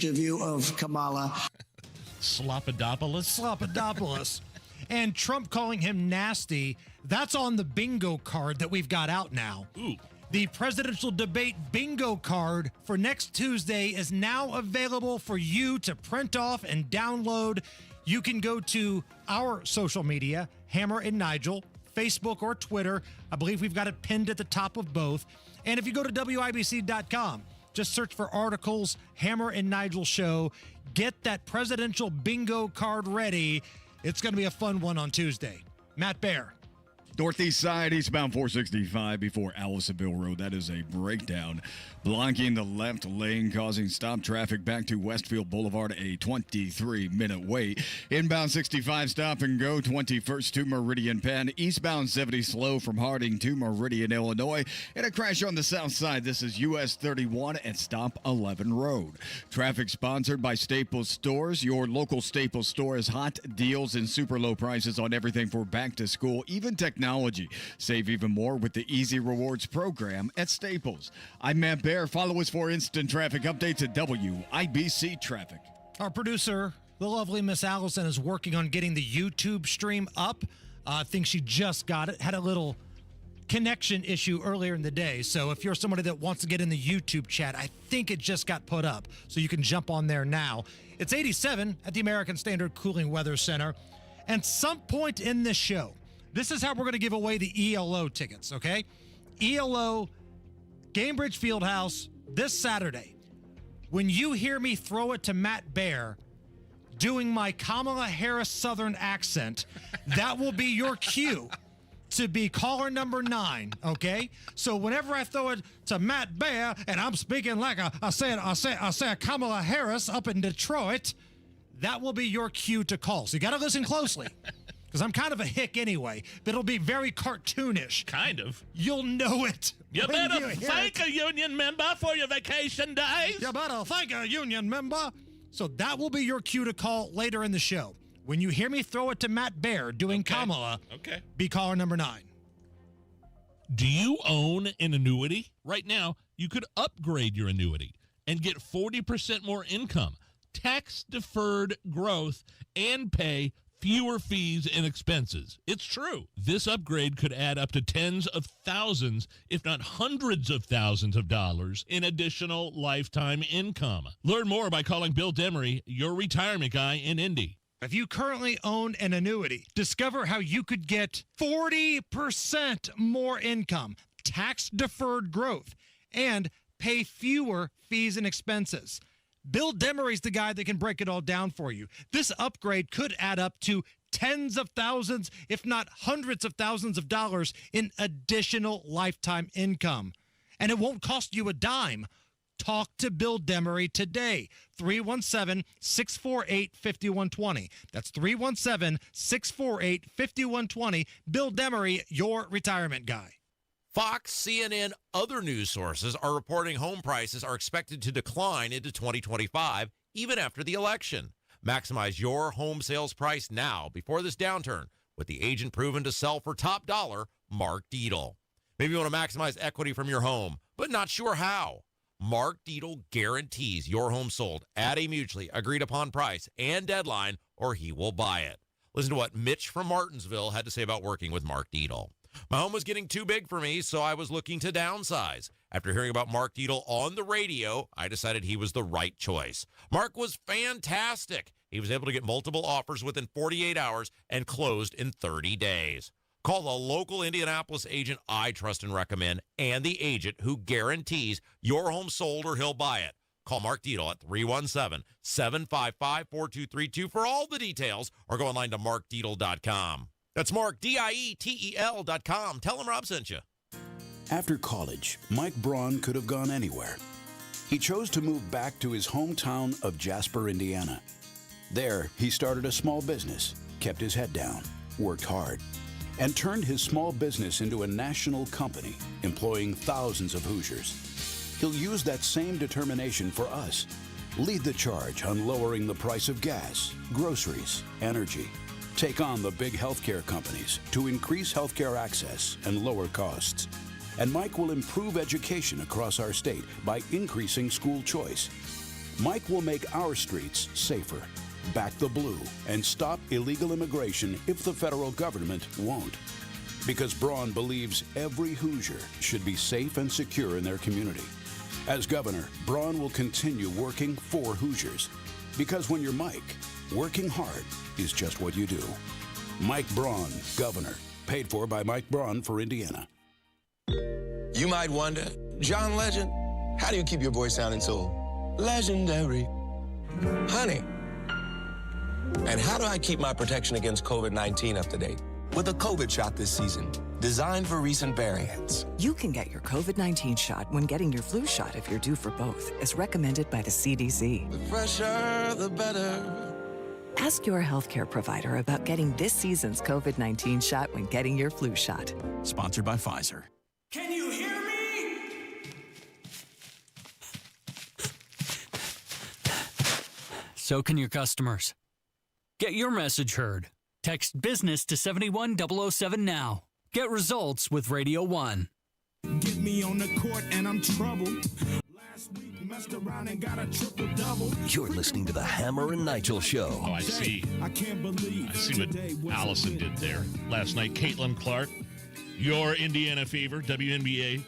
view of Kamala. Slopadopoulos. And Trump calling him nasty, that's on the bingo card that we've got out now. Ooh. The presidential debate bingo card for next Tuesday is now available for you to print off and download. You can go to our social media, Hammer and Nigel, Facebook or Twitter. I believe we've got it pinned at the top of both. And if you go to WIBC.com, just search for articles, Hammer and Nigel Show. Get that presidential bingo card ready. It's going to be a fun one on Tuesday. Matt Baer. Northeast side, eastbound 465 before Allisonville Road. That is a breakdown. Blocking the left lane, causing stop traffic back to Westfield Boulevard, a 23-minute wait. Inbound 65, stop and go, 21st to Meridian Penn. Eastbound 70, slow from Harding to Meridian, Illinois. And a crash on the south side. This is US 31 at Stop 11 Road. Traffic sponsored by Staples Stores. Your local Staples store has hot deals and super low prices on everything for back to school, even technology. Save even more with the Easy Rewards program at Staples. I'm Matt Baer. Follow us for instant traffic updates at WIBC Traffic. Our producer, the lovely Miss Allison, is working on getting the YouTube stream up. I think she just got it. Had a little connection issue earlier in the day. So if you're somebody that wants to get in the YouTube chat, I think it just got put up. So you can jump on there now. It's 87 at the American Standard Cooling Weather Center. And some point in this show, this is how we're going to give away the ELO tickets, okay? ELO, Gainbridge Fieldhouse, this Saturday. When you hear me throw it to Matt Baer doing my Kamala Harris Southern accent, that will be your cue to be caller number 9, okay? So whenever I throw it to Matt Baer and I'm speaking like I say Kamala Harris up in Detroit, that will be your cue to call. So you got to listen closely. Because I'm kind of a hick anyway, but it'll be very cartoonish. Kind of. You'll know it. You better thank a union member for your vacation days. You better thank a union member. So that will be your cue to call later in the show. When you hear me throw it to Matt Baer doing Kamala, be caller number 9. Do you own an annuity? Right now, you could upgrade your annuity and get 40% more income, tax-deferred growth, and pay fewer fees and expenses. It's true. This upgrade could add up to tens of thousands, if not hundreds of thousands of dollars in additional lifetime income. Learn more by calling Bill Demery, your retirement guy in Indy. If you currently own an annuity, discover how you could get 40% more income, tax-deferred growth, and pay fewer fees and expenses. Bill Demery's the guy that can break it all down for you. This upgrade could add up to tens of thousands, if not hundreds of thousands of dollars in additional lifetime income. And it won't cost you a dime. Talk to Bill Demery today. 317-648-5120. That's 317-648-5120. Bill Demery, your retirement guy. Fox, CNN, other news sources are reporting home prices are expected to decline into 2025, even after the election. Maximize your home sales price now before this downturn with the agent proven to sell for top dollar, Mark Dietel. Maybe you want to maximize equity from your home, but not sure how. Mark Dietel guarantees your home sold at a mutually agreed upon price and deadline, or he will buy it. Listen to what Mitch from Martinsville had to say about working with Mark Dietel. My home was getting too big for me, so I was looking to downsize. After hearing about Mark Dietel on the radio, I decided he was the right choice. Mark was fantastic. He was able to get multiple offers within 48 hours and closed in 30 days. Call the local Indianapolis agent I trust and recommend, and the agent who guarantees your home sold or he'll buy it. Call Mark Dietel at 317-755-4232 for all the details, or go online to markdietel.com. That's Mark, Dietel.com. Tell him Rob sent you. After college, Mike Braun could have gone anywhere. He chose to move back to his hometown of Jasper, Indiana. There, he started a small business, kept his head down, worked hard, and turned his small business into a national company, employing thousands of Hoosiers. He'll use that same determination for us. Lead the charge on lowering the price of gas, groceries, energy. Take on the big healthcare companies to increase healthcare access and lower costs. And Mike will improve education across our state by increasing school choice. Mike will make our streets safer, back the blue, and stop illegal immigration if the federal government won't. Because Braun believes every Hoosier should be safe and secure in their community. As governor, Braun will continue working for Hoosiers. Because when you're Mike, working hard is just what you do. Mike Braun, governor. Paid for by Mike Braun for Indiana. You might wonder, John Legend, how do you keep your voice sounding so legendary? Honey. And how do I keep my protection against COVID-19 up to date? With a COVID shot this season, designed for recent variants. You can get your COVID-19 shot when getting your flu shot if you're due for both, as recommended by the CDC. The fresher, the better. Ask your healthcare provider about getting this season's COVID-19 shot when getting your flu shot. Sponsored by Pfizer. Can you hear me? So can your customers. Get your message heard. Text business to 71007 now. Get results with Radio 1. Get me on the court and I'm troubled. Last week messed around and got a triple-double. You're listening to the Hammer and Nigel Show. Oh, I see. I can't believe. I see what Allison did there last night. Caitlin Clark, your Indiana Fever, WNBA,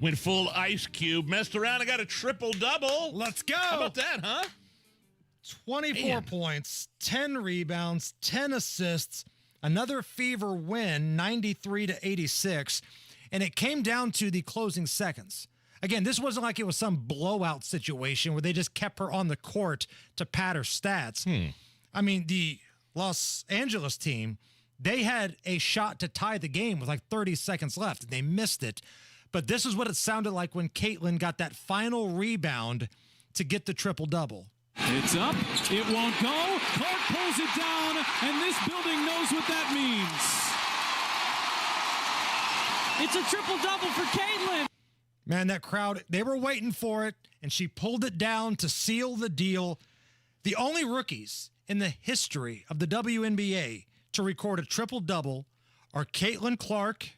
went full Ice Cube, messed around and got a triple-double. Let's go. How about that, huh? 24 points, 10 rebounds, 10 assists, another Fever win, 93-86, and it came down to the closing seconds. Again, this wasn't like it was some blowout situation where they just kept her on the court to pad her stats. I mean, the Los Angeles team, they had a shot to tie the game with like 30 seconds left, and they missed it. But this is what it sounded like when Caitlin got that final rebound to get the triple-double. It's up. It won't go. Clark pulls it down, and this building knows what that means. It's a triple-double for Caitlin. Man, that crowd, they were waiting for it, and she pulled it down to seal the deal. The only rookies in the history of the WNBA to record a triple-double are Caitlin Clark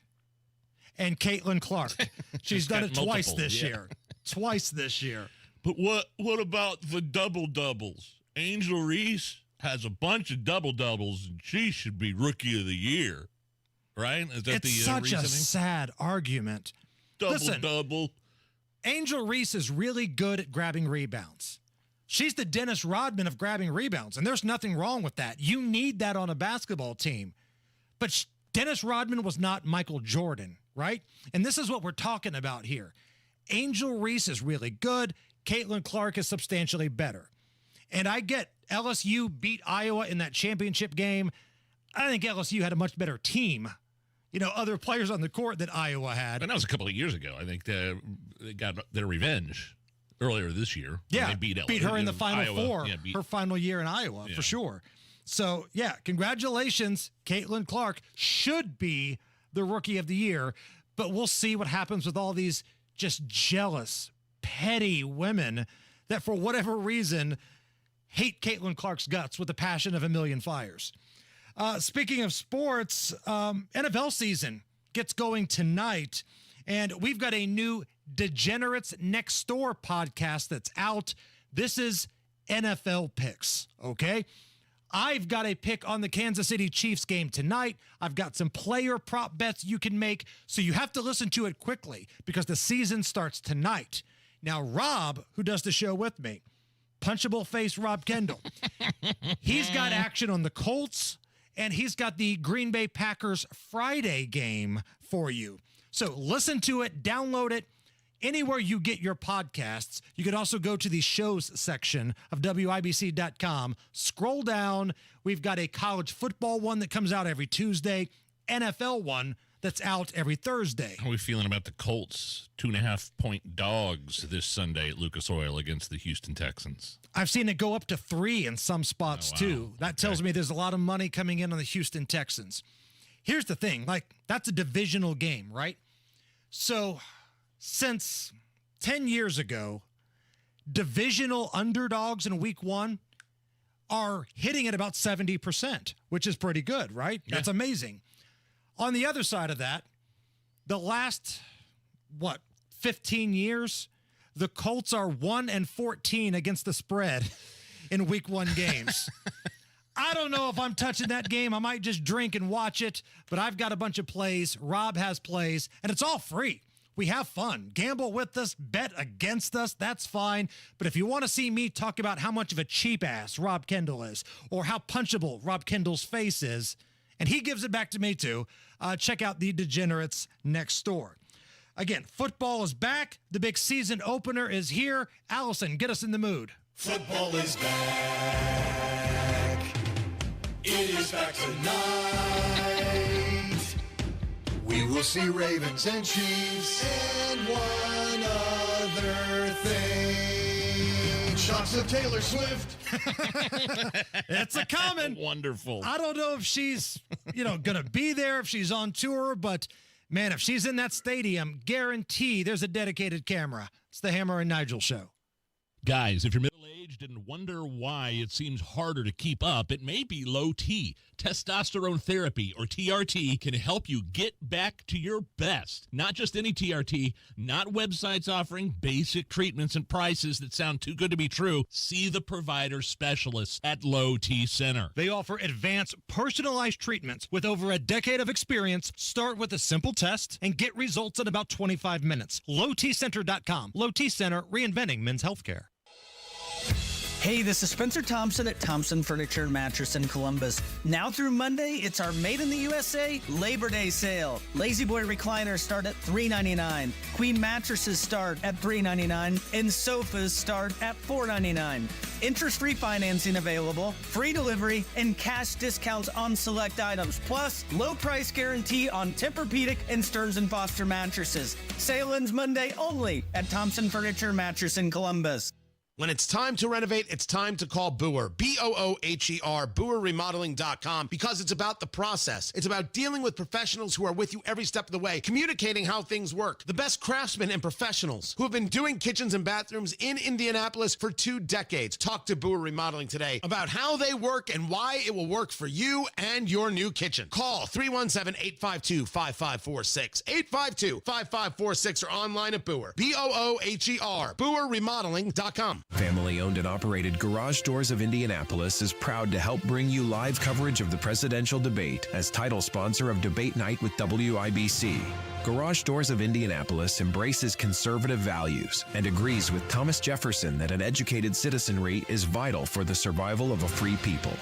and Caitlin Clark. She's done it twice this year. Twice this year. But what about the double-doubles? Angel Reese has a bunch of double-doubles, and she should be Rookie of the Year, right? Is that It's such a sad argument. Double-double. Angel Reese is really good at grabbing rebounds. She's the Dennis Rodman of grabbing rebounds, and there's nothing wrong with that. You need that on a basketball team. But Dennis Rodman was not Michael Jordan, right? And this is what we're talking about here. Angel Reese is really good. Caitlin Clark is substantially better. And I get LSU beat Iowa in that championship game. I think LSU had a much better team. You know, other players on the court that Iowa had. And that was a couple of years ago. I think they got their revenge earlier this year. Yeah, they beat her in the Final Iowa. Four, Yeah, her final year in Iowa, for sure. So, yeah, congratulations. Caitlin Clark should be the Rookie of the Year, but we'll see what happens with all these just jealous, petty women that for whatever reason hate Caitlin Clark's guts with the passion of a million fires. Speaking of sports, NFL season gets going tonight, and we've got a new Degenerates Next Door podcast that's out. This is NFL picks, okay? I've got a pick on the Kansas City Chiefs game tonight. I've got some player prop bets you can make, so you have to listen to it quickly because the season starts tonight. Now, Rob, who does the show with me, punchable face Rob Kendall, he's got action on the Colts, and he's got the Green Bay Packers Friday game for you. So listen to it, download it, anywhere you get your podcasts. You can also go to the shows section of WIBC.com. Scroll down. We've got a college football one that comes out every Tuesday, NFL one that's out every Thursday. How are we feeling about the Colts 2.5-point dogs this Sunday at Lucas Oil against the Houston Texans? I've seen it go up to 3 in some spots, too. That tells me there's a lot of money coming in on the Houston Texans. Here's the thing. That's a divisional game, right? So since 10 years ago, divisional underdogs in week 1 are hitting at about 70%, which is pretty good, right? Yeah. That's amazing. On the other side of that, the last, 15 years, The Colts are 1-14 against the spread in week 1 games. I don't know if I'm touching that game. I might just drink and watch it, but I've got a bunch of plays. Rob has plays, and it's all free. We have fun. Gamble with us, bet against us, that's fine. But if you want to see me talk about how much of a cheap ass Rob Kendall is, or how punchable Rob Kendall's face is, and he gives it back to me too, check out The Degenerates next door. Again, football is back. The big season opener is here. Allison, get us in the mood. Football is back. It is back tonight. We will see Ravens and Chiefs and one other thing. Shots of Taylor Swift. It's a common. Wonderful. I don't know if she's, going to be there, if she's on tour, but man, if she's in that stadium, guarantee there's a dedicated camera. It's the Hammer and Nigel show. Guys, if you're middle-aged and wonder why it seems harder to keep up, it may be low T. Testosterone therapy, or TRT, can help you get back to your best. Not just any TRT, not websites offering basic treatments and prices that sound too good to be true. See the provider specialists at Low T Center. They offer advanced, personalized treatments with over a decade of experience. Start with a simple test and get results in about 25 minutes. LowTCenter.com. Low T Center, reinventing men's healthcare. Hey, this is Spencer Thompson at Thompson Furniture and Mattress in Columbus. Now through Monday, it's our Made in the USA Labor Day sale. Lazy Boy recliners start at $3.99. Queen mattresses start at $3.99. And sofas start at $4.99. Interest-free financing available, free delivery, and cash discounts on select items. Plus, low price guarantee on Tempur-Pedic and Stearns & Foster mattresses. Sale ends Monday only at Thompson Furniture and Mattress in Columbus. When it's time to renovate, it's time to call Booher, B-O-O-H-E-R, BooherRemodeling.com, because it's about the process. It's about dealing with professionals who are with you every step of the way, communicating how things work. The best craftsmen and professionals who have been doing kitchens and bathrooms in Indianapolis for 2 decades. Talk to Booher Remodeling today about how they work and why it will work for you and your new kitchen. Call 317-852-5546, 852-5546, or online at Booher, B-O-O-H-E-R, BooherRemodeling.com. Family-owned and operated Garage Doors of Indianapolis is proud to help bring you live coverage of the presidential debate as title sponsor of Debate Night with WIBC. Garage Doors of Indianapolis embraces conservative values and agrees with Thomas Jefferson that an educated citizenry is vital for the survival of a free people.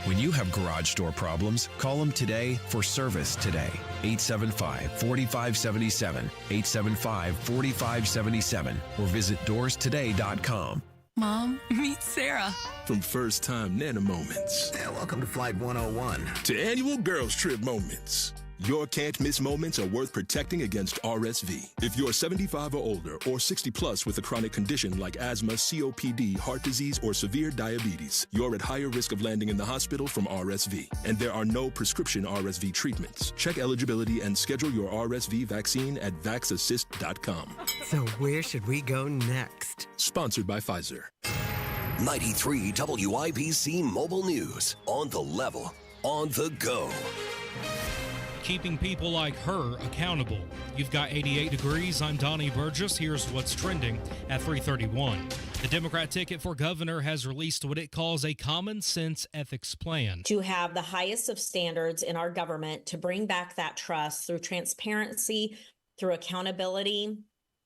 When you have garage door problems, call them today for service today. 875-4577, 875-4577, or visit doorstoday.com. Mom, meet Sarah. From first-time Nana moments. Yeah, welcome to Flight 101. To annual girls trip moments. Your can't-miss moments are worth protecting against RSV. If you're 75 or older or 60 plus with a chronic condition like asthma, COPD, heart disease, or severe diabetes, you're at higher risk of landing in the hospital from RSV. And there are no prescription RSV treatments. Check eligibility and schedule your RSV vaccine at vaxassist.com. So where should we go next? Sponsored by Pfizer. 93 WIBC Mobile News. On the level, on the go. Keeping people like her accountable. You've got 88 degrees. I'm Donnie Burgess. Here's what's trending at 3:31. The Democrat ticket for governor has released what it calls a common sense ethics plan. To have the highest of standards in our government, to bring back that trust through transparency, through accountability,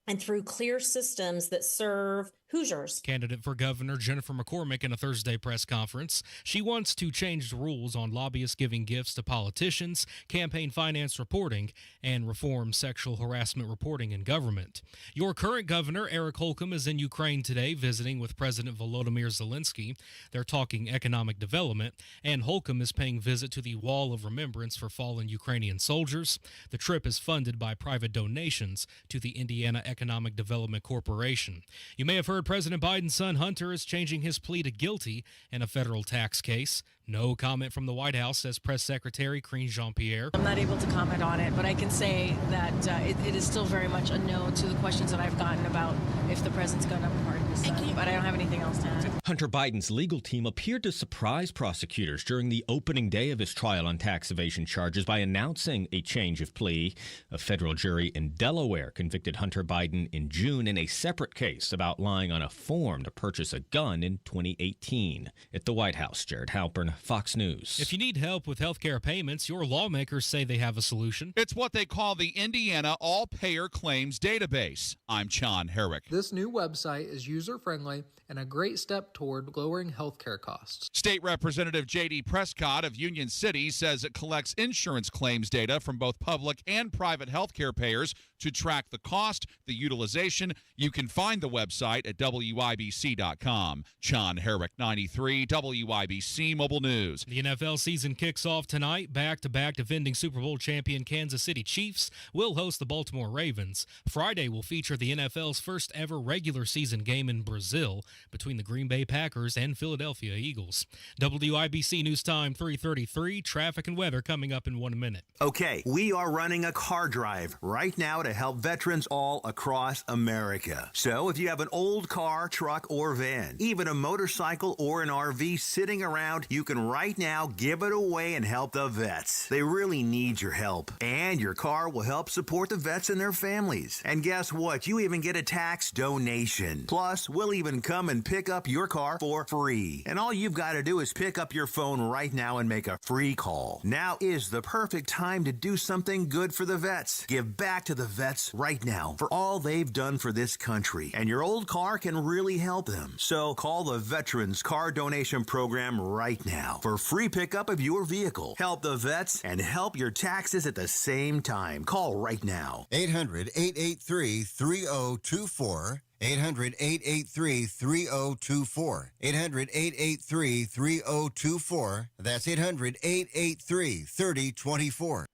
and through clear systems that serve Hoosiers. Candidate for governor Jennifer McCormick in a Thursday press conference. She wants to change the rules on lobbyists giving gifts to politicians, campaign finance reporting, and reform sexual harassment reporting in government. Your current governor, Eric Holcomb, is in Ukraine today visiting with President Volodymyr Zelensky. They're talking economic development, and Holcomb is paying visit to the Wall of Remembrance for fallen Ukrainian soldiers. The trip is funded by private donations to the Indiana Economic Development Corporation. You may have heard heard President Biden's son Hunter is changing his plea to guilty in a federal tax case. No comment from the White House, says Press Secretary Karine Jean-Pierre. I'm not able to comment on it, but I can say that it is still very much a no to the questions that I've gotten about if the president's going to pardon his son, but I don't have anything else to add. Hunter Biden's legal team appeared to surprise prosecutors during the opening day of his trial on tax evasion charges by announcing a change of plea. A federal jury in Delaware convicted Hunter Biden in June in a separate case about lying on a form to purchase a gun in 2018. At the White House, Jared Halpern, Fox News. If you need help with health care payments, your lawmakers say they have a solution. It's what they call the Indiana All-Payer Claims Database. I'm John Herrick. This new website is user-friendly and a great step toward lowering healthcare costs. State Representative J.D. Prescott of Union City says it collects insurance claims data from both public and private healthcare payers to track the cost, the utilization. You can find the website at WIBC.com. John Herrick, 93, WIBC Mobile News. The NFL season kicks off tonight. Back-to-back defending Super Bowl champion Kansas City Chiefs will host the Baltimore Ravens. Friday will feature the NFL's first ever regular season game in Brazil between the Green Bay Packers and Philadelphia Eagles. WIBC News Time 3:33. Traffic and weather coming up in 1 minute. Okay, we are running a car drive right now to help veterans all across America. So if you have an old car, truck, or van, even a motorcycle or an RV sitting around, you can right now give it away and help the vets. They really need your help. And your car will help support the vets and their families. And guess what? You even get a tax donation. Plus, we'll even come and pick up your car for free. And all you've got to do is pick up your phone right now and make a free call. Now is the perfect time to do something good for the vets. Give back to the vets right now for all they've done for this country. And your old car can really help them. So call the Veterans Car Donation Program right now for free pickup of your vehicle. Help the vets and help your taxes at the same time. Call right now. 800-883-3024. 800-883-3024. 800-883-3024. That's 800-883-3024.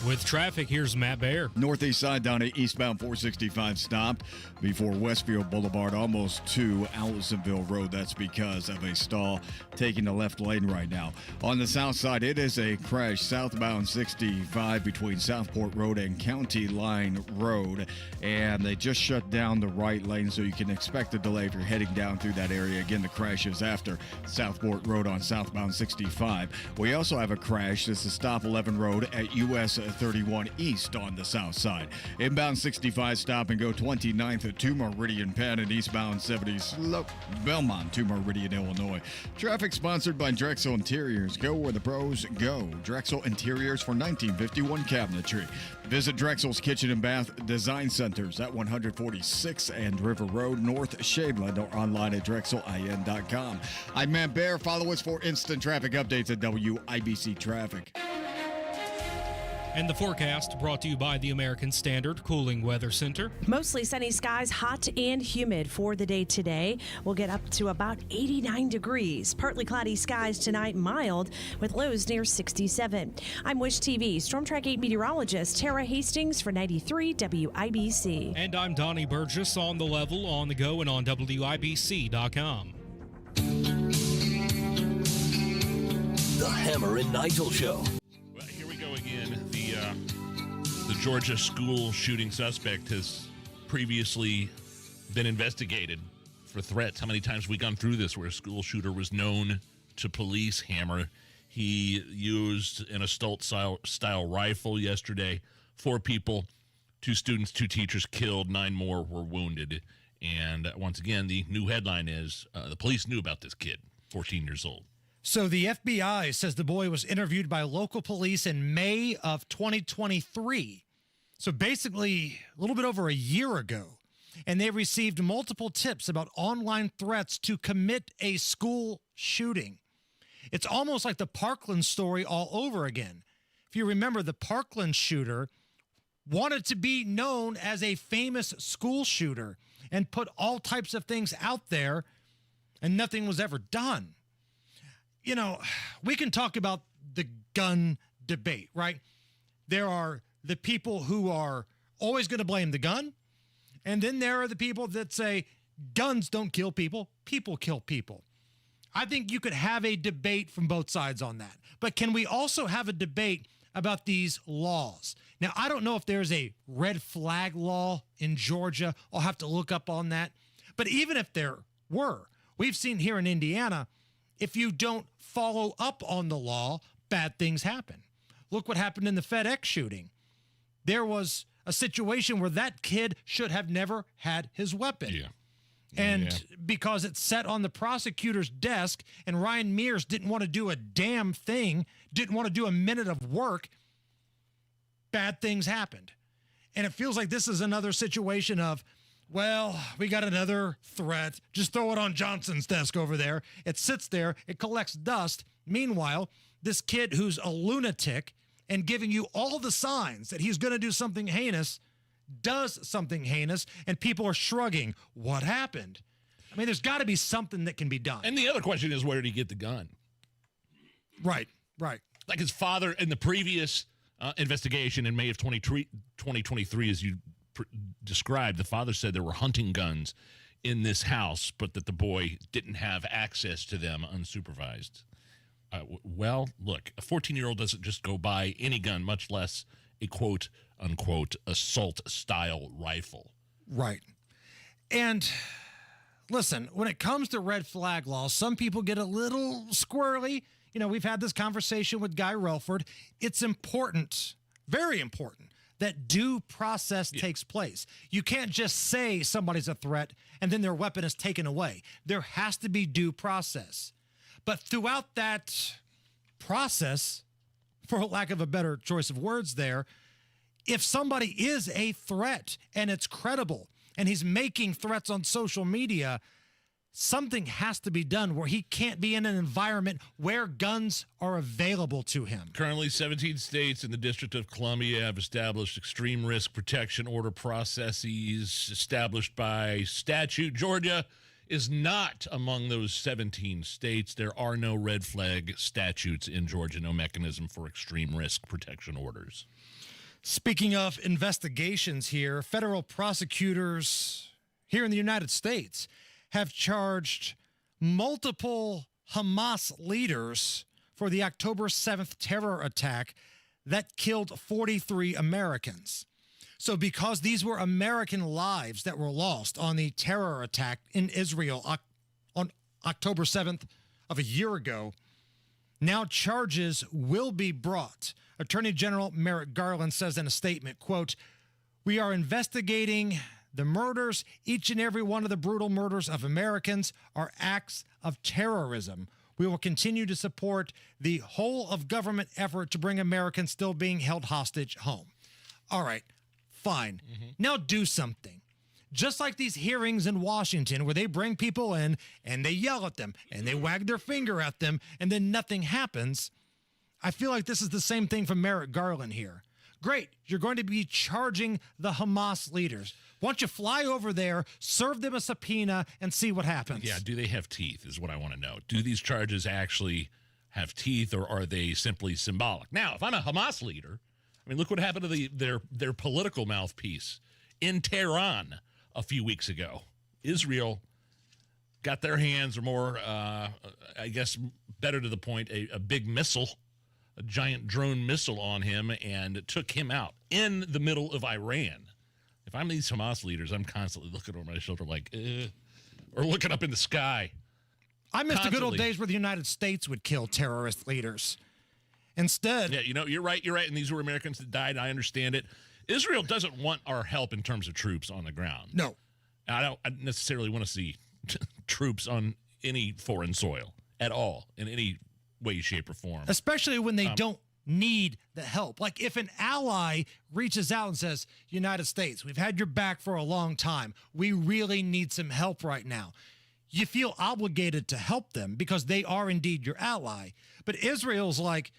With traffic, here's Matt Baer. Northeast side down at eastbound 465 stop before Westfield Boulevard, almost to Allisonville Road. That's because of a stall taking the left lane right now. On the south side, it is a crash southbound 65 between Southport Road and County Line Road. And they just shut down the right lane, so you can expect a delay if you're heading down through that area. Again, the crash is after Southport Road on southbound 65. We also have a crash. This is Stop 11 Road at US 31 East on the south side. Inbound 65 stop and go 29th to Meridian Penn and eastbound 70 slope Belmont to Meridian, Illinois. Traffic sponsored by Drexel Interiors. Go where the pros go. Drexel Interiors for 1951 cabinetry. Visit Drexel's Kitchen and Bath Design Centers at 146 and River Road, North Shadeland, or online at drexelin.com. I'm Matt Baer. Follow us for instant traffic updates at WIBC Traffic. And the forecast brought to you by the American Standard Cooling Weather Center. Mostly sunny skies, hot and humid for the day today. We'll get up to about 89 degrees. Partly cloudy skies tonight, mild, with lows near 67. I'm Wish TV Storm Track 8 meteorologist Tara Hastings for 93 WIBC. And I'm Donnie Burgess on the level, on the go, and on WIBC.com. The Hammer and Nigel Show. Again, the Georgia school shooting suspect has previously been investigated for threats. How many times have we gone through this where a school shooter was known to police? Hammer. He used an assault-style rifle yesterday. 4 people, 2 students, 2 teachers killed, 9 more were wounded. And once again, the new headline is the police knew about this kid, 14 years old. So the FBI says the boy was interviewed by local police in May of 2023. So basically a little bit over a year ago. And they received multiple tips about online threats to commit a school shooting. It's almost like the Parkland story all over again. If you remember, the Parkland shooter wanted to be known as a famous school shooter and put all types of things out there, and nothing was ever done. You know, we can talk about the gun debate, right? There are the people who are always going to blame the gun, And then there are the people that say guns don't kill people, people kill people. I think you could have a debate from both sides on that. But can we also have a debate about these laws? Now, I don't know if there's a red flag law in Georgia. I'll have to look up on that. But even if there were, we've seen here in Indiana, if you don't follow up on the law, bad things happen. Look what happened in the FedEx shooting. There was a situation where that kid should have never had his weapon. Yeah. And because it's set on the prosecutor's desk and Ryan Mears didn't want to do a damn thing, didn't want to do a minute of work, bad things happened. And it feels like this is another situation of, well, we got another threat. Just throw it on Johnson's desk over there. It sits there. It collects dust. Meanwhile, this kid who's a lunatic and giving you all the signs that he's going to do something heinous does something heinous, and people are shrugging. What happened? I mean, there's got to be something that can be done. And the other question is, where did he get the gun? Right. Like his father in the previous investigation in May of 2023, as you described, the father said there were hunting guns in this house, but that the boy didn't have access to them unsupervised. Well, look, a 14-year-old doesn't just go buy any gun, much less a quote-unquote assault-style rifle. Right. And listen, when it comes to red flag laws, some people get a little squirrely. You know, we've had this conversation with Guy Relford. It's important, very important, that due process takes place. You can't just say somebody's a threat and then their weapon is taken away. There has to be due process. But throughout that process, for lack of a better choice of words there, if somebody is a threat and it's credible and he's making threats on social media, something has to be done where he can't be in an environment where guns are available to him. Currently, 17 states and the District of Columbia have established extreme risk protection order processes established by statute. Georgia is not among those 17 states. There are no red flag statutes in Georgia, no mechanism for extreme risk protection orders. Speaking of investigations here, federal prosecutors here in the United States have charged multiple Hamas leaders for the October 7th terror attack that killed 43 Americans. So because these were American lives that were lost on the terror attack in Israel on October 7th of a year ago, now charges will be brought. Attorney General Merrick Garland says in a statement, quote, "We are investigating the murders. Each and every one of the brutal murders of Americans are acts of terrorism. We will continue to support the whole of government effort to bring Americans still being held hostage home." All right. Fine. Now do something. Just like these hearings in Washington where they bring people in and they yell at them and they wag their finger at them and then nothing happens. I feel like this is the same thing from Merrick Garland here. Great. You're going to be charging the Hamas leaders. Why don't you fly over there, serve them a subpoena, and see what happens? Yeah, do they have teeth is what I want to know. Do these charges actually have teeth, or are they simply symbolic? Now, if I'm a Hamas leader, I mean, look what happened to their political mouthpiece in Tehran a few weeks ago. Israel got their hands, or more, I guess, better to the point, a big missile, a giant drone missile on him, and took him out in the middle of Iran. If I'm these Hamas leaders, I'm constantly looking over my shoulder like, or looking up in the sky. I miss the good old days where the United States would kill terrorist leaders. Instead, yeah, you're right. And these were Americans that died. I understand it. Israel doesn't want our help in terms of troops on the ground. No. I don't necessarily want to see troops on any foreign soil at all in any way, shape, or form. Especially when they don't need the help. Like if an ally reaches out and says, United States, we've had your back for a long time. We really need some help right now. You feel obligated to help them because they are indeed your ally. But Israel's like,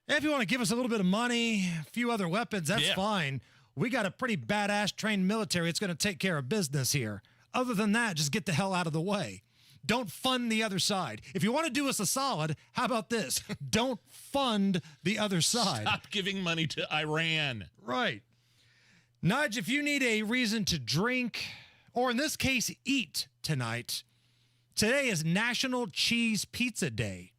if you want to give us a little bit of money, a few other weapons, that's fine. We got a pretty badass trained military. It's going to take care of business here. Other than that, just get the hell out of the way. Don't fund the other side. If you want to do us a solid, how about this? Don't fund the other side. Stop giving money to Iran. Right. Nigel, if you need a reason to drink, or in this case, eat tonight, today is National Cheese Pizza Day.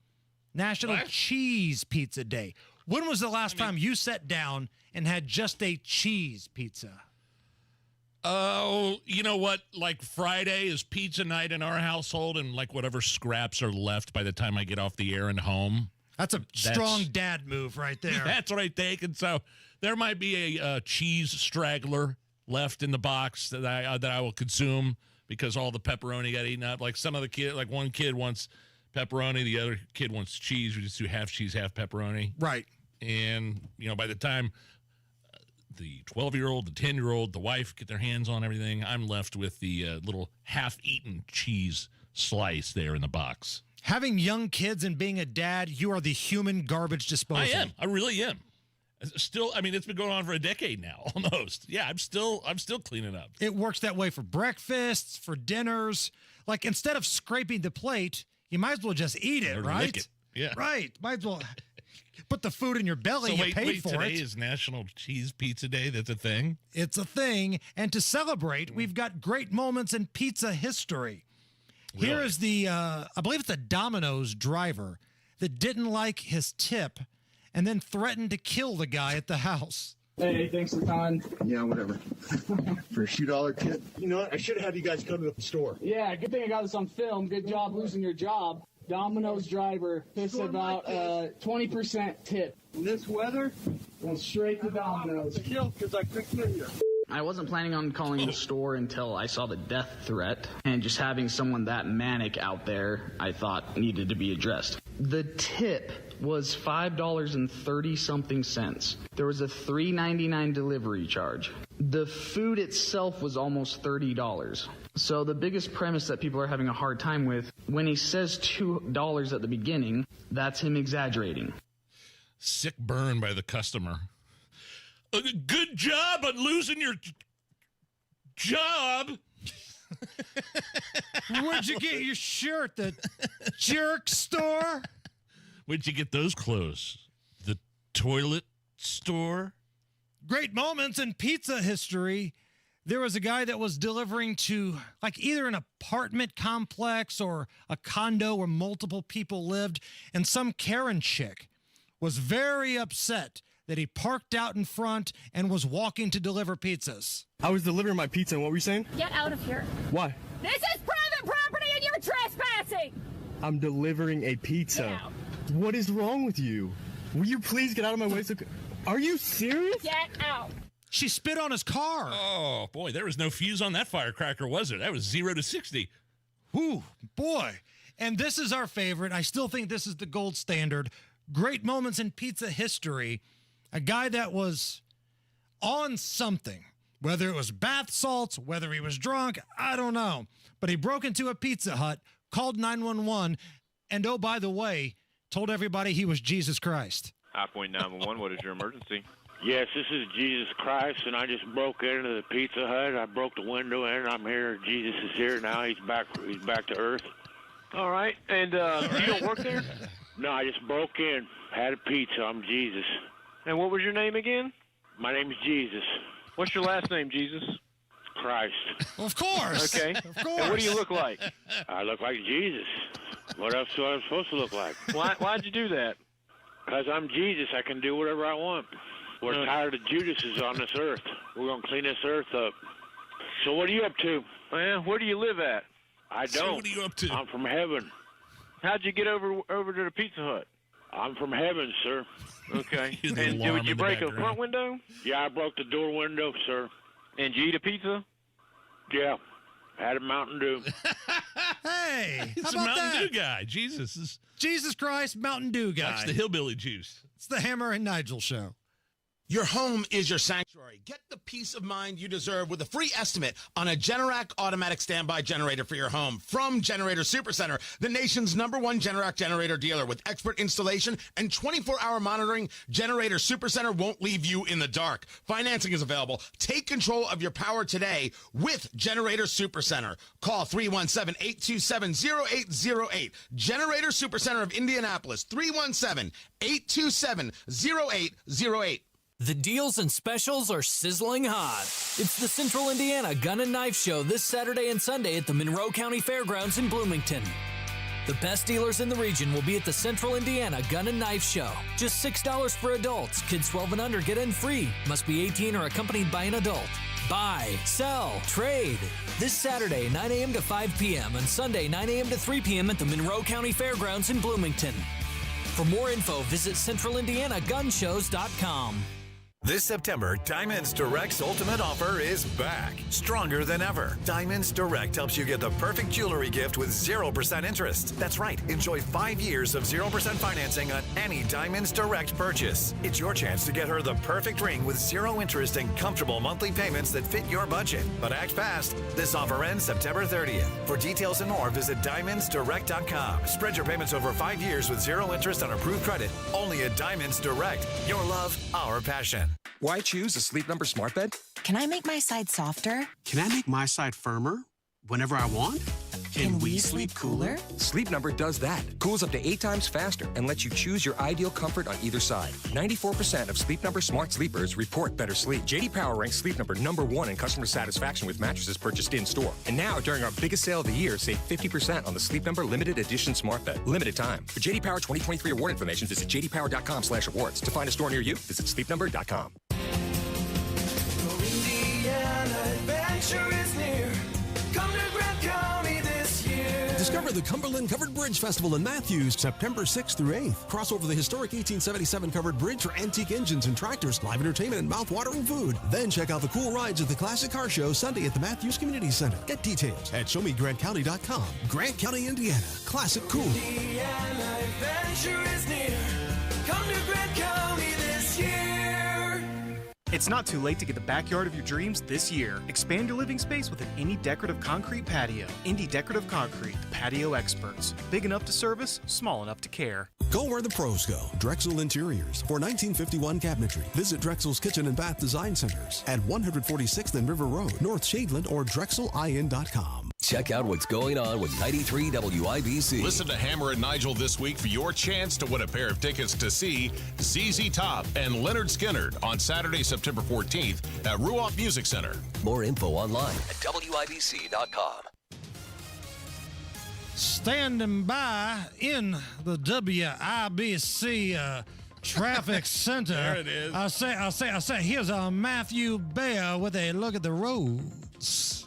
National Cheese Pizza Day. When was the last time you sat down and had just a cheese pizza? Oh, you know what? Like Friday is pizza night in our household, and like whatever scraps are left by the time I get off the air and home. That's a strong dad move right there. That's what I think. And so there might be a cheese straggler left in the box that I will consume because all the pepperoni got eaten up. Like some of the kid, like one kid wants pepperoni, the other kid wants cheese. We just do half cheese, half pepperoni. Right. And, you know, by the time the 12-year-old, the 10-year-old, the wife get their hands on everything, I'm left with the little half-eaten cheese slice there in the box. Having young kids and being a dad, you are the human garbage disposal. I am. I really am. Still, I mean, it's been going on for a decade now, almost. Yeah, I'm still cleaning up. It works that way for breakfasts, for dinners. Like, instead of scraping the plate, you might as well just eat it, Or right? lick it. Yeah. Right. Might as well put the food in your belly. So you paid for today it. is National Cheese Pizza Day. That's a thing? It's a thing. And to celebrate, we've got great moments in pizza history. Really? Here is the, I believe it's a Domino's driver that didn't like his tip and then threatened to kill the guy at the house. Hey, thanks for time. Yeah, whatever. For a $2 tip. You know what? I should have had you guys come to the store. Yeah, good thing I got this on film. Good job losing your job. Domino's driver pissed about 20% tip. In this weather, went straight to Domino's. Because I couldn't get here. I wasn't planning on calling the store until I saw the death threat, and just having someone that manic out there, I thought needed to be addressed. The tip was $5.30-something cents. There was a $3.99 delivery charge. The food itself was almost $30. So the biggest premise that people are having a hard time with, when he says $2 at the beginning, that's him exaggerating. Sick burn by the customer. Good job on losing your job. Where'd you get your shirt? The jerk store? Where'd you get those clothes? The toilet store? Great moments in pizza history. There was a guy that was delivering to like either an apartment complex or a condo where multiple people lived, and some Karen chick was very upset that he parked out in front and was walking to deliver pizzas. I was delivering my pizza, and what were you saying? Get out of here. Why? This is private property and you're trespassing. I'm delivering a pizza. Get out. What is wrong with you? Will you please get out of my way? Are you serious? Get out. She spit on his car. Oh, boy, there was no fuse on that firecracker, was there? That was 0 to 60. Whew, boy. And this is our favorite. I still think this is the gold standard. Great moments in pizza history. A guy that was on something, whether it was bath salts, whether he was drunk, I don't know. But he broke into a Pizza Hut, called 911, and oh, by the way, told everybody he was Jesus Christ. High Point 911, what is your emergency? Yes, this is Jesus Christ, and I just broke into the Pizza Hut. I broke the window in. I'm here. Jesus is here now. He's back to earth. All right, and you don't work there? No, I just broke in, had a pizza. I'm Jesus. And what was your name again? My name is Jesus. What's your last name, Jesus? Christ. Well, of course. Okay. Of course. And what do you look like? I look like Jesus. What else do I supposed to look like? Why'd you do that? Because I'm Jesus. I can do whatever I want. We're tired of Judases on this earth. We're going to clean this earth up. So what are you up to? Well, where do you live at? I don't. So what are you up to? I'm from heaven. How'd you get over to the Pizza Hut? I'm from heaven, sir. Okay. And did you break a front window? Yeah, I broke the door window, sir. And did you eat a pizza? Yeah. Had a Mountain Dew. Hey, It's a how about Mountain that? Dew guy. Jesus Christ, Mountain Dew guy. That's the hillbilly juice. It's the Hammer and Nigel show. Your home is your sanctuary. Get the peace of mind you deserve with a free estimate on a Generac automatic standby generator for your home from Generator Supercenter, the nation's #1 Generac generator dealer. With expert installation and 24-hour monitoring, Generator Supercenter won't leave you in the dark. Financing is available. Take control of your power today with Generator Supercenter. Call 317-827-0808. Generator Supercenter of Indianapolis, 317-827-0808. The deals and specials are sizzling hot. It's the Central Indiana Gun and Knife Show this Saturday and Sunday at the Monroe County Fairgrounds in Bloomington. The best dealers in the region will be at the Central Indiana Gun and Knife Show. Just $6 for adults. Kids 12 and under get in free. Must be 18 or accompanied by an adult. Buy, sell, trade. This Saturday, 9 a.m. to 5 p.m. and Sunday, 9 a.m. to 3 p.m. at the Monroe County Fairgrounds in Bloomington. For more info, visit centralindianagunshows.com. This September, Diamonds Direct's ultimate offer is back, stronger than ever. Diamonds Direct helps you get the perfect jewelry gift with 0% interest. That's right, enjoy 5 years of 0% financing on any Diamonds Direct purchase. It's your chance to get her the perfect ring with 0 interest and comfortable monthly payments that fit your budget. But act fast. This offer ends September 30th. For details and more, visit diamondsdirect.com. Spread your payments over 5 years with 0 interest on approved credit. Only at Diamonds Direct. Your love, our passion. Why choose a Sleep Number smart bed? Can I make my side softer? Can I make my side firmer whenever I want? Can we sleep cooler? Sleep Number does that. Cools up to 8 times faster and lets you choose your ideal comfort on either side. 94% of Sleep Number smart sleepers report better sleep. J.D. Power ranks Sleep Number #1 in customer satisfaction with mattresses purchased in-store. And now, during our biggest sale of the year, save 50% on the Sleep Number Limited Edition smart bed. Limited time. For J.D. Power 2023 award information, visit jdpower.com/awards. To find a store near you, visit sleepnumber.com. Adventure is near. Come to Grant County this year. Discover the Cumberland Covered Bridge Festival in Matthews, September 6th through 8th. Cross over the historic 1877 covered bridge for antique engines and tractors, live entertainment, and mouth-watering food. Then check out the cool rides at the Classic Car Show Sunday at the Matthews Community Center. Get details at showmegrantcounty.com. Grant County, Indiana. Classic cool. Indiana adventure is near. Come to Grant County this year. It's not too late to get the backyard of your dreams this year. Expand your living space with an Indy Decorative Concrete patio. Indy Decorative Concrete, the patio experts. Big enough to service, small enough to care. Go where the pros go. Drexel Interiors. For 1951 cabinetry, visit Drexel's Kitchen and Bath Design Centers at 146th and River Road, North Shadeland, or drexelin.com. Check out what's going on with 93 WIBC. Listen to Hammer and Nigel this week for your chance to win a pair of tickets to see ZZ Top and Leonard Skinner on Saturday, September 14th at Ruoff Music Center. More info online at WIBC.com. Standing by in the WIBC traffic center. There it is. I say, here's Matthew Bear with a look at the roads.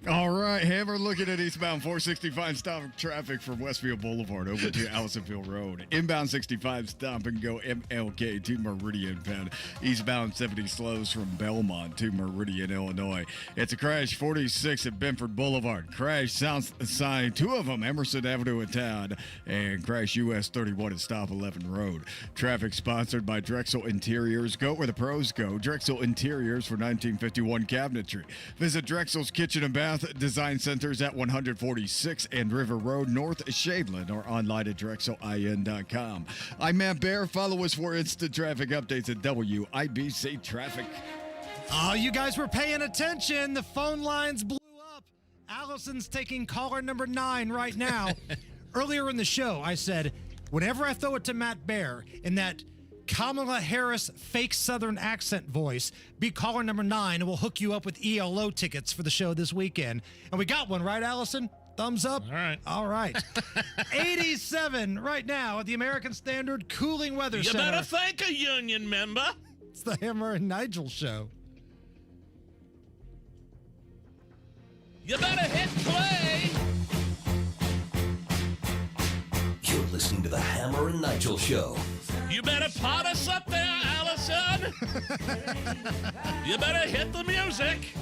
All right, Hammer looking at eastbound 465 stopping traffic from Westfield Boulevard over to Allisonville Road. Inbound 65 stop and go MLK to Meridian Penn. Eastbound 70 slows from Belmont to Meridian, Illinois. It's a crash 46 at Benford Boulevard. Crash south side, 2 of them, Emerson Avenue and Todd. And crash US 31 at Stop 11 Road. Traffic sponsored by Drexel Interiors. Go where the pros go. Drexel Interiors for 1951 cabinetry. Visit Drexel's Kitchen and Bath Design Centers at 146 and River Road, North Shadeland, or online at drexelin.com. I'm Matt Bear. Follow us for instant traffic updates at WIBC Traffic. Oh, you guys were paying attention. The phone lines blew up. Allison's taking caller number 9 right now. Earlier in the show, I said, whenever I throw it to Matt Bear in that Kamala Harris fake Southern accent voice, be caller number 9 and we'll hook you up with ELO tickets for the show this weekend. And we got one, right, Allison? Thumbs up? All right. 87 right now at the American Standard Cooling Weather Center. You better thank a union member. It's the Hammer and Nigel show. You better hit play. You're listening to the Hammer and Nigel show. You better pot us up there, Allison. You better hit the music.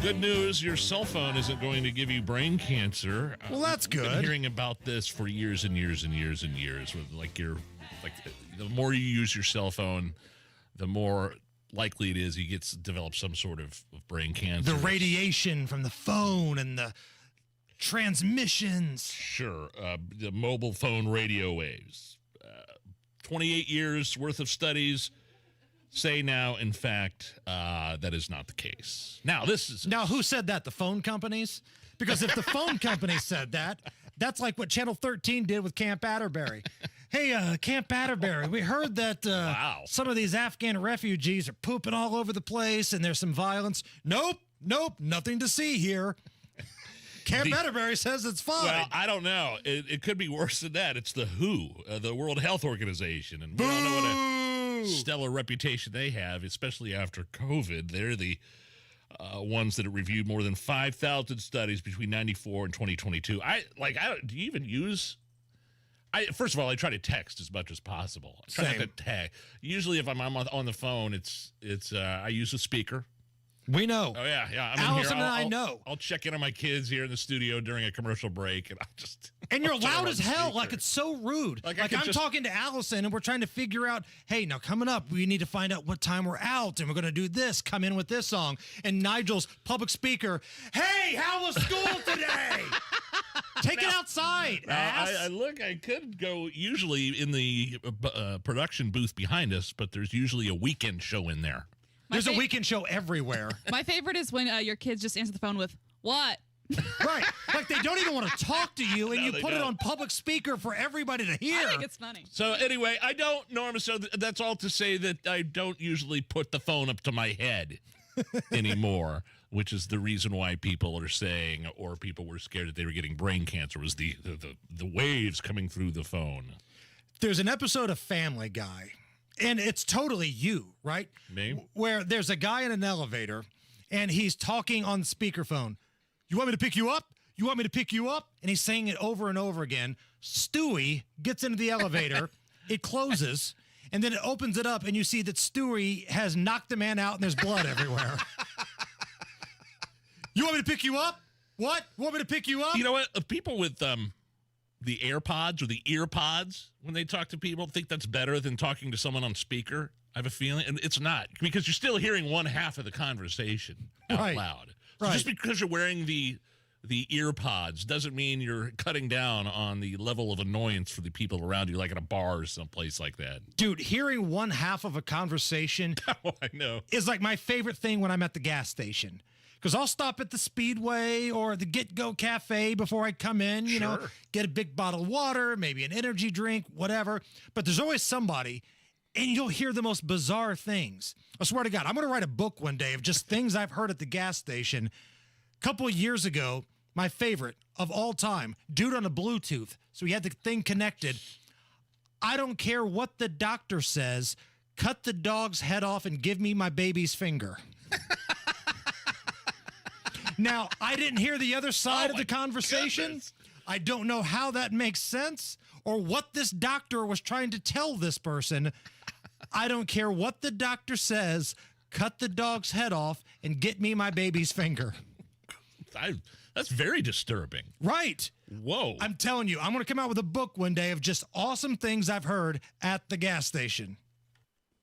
Good news, your cell phone isn't going to give you brain cancer. Well, that's good. I've been hearing about this for years and years and years and years. With the more you use your cell phone, the more likely it is you develop some sort of brain cancer. The radiation from the phone and the transmissions. Sure. The mobile phone radio waves. 28 years worth of studies say now, in fact, that is not the case. Now, who said that? The phone companies? Because if the phone companies said that, that's like what Channel 13 did with Camp Atterbury. Hey, Camp Atterbury, we heard that Wow. some of these Afghan refugees are pooping all over the place and there's some violence. Nope, nothing to see here. Camp Atterbury says it's fine. Well, I don't know. It could be worse than that. It's the WHO, the World Health Organization, and we all know what a stellar reputation they have, especially after COVID. They're the ones that have reviewed more than 5,000 studies between 94 and 2022. Do you even use? First of all, I try to text as much as possible. I try not to text. Usually, if I'm on the phone, I use a speaker. We know. Oh, yeah. I'm Allison in here. and I know. I'll check in on my kids here in the studio during a commercial break, and And you're I'll turn loud on as hell. speaker. Like, it's so rude. Like, I'm talking to Allison, and we're trying to figure out, hey, now coming up, we need to find out what time we're out, and we're going to do this, come in with this song. And Nigel's public speaker, hey, how was school today? Take it outside, ass. I could go usually in the production booth behind us, but there's usually a weekend show in there. There's a weekend show everywhere. My favorite is when your kids just answer the phone with, what? Right. Like they don't even want to talk to you, and No, you they put it don't. on public speaker for everybody to hear. I think it's funny. So anyway, I don't, Norma, so that's all to say that I don't usually put the phone up to my head anymore, which is the reason why people are saying, or people were scared that they were getting brain cancer, was the waves coming through the phone. There's an episode of Family Guy, and it's totally you, right? Me? Where there's a guy in an elevator, and he's talking on speakerphone. You want me to pick you up? You want me to pick you up? And he's saying it over and over again. Stewie gets into the elevator. It closes, and then it opens it up, and you see that Stewie has knocked the man out, and there's blood everywhere. You want me to pick you up? What? Want me to pick you up? You know what? People with the AirPods or the EarPods, when they talk to people, think that's better than talking to someone on speaker. I have a feeling, and it's not, because you're still hearing one half of the conversation out loud. So just because you're wearing the EarPods doesn't mean you're cutting down on the level of annoyance for the people around you, like at a bar or someplace like that. Dude, hearing one half of a conversation I know. is like my favorite thing when I'm at the gas station. Because I'll stop at the Speedway or the Get Go Cafe before I come in, you know, get a big bottle of water, maybe an energy drink, whatever. But there's always somebody, and you'll hear the most bizarre things. I swear to God, I'm going to write a book one day of just things I've heard at the gas station. A couple of years ago, my favorite of all time, dude on a Bluetooth. So he had the thing connected. I don't care what the doctor says. Cut the dog's head off and give me my baby's finger. Now, I didn't hear the other side of the conversation. Goodness. I don't know how that makes sense or what this doctor was trying to tell this person. I don't care what the doctor says. Cut the dog's head off and get me my baby's finger. That's very disturbing. Right. Whoa. I'm telling you, I'm going to come out with a book one day of just awesome things I've heard at the gas station.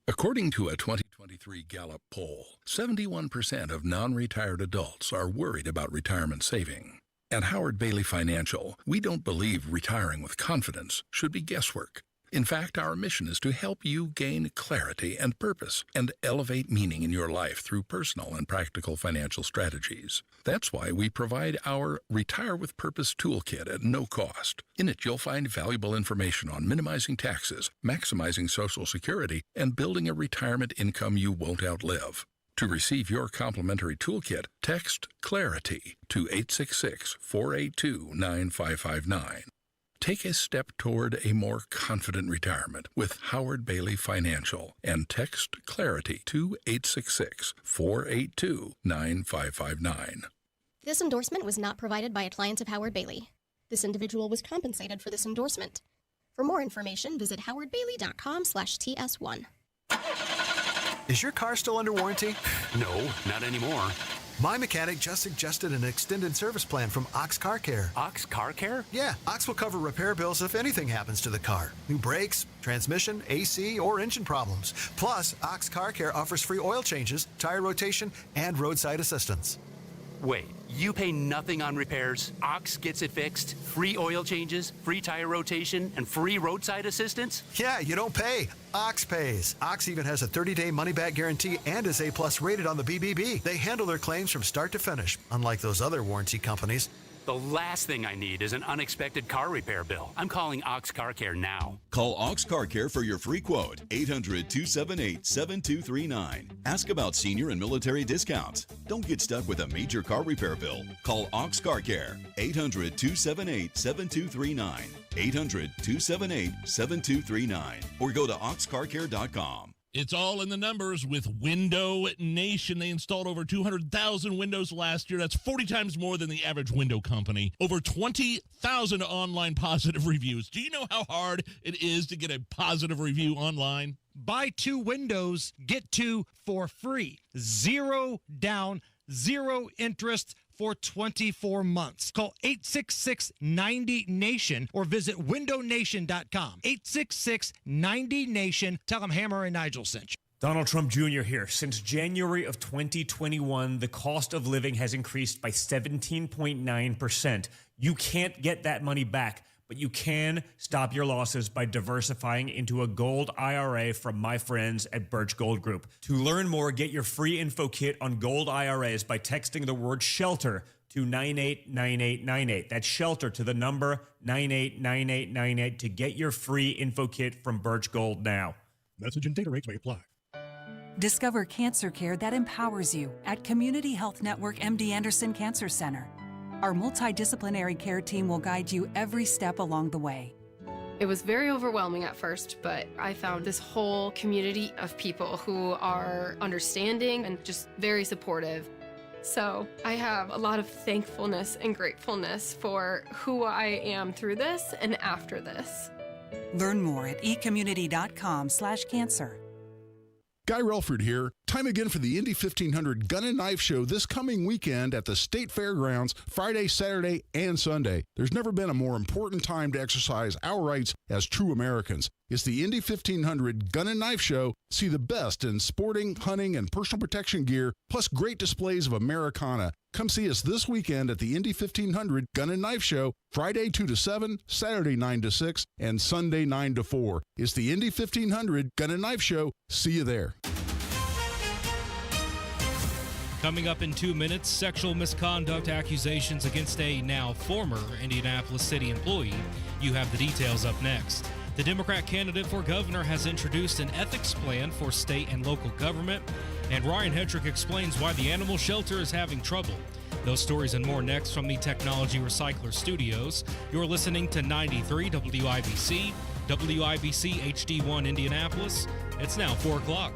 According to a 2023 Gallup poll, 71% of non-retired adults are worried about retirement saving. At Howard Bailey Financial, we don't believe retiring with confidence should be guesswork. In fact, our mission is to help you gain clarity and purpose and elevate meaning in your life through personal and practical financial strategies. That's why we provide our Retire with Purpose Toolkit at no cost. In it, you'll find valuable information on minimizing taxes, maximizing Social Security, and building a retirement income you won't outlive. To receive your complimentary toolkit, text CLARITY to 866-482-9559. Take a step toward a more confident retirement with Howard Bailey Financial and text CLARITY to 866-482-9559. This endorsement was not provided by a client of Howard Bailey. This individual was compensated for this endorsement. For more information, visit howardbailey.com/TS1. Is your car still under warranty? No, not anymore. My mechanic just suggested an extended service plan from Ox Car Care. Ox Car Care? Yeah, Ox will cover repair bills if anything happens to the car. New brakes, transmission, AC, or engine problems. Plus, Ox Car Care offers free oil changes, tire rotation, and roadside assistance. Wait, you pay nothing on repairs? Ox gets it fixed? Free oil changes, free tire rotation, and free roadside assistance? Yeah, you don't pay. Ox pays. Ox even has a 30-day money-back guarantee and is A+ rated on the BBB. They handle their claims from start to finish, unlike those other warranty companies. The last thing I need is an unexpected car repair bill. I'm calling Ox Car Care now. Call Ox Car Care for your free quote, 800-278-7239. Ask about senior and military discounts. Don't get stuck with a major car repair bill. Call Ox Car Care, 800-278-7239. 800-278-7239. Or go to oxcarcare.com. It's all in the numbers with Window Nation. They installed over 200,000 windows last year. That's 40 times more than the average window company. Over 20,000 online positive reviews. Do you know how hard it is to get a positive review online? Buy 2 windows, get 2 for free. 0 down, 0 interest for 24 months. Call 866-90-NATION or visit windownation.com. 866-90-NATION. Tell them Hammer and Nigel sent you. Donald Trump Jr. here. Since January of 2021, the cost of living has increased by 17.9%. You can't get that money back, but you can stop your losses by diversifying into a gold IRA from my friends at Birch Gold Group. To learn more, get your free info kit on gold IRAs by texting the word SHELTER to 989898. That's SHELTER to the number 989898 to get your free info kit from Birch Gold now. Message and data rates may apply. Discover cancer care that empowers you at Community Health Network MD Anderson Cancer Center. Our multidisciplinary care team will guide you every step along the way. It was very overwhelming at first, but I found this whole community of people who are understanding and just very supportive. So I have a lot of thankfulness and gratefulness for who I am through this and after this. Learn more at ecommunity.com/cancer. Guy Relford here. Time again for the Indy 1500 Gun and Knife Show this coming weekend at the State Fairgrounds, Friday, Saturday, and Sunday. There's never been a more important time to exercise our rights as true Americans. It's the Indy 1500 Gun and Knife Show. See the best in sporting, hunting, and personal protection gear, plus great displays of Americana. Come see us this weekend at the Indy 1500 Gun and Knife Show, Friday 2 to 7, Saturday 9 to 6, and Sunday 9 to 4. It's the Indy 1500 Gun and Knife Show. See you there. Coming up in 2 minutes, sexual misconduct accusations against a now former Indianapolis city employee. You have the details up next. The Democrat candidate for governor has introduced an ethics plan for state and local government, and Ryan Hetrick explains why the animal shelter is having trouble. Those stories and more next from the Technology Recycler Studios. You're listening to 93 WIBC, WIBC HD1 Indianapolis. It's now 4 o'clock.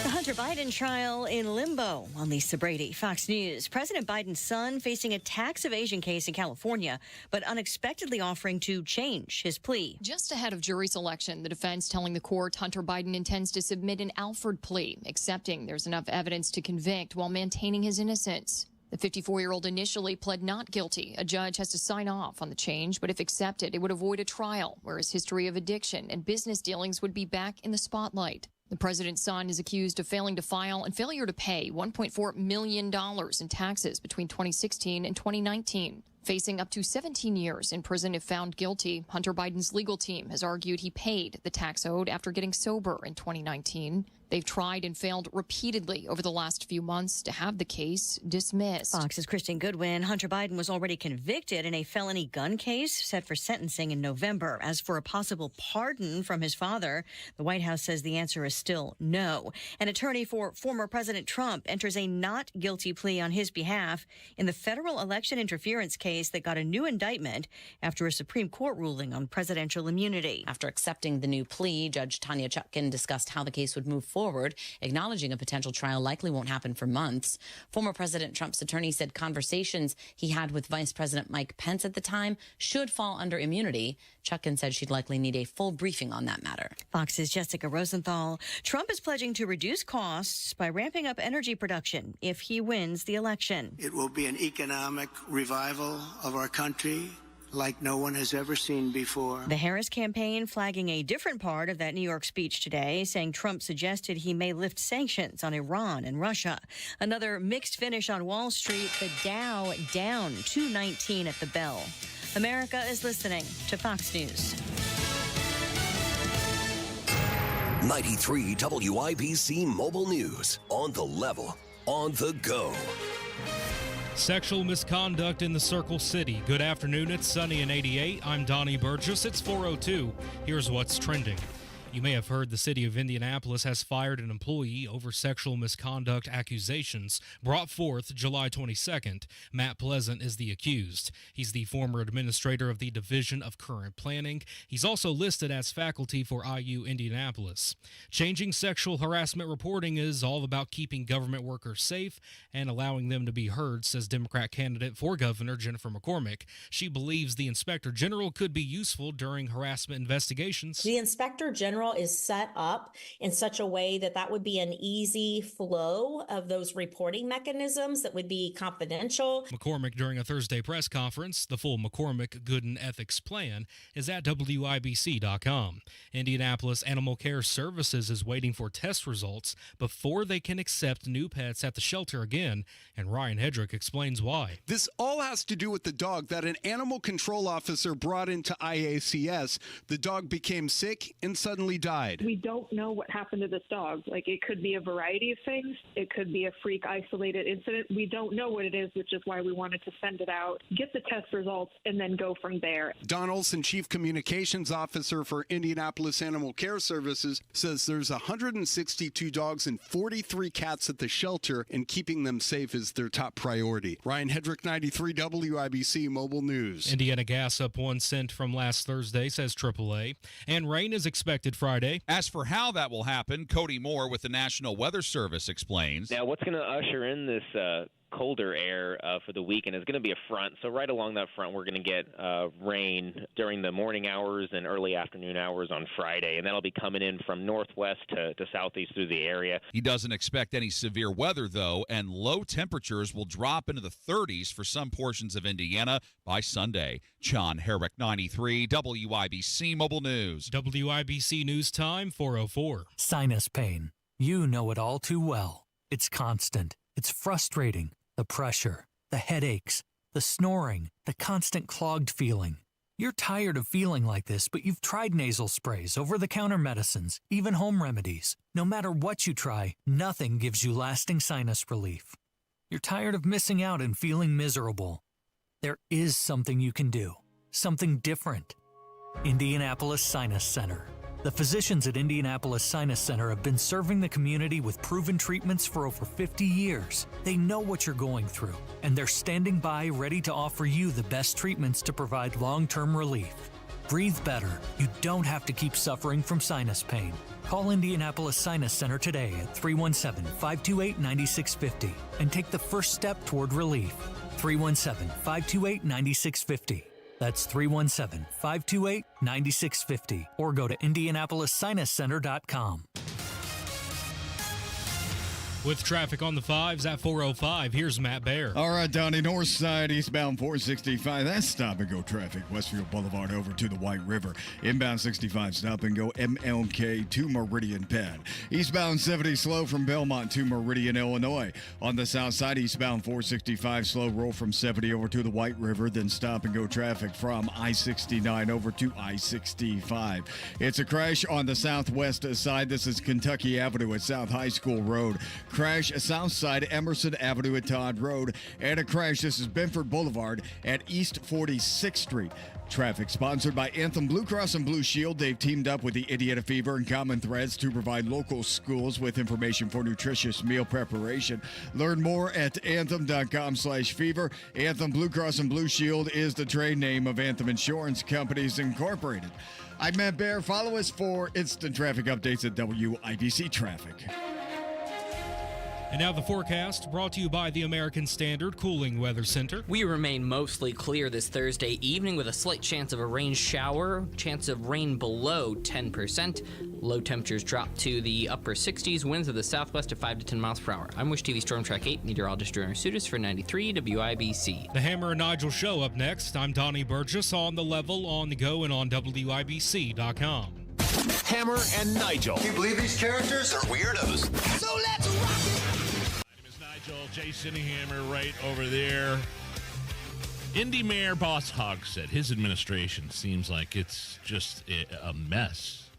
The Hunter Biden trial in limbo. On Lisa Brady, Fox News. President Biden's son facing a tax evasion case in California, but unexpectedly offering to change his plea. Just ahead of jury selection, the defense telling the court Hunter Biden intends to submit an Alford plea, accepting there's enough evidence to convict while maintaining his innocence. The 54-year-old initially pled not guilty. A judge has to sign off on the change, but if accepted, it would avoid a trial, where his history of addiction and business dealings would be back in the spotlight. The president's son is accused of failing to file and failure to pay $1.4 million in taxes between 2016 and 2019. Facing up to 17 years in prison if found guilty, Hunter Biden's legal team has argued he paid the tax owed after getting sober in 2019. They've tried and failed repeatedly over the last few months to have the case dismissed. Fox's Kristen Goodwin. Hunter Biden was already convicted in a felony gun case set for sentencing in November. As for a possible pardon from his father, the White House says the answer is still no. An attorney for former President Trump enters a not guilty plea on his behalf in the federal election interference case that got a new indictment after a Supreme Court ruling on presidential immunity. After accepting the new plea, Judge Tanya Chutkan discussed how the case would move forward, acknowledging a potential trial likely won't happen for months. Former President Trump's attorney said conversations he had with Vice President Mike Pence at the time should fall under immunity. Chutkan said she'd likely need a full briefing on that matter. Fox's Jessica Rosenthal. Trump is pledging to reduce costs by ramping up energy production if he wins the election. It will be an economic revival of our country like no one has ever seen before. The Harris campaign flagging a different part of that New York speech today, saying Trump suggested he may lift sanctions on Iran and Russia. Another mixed finish on Wall Street, the Dow down 219 at the bell. America is listening to Fox News. 93 WIBC Mobile News. On the level, on the go. Sexual misconduct in the Circle City. Good afternoon. It's sunny and 88. I'm Donnie Burgess. It's 4:02. Here's what's trending. You may have heard the city of Indianapolis has fired an employee over sexual misconduct accusations brought forth July 22nd. Matt Pleasant is the accused. He's the former administrator of the Division of Current Planning. He's also listed as faculty for IU Indianapolis. Changing sexual harassment reporting is all about keeping government workers safe and allowing them to be heard, says Democrat candidate for governor Jennifer McCormick. She believes the inspector general could be useful during harassment investigations. The inspector general is set up in such a way that that would be an easy flow of those reporting mechanisms that would be confidential. McCormick during a Thursday press conference. The full McCormick Good and Ethics Plan is at WIBC.com. Indianapolis Animal Care Services is waiting for test results before they can accept new pets at the shelter again, and Ryan Hedrick explains why. This all has to do with the dog that an animal control officer brought into IACS. The dog became sick and suddenly died. We don't know what happened to this dog. Like, it could be a variety of things. It could be a freak isolated incident. We don't know what it is, which is why we wanted to send it out, get the test results, and then go from there. Don Olson, Chief Communications Officer for Indianapolis Animal Care Services, says there's 162 dogs and 43 cats at the shelter, and keeping them safe is their top priority. Ryan Hedrick, 93 WIBC Mobile News. Indiana gas up 1 cent from last Thursday, says AAA, and rain is expected Friday. As for how that will happen, Cody Moore with the National Weather Service explains. Now, what's going to usher in this colder air for the weekend is going to be a front. So right along that front, we're going to get rain during the morning hours and early afternoon hours on Friday, and that'll be coming in from northwest to southeast through the area. He doesn't expect any severe weather, though, and low temperatures will drop into the 30s for some portions of Indiana by Sunday. John Herrick, 93 WIBC Mobile News. WIBC News Time, 4:04. Sinus pain. You know it all too well. It's constant. It's frustrating. The pressure, the headaches, the snoring, the constant clogged feeling. You're tired of feeling like this, but you've tried nasal sprays, over-the-counter medicines, even home remedies. No matter what you try, nothing gives you lasting sinus relief. You're tired of missing out and feeling miserable. There is something you can do, something different. Indianapolis Sinus Center. The physicians at Indianapolis Sinus Center have been serving the community with proven treatments for over 50 years. They know what you're going through, and they're standing by ready to offer you the best treatments to provide long-term relief. Breathe better. You don't have to keep suffering from sinus pain. Call Indianapolis Sinus Center today at 317-528-9650 and take the first step toward relief. 317-528-9650. That's 317-528-9650 or go to IndianapolisSinusCenter.com. With traffic on the 5s at 4:05, here's Matt Baer. All right, Donnie, north side, eastbound 465. That's stop-and-go traffic. Westfield Boulevard over to the White River. Inbound 65, stop-and-go MLK to Meridian Penn. Eastbound 70, slow from Belmont to Meridian, Illinois. On the south side, eastbound 465, slow roll from 70 over to the White River. Then stop-and-go traffic from I-69 over to I-65. It's a crash on the southwest side. This is Kentucky Avenue at South High School Road. Crash south side Emerson Avenue at Todd Road, and a crash. This is Benford Boulevard at East 46th Street. Traffic sponsored by Anthem Blue Cross and Blue Shield. They've teamed up with the Indiana Fever and Common Threads to provide local schools with information for nutritious meal preparation. Learn more at anthem.com/fever. Anthem Blue Cross and Blue Shield is the trade name of Anthem Insurance Companies Incorporated. I'm Matt Baer. Follow us for instant traffic updates at WIBC Traffic. And now the forecast, brought to you by the American Standard Cooling Weather Center. We remain mostly clear this Thursday evening with a slight chance of a rain shower, chance of rain below 10%. Low temperatures drop to the upper 60s, winds of the southwest at 5 to 10 miles per hour. I'm Wish TV Storm Track 8, meteorologist Drew Sutis for 93 WIBC. The Hammer and Nigel Show up next. I'm Donnie Burgess on the level, on the go, and on WIBC.com. Hammer and Nigel. Can you believe these characters are weirdos? So let's rock it! My name is Nigel. Jason Hammer right over there. Indy Mayor Boss Hogsett, his administration seems like it's just a mess.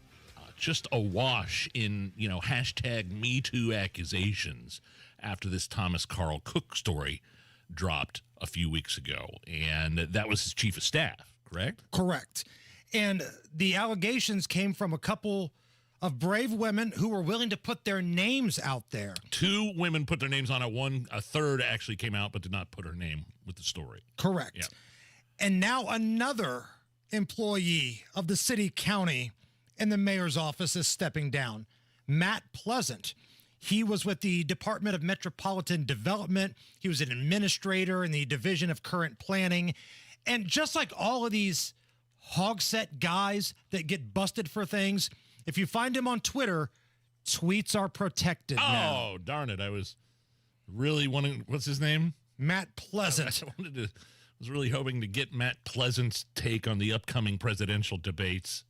Just awash in, hashtag #MeToo accusations after this Thomas Carl Cook story dropped a few weeks ago, and that was his chief of staff, correct? Correct. And the allegations came from a couple of brave women who were willing to put their names out there. 2 women put their names on it. A third actually came out but did not put her name with the story. Correct. Yeah. And now another employee of the city county in the mayor's office is stepping down. Matt Pleasant. He was with the Department of Metropolitan Development. He was an administrator in the Division of Current Planning. And just like all of these Hogsett guys that get busted for things, if you find him on Twitter, tweets are protected now. Oh, darn it. I was really wanting, what's his name? Matt Pleasant. I was really hoping to get Matt Pleasant's take on the upcoming presidential debates.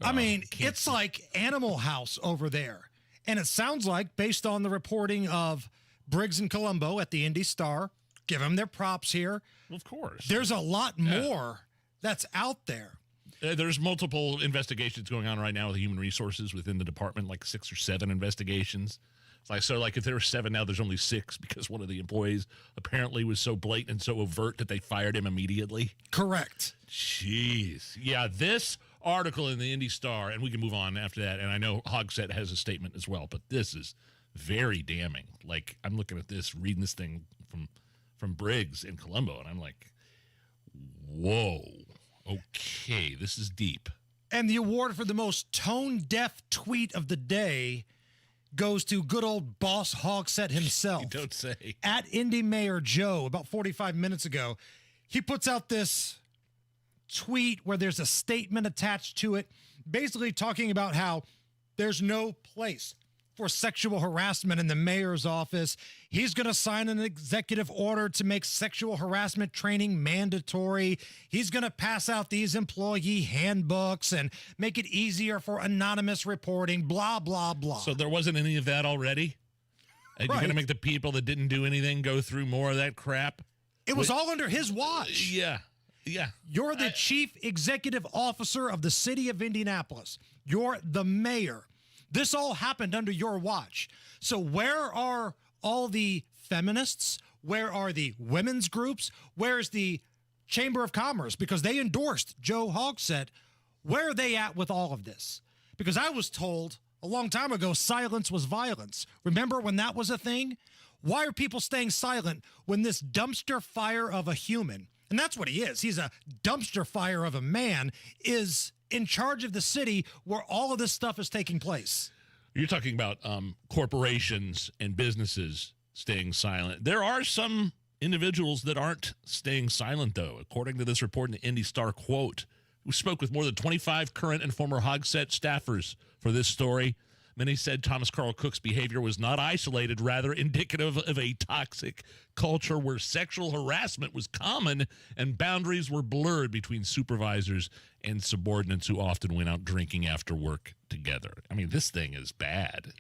I mean, it's like Animal House over there. And it sounds like, based on the reporting of Briggs and Colombo at the Indy Star, give them their props here. Of course. There's a lot more that's out there. There's multiple investigations going on right now with human resources within the department, like 6 or 7 investigations. So if there were 7 now, there's only 6 because one of the employees apparently was so blatant and so overt that they fired him immediately. Correct. Jeez. Yeah, this article in the Indy Star, and we can move on after that, and I know Hogsett has a statement as well, but this is very damning. Like, I'm looking at this, reading this thing from Briggs and Colombo, and I'm like, whoa, okay, this is deep. And the award for the most tone-deaf tweet of the day goes to good old boss Hogsett himself. You don't say. At Indy Mayor Joe, about 45 minutes ago, he puts out this tweet where there's a statement attached to it, basically talking about how there's no place for sexual harassment in the mayor's office. He's going to sign an executive order to make sexual harassment training mandatory. He's going to pass out these employee handbooks and make it easier for anonymous reporting, blah, blah, blah. So there wasn't any of that already? And you're going to make the people that didn't do anything go through more of that crap? It was all under his watch. Yeah. Yeah. You're the chief executive officer of the city of Indianapolis. You're the mayor. This all happened under your watch. So where are all the feminists? Where are the women's groups? Where's the Chamber of Commerce? Because they endorsed Joe Hogsett. Where are they at with all of this? Because I was told a long time ago, silence was violence. Remember when that was a thing? Why are people staying silent when this dumpster fire of a human, and that's what he is, he's a dumpster fire of a man, is in charge of the city where all of this stuff is taking place? You're talking about corporations and businesses staying silent. There are some individuals that aren't staying silent, though. According to this report in the Indy Star, quote, we spoke with more than 25 current and former Hogsett staffers for this story. Many said Thomas Carl Cook's behavior was not isolated, rather indicative of a toxic culture where sexual harassment was common and boundaries were blurred between supervisors and subordinates who often went out drinking after work together. I mean, this thing is bad.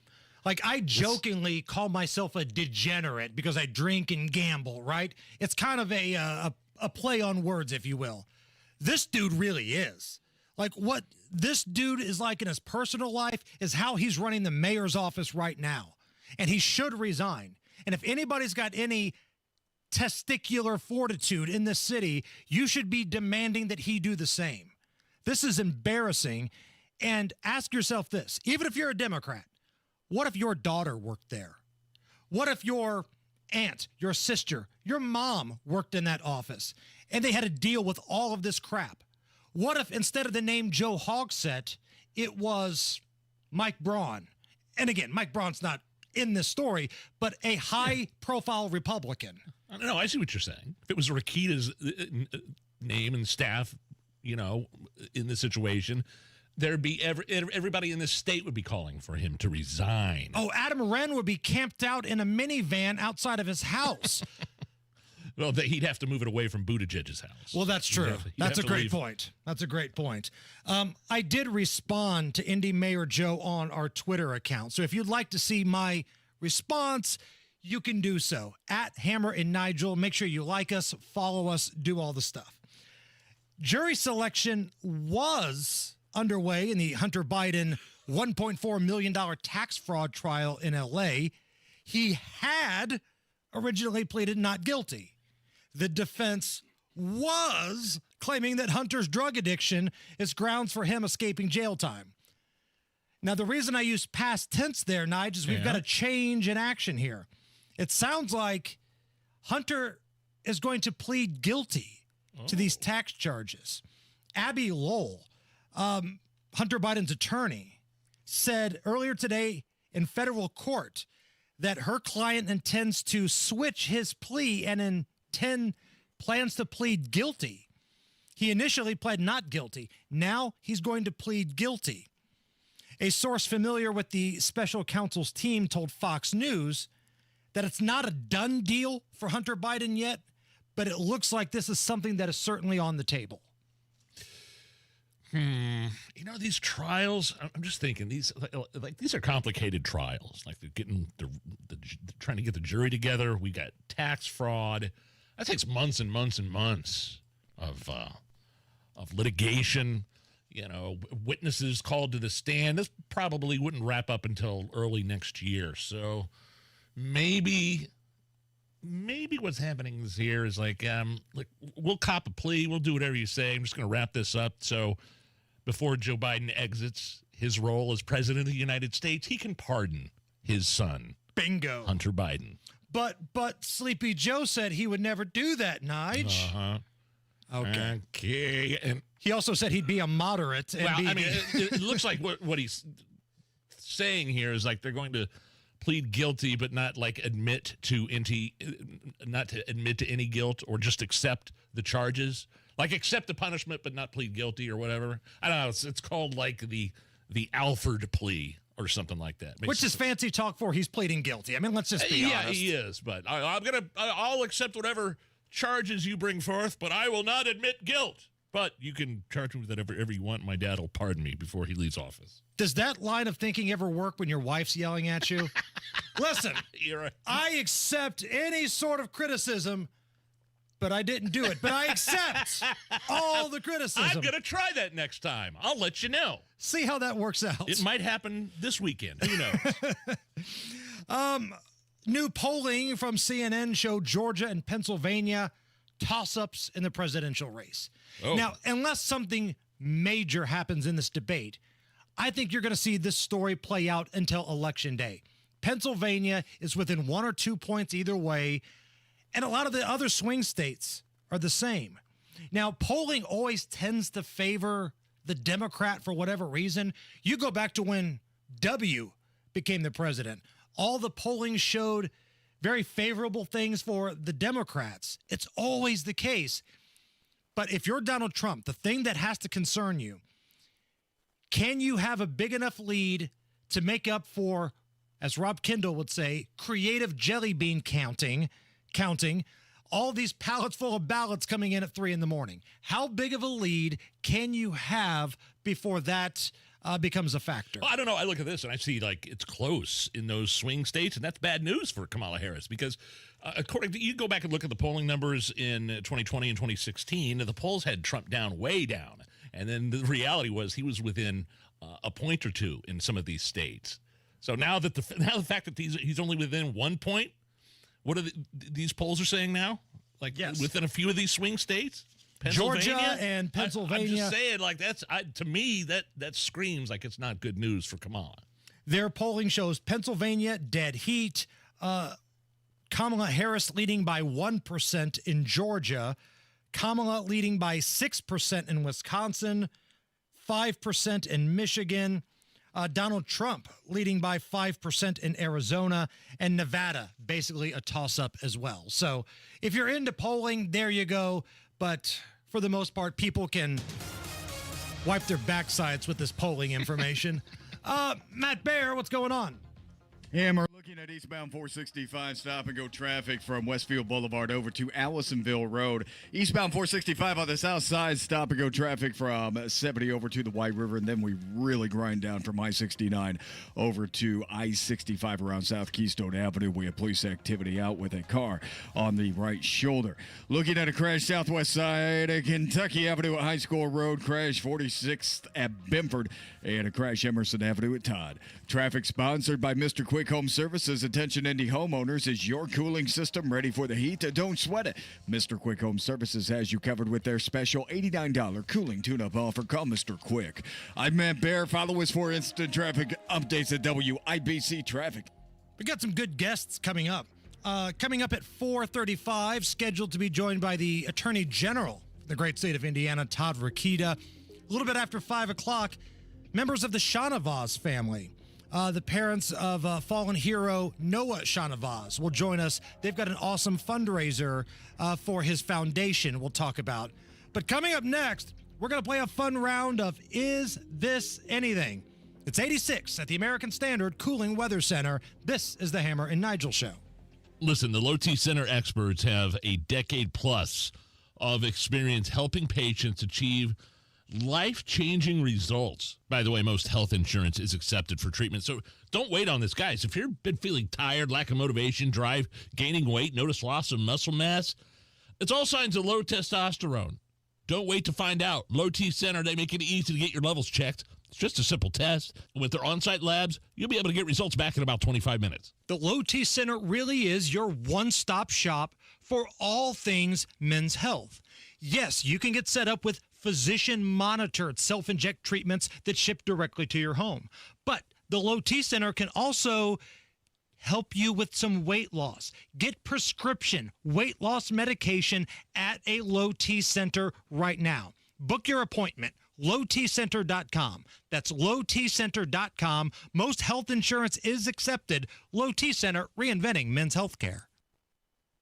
Like, I jokingly call myself a degenerate because I drink and gamble, right? It's kind of a play on words, if you will. This dude really is. Like, what this dude is like in his personal life is how he's running the mayor's office right now. And he should resign. And if anybody's got any testicular fortitude in this city, you should be demanding that he do the same. This is embarrassing. And ask yourself this, even if you're a Democrat, what if your daughter worked there? What if your aunt, your sister, your mom worked in that office and they had to deal with all of this crap? What if instead of the name Joe Hogsett, it was Mike Braun? And again, Mike Braun's not in this story, but a high-profile Republican. I don't know. I see what you're saying. If it was Rokita's name and staff, in this situation, there'd be everybody in this state would be calling for him to resign. Oh, Adam Wren would be camped out in a minivan outside of his house. Well, he'd have to move it away from Buttigieg's house. Well, that's true. That's a great point. That's a great point. I did respond to Indy Mayor Joe on our Twitter account. So if you'd like to see my response, you can do so. At Hammer and Nigel. Make sure you like us, follow us, do all the stuff. Jury selection was underway in the Hunter Biden $1.4 million tax fraud trial in L.A. He had originally pleaded not guilty. The defense was claiming that Hunter's drug addiction is grounds for him escaping jail time. Now, the reason I use past tense there, Nigel, is we've got a change in action here. It sounds like Hunter is going to plead guilty to these tax charges. Abby Lowell, Hunter Biden's attorney, said earlier today in federal court that her client intends to switch his plea and plans to plead guilty. He initially pled not guilty. Now he's going to plead guilty. A source familiar with the special counsel's team told Fox News that it's not a done deal for Hunter Biden yet, but it looks like this is something that is certainly on the table. You know, these trials, I'm just thinking, these are complicated trials. Like they're getting trying to get the jury together. We got tax fraud. That takes months and months and months of litigation. You know, witnesses called to the stand. This probably wouldn't wrap up until early next year. So maybe what's happening here is like we'll cop a plea. We'll do whatever you say. I'm just going to wrap this up. So before Joe Biden exits his role as president of the United States, he can pardon his son. Bingo. Hunter Biden. But Sleepy Joe said he would never do that, Nige. Uh-huh. Okay. And he also said he'd be a moderate. And I mean, it looks like what he's saying here is like they're going to plead guilty, but not like admit to any guilt or just accept the charges. Like accept the punishment, but not plead guilty or whatever. I don't know. It's called like the Alford plea or something like that. Which is fancy talk for he's pleading guilty. I mean, let's just be honest. Yeah, he is. But I'll accept whatever charges you bring forth, but I will not admit guilt. But you can charge me with whatever you want. My dad will pardon me before he leaves office. Does that line of thinking ever work when your wife's yelling at you? Listen, you're right. I accept any sort of criticism, but I didn't do it. But I accept all the criticism. I'm going to try that next time. I'll let you know. See how that works out. It might happen this weekend. Who knows? New polling from CNN showed Georgia and Pennsylvania toss-ups in the presidential race. Oh. Now, unless something major happens in this debate, I think you're going to see this story play out until Election Day. Pennsylvania is within 1 or 2 points either way, and a lot of the other swing states are the same. Now, polling always tends to favor the Democrat for whatever reason. You go back to when W became the president. All the polling showed very favorable things for the Democrats. It's always the case. But if you're Donald Trump, the thing that has to concern you, can you have a big enough lead to make up for, as Rob Kendall would say, creative jelly bean counting all these pallets full of ballots coming in at 3 a.m? How big of a lead can you have before that becomes a factor? Well, I don't know. I look at this and I see like it's close in those swing states, and that's bad news for Kamala Harris because according to, you go back and look at the polling numbers in 2020 and 2016, the polls had Trump way down. And then the reality was he was within a point or two in some of these states. So now that the fact that he's only within 1 point, what are these polls are saying now? Like within a few of these swing states? Georgia and Pennsylvania. I'm just saying, like to me, that screams like it's not good news for Kamala. Their polling shows Pennsylvania dead heat. Kamala Harris leading by 1% in Georgia. Kamala leading by 6% in Wisconsin, 5% in Michigan. Donald Trump leading by 5% in Arizona, and Nevada basically a toss-up as well. So if you're into polling, there you go. But for the most part, people can wipe their backsides with this polling information. Matt Baer, what's going on? And we're looking at eastbound 465 stop-and-go traffic from Westfield Boulevard over to Allisonville Road. Eastbound 465 on the south side, stop-and-go traffic from 70 over to the White River, and then we really grind down from I-69 over to I-65 around South Keystone Avenue. We have police activity out with a car on the right shoulder. Looking at a crash southwest side of Kentucky Avenue at High School Road, crash 46th at Bimford, and a crash Emerson Avenue at Todd. Traffic sponsored by Mr. Quick Quick Home Services. Attention Indy homeowners, is your cooling system ready for the heat? Don't sweat it. Mr. Quick Home Services has you covered with their special $89 cooling tune-up offer. Call Mr. Quick. I'm Matt Bear. Follow us for instant traffic updates at WIBC Traffic. We got some good guests coming up. Coming up at 4:35, scheduled to be joined by the Attorney General of the great state of Indiana, Todd Rokita. A little bit after 5 o'clock, members of the Shanavas family, the parents of fallen hero Noah Shanavas, will join us. They've got an awesome fundraiser for his foundation we'll talk about. But coming up next, we're going to play a fun round of Is This Anything? It's 86 at the American Standard Cooling Weather Center. This is the Hammer and Nigel Show. Listen, the Low T Center experts have a decade plus of experience helping patients achieve life-changing results. By the way, most health insurance is accepted for treatment, so don't wait on this, guys. If you've been feeling tired, lack of motivation, drive, gaining weight, notice loss of muscle mass, it's all signs of low testosterone. Don't wait to find out. Low T Center, they make it easy to get your levels checked. It's just a simple test. With their on-site labs, you'll be able to get results back in about 25 minutes. The Low T Center really is your one-stop shop for all things men's health. Yes, you can get set up with physician-monitored self-inject treatments that ship directly to your home. But the Low T Center can also help you with some weight loss. Get prescription weight loss medication at a Low T Center right now. Book your appointment. LowTCenter.com. That's LowTCenter.com. Most health insurance is accepted. Low T Center, reinventing men's health care.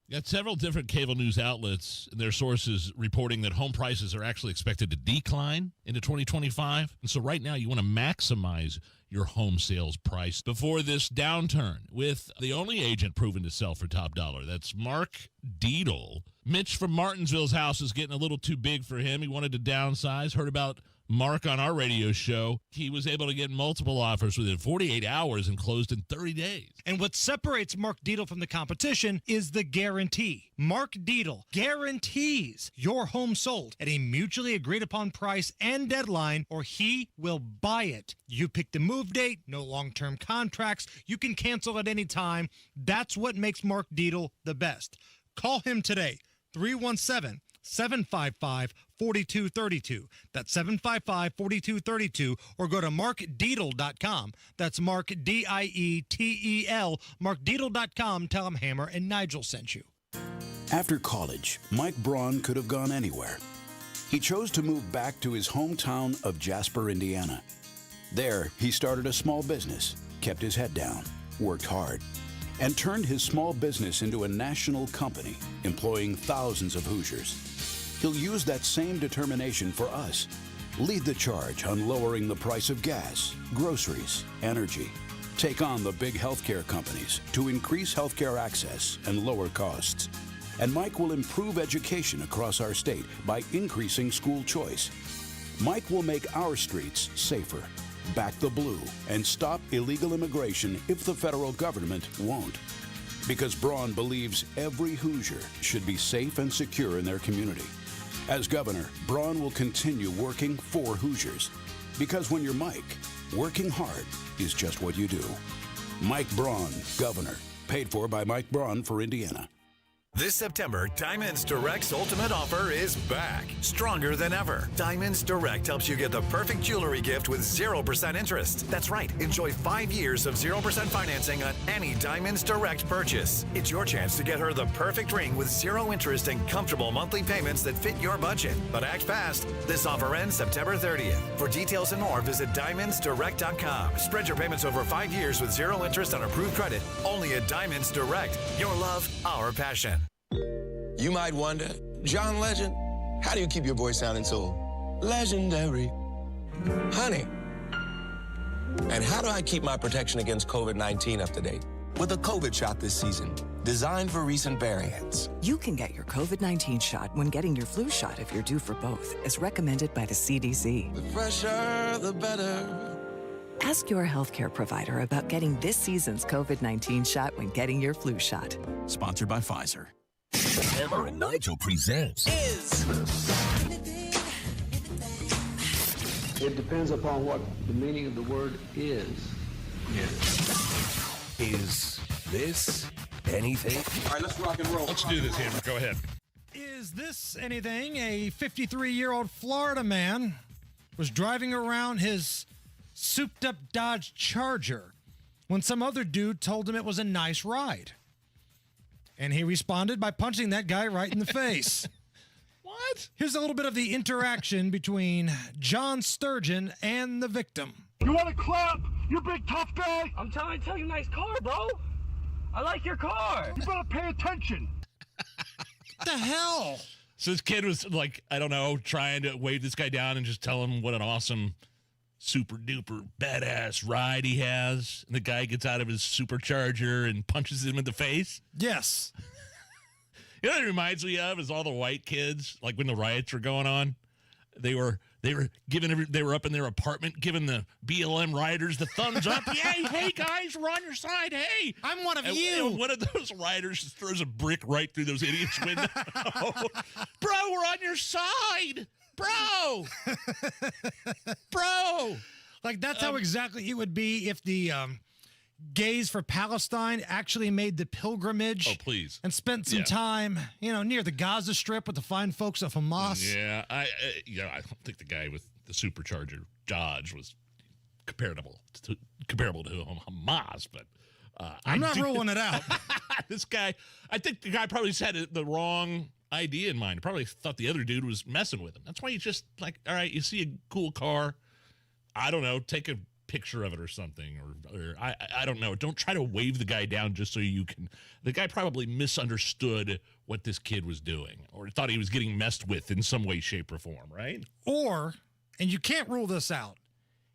Got several different cable news outlets and their sources reporting that home prices are actually expected to decline into 2025. And so right now you want to maximize your home sales price before this downturn with the only agent proven to sell for top dollar. That's Mark Deedle. Mitch from Martinsville's house is getting a little too big for him. He wanted to downsize. Heard about Mark on our radio show. He was able to get multiple offers within 48 hours and closed in 30 days. And what separates Mark Deedle from the competition is the guarantee. Mark Deedle guarantees your home sold at a mutually agreed upon price and deadline, or he will buy it. You pick the move date, no long-term contracts. You can cancel at any time. That's what makes Mark Deedle the best. Call him today, 317-755-4232. That's 755-4232, or go to markdeedle.com. That's Mark, D-I-E-T-E-L, markdeedle.com. Tell him Hammer and Nigel sent you. After college, Mike Braun could have gone anywhere. He chose to move back to his hometown of Jasper, Indiana. There, he started a small business, kept his head down, worked hard, and turned his small business into a national company, employing thousands of Hoosiers. He'll use that same determination for us. Lead the charge on lowering the price of gas, groceries, energy. Take on the big healthcare companies to increase healthcare access and lower costs. And Mike will improve education across our state by increasing school choice. Mike will make our streets safer, back the blue, and stop illegal immigration if the federal government won't. Because Braun believes every Hoosier should be safe and secure in their community. As governor, Braun will continue working for Hoosiers. Because when you're Mike, working hard is just what you do. Mike Braun, governor. Paid for by Mike Braun for Indiana. This September, Diamonds Direct's ultimate offer is back, stronger than ever. Diamonds Direct helps you get the perfect jewelry gift with 0% interest. That's right, enjoy 5 years of 0% financing on any Diamonds Direct purchase. It's your chance to get her the perfect ring with 0 interest and comfortable monthly payments that fit your budget. But act fast. This offer ends September 30th. For details and more, visit DiamondsDirect.com. Spread your payments over 5 years with 0 interest on approved credit. Only at Diamonds Direct. Your love, our passion. You might wonder, John Legend, how do you keep your voice sounding so legendary? Honey. And how do I keep my protection against COVID-19 up to date? With a COVID shot this season, designed for recent variants. You can get your COVID-19 shot when getting your flu shot if you're due for both, as recommended by the CDC. The fresher, the better. Ask your healthcare provider about getting this season's COVID-19 shot when getting your flu shot. Sponsored by Pfizer. Hammer and Nigel presents It depends upon what the meaning of the word is. Is this anything? All right, let's rock and roll. Let's do this, Hammer. Go ahead. Is this anything? A 53-year-old Florida man was driving around his souped-up Dodge Charger when some other dude told him it was a nice ride. And he responded by punching that guy right in the face. What? Here's a little bit of the interaction between John Sturgeon and the victim. You want to clap? You big tough guy? I'm trying to tell you, nice car, bro. I like your car. You better pay attention. What the hell? So this kid was like, I don't know, trying to wave this guy down and just tell him what an awesome, super duper badass ride he has. And the guy gets out of his supercharger and punches him in the face. Yes. You know what it reminds me of is all the white kids, like when the riots were going on, they were up in their apartment giving the BLM rioters the thumbs up. Yay, hey guys, we're on your side. Hey, I'm one of and you. One of those rioters just throws a brick right through those idiots' window. Bro, we're on your side. Bro. Bro. Like that's how exactly it would be if the Gays for Palestine actually made the pilgrimage. Oh, please. And spent some time, near the Gaza Strip with the fine folks of Hamas. Yeah, I don't think the guy with the supercharger Dodge was comparable to Hamas, but I'm not ruling it out. This guy, I think the guy probably just had the wrong idea in mind. Probably thought the other dude was messing with him. That's why you just like, all right, you see a cool car, I don't know, take a picture of it or something, or I don't know. Don't try to wave the guy down just so you can. The guy probably misunderstood what this kid was doing, or thought he was getting messed with in some way, shape, or form, right? Or, and you can't rule this out,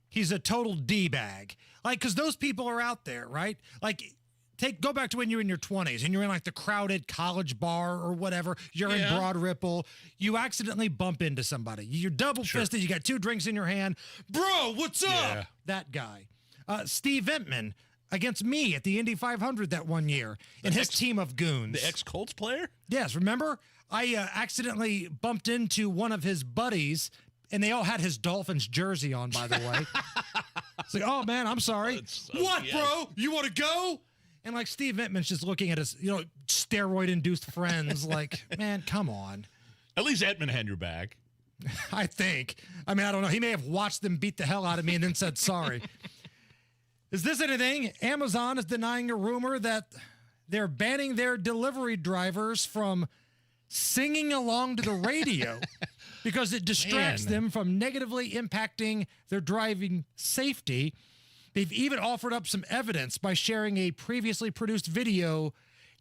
he's a total D-bag. Like, because those people are out there, right? Like, go back to when you're in your 20s and you're in like the crowded college bar or whatever. You're in Broad Ripple. You accidentally bump into somebody. You're double-fisted. You got 2 drinks in your hand. Bro, what's up? Yeah. That guy. Steve Entman against me at the Indy 500 that one year and his team of goons. The ex-Colts player? Yes, remember? I accidentally bumped into one of his buddies, and they all had his Dolphins jersey on, by the way. It's like, oh, man, I'm sorry. What, bro? You want to go? And like Steve Entman's just looking at his, steroid-induced friends like, man, come on. At least Entman had your back. I think. I mean, I don't know. He may have watched them beat the hell out of me and then said sorry. Is this anything? Amazon is denying a rumor that they're banning their delivery drivers from singing along to the radio because it distracts them from negatively impacting their driving safety. They've even offered up some evidence by sharing a previously produced video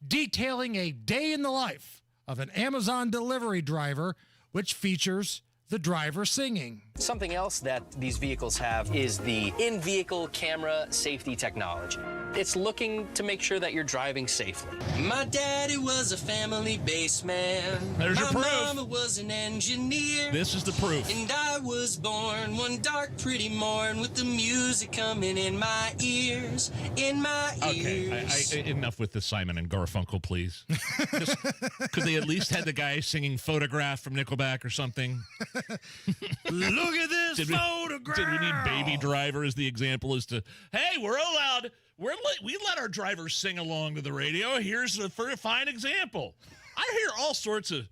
detailing a day in the life of an Amazon delivery driver, which features the driver singing. Something else that these vehicles have is the in-vehicle camera safety technology. It's looking to make sure that you're driving safely. My daddy was a family-based man. There's your proof. My mama was an engineer. This is the proof. And I was born one dark, pretty morn with the music coming in my ears, ears. Enough with the Simon and Garfunkel, please. Could they at least had the guy singing Photograph from Nickelback or something? Look at this photograph. Did we need Baby Driver as the example as to, hey, we're allowed, we let our drivers sing along to the radio. Here's a fine example. I hear all sorts of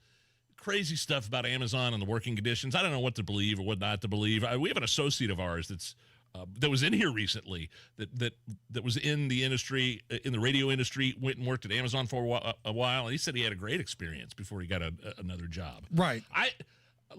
crazy stuff about Amazon and the working conditions. I don't know what to believe or what not to believe. We have an associate of ours that was in here recently that was in the industry, in the radio industry, went and worked at Amazon for a while, and he said he had a great experience before he got another job. Right.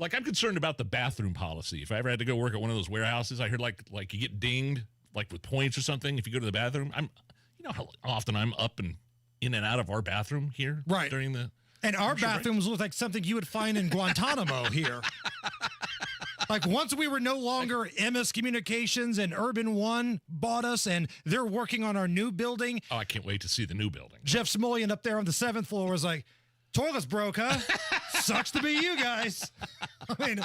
I'm concerned about the bathroom policy. If I ever had to go work at one of those warehouses, I heard like you get dinged like with points or something if you go to the bathroom. You know how often I'm up and in and out of our bathroom here during the and our bathrooms look like something you would find in Guantanamo here. Like once we were no longer MS Communications and Urban One bought us and they're working on our new building. Oh, I can't wait to see the new building. Jeff Smolian up there on the 7th floor was like, toilets broke, huh? Sucks to be you guys. I mean,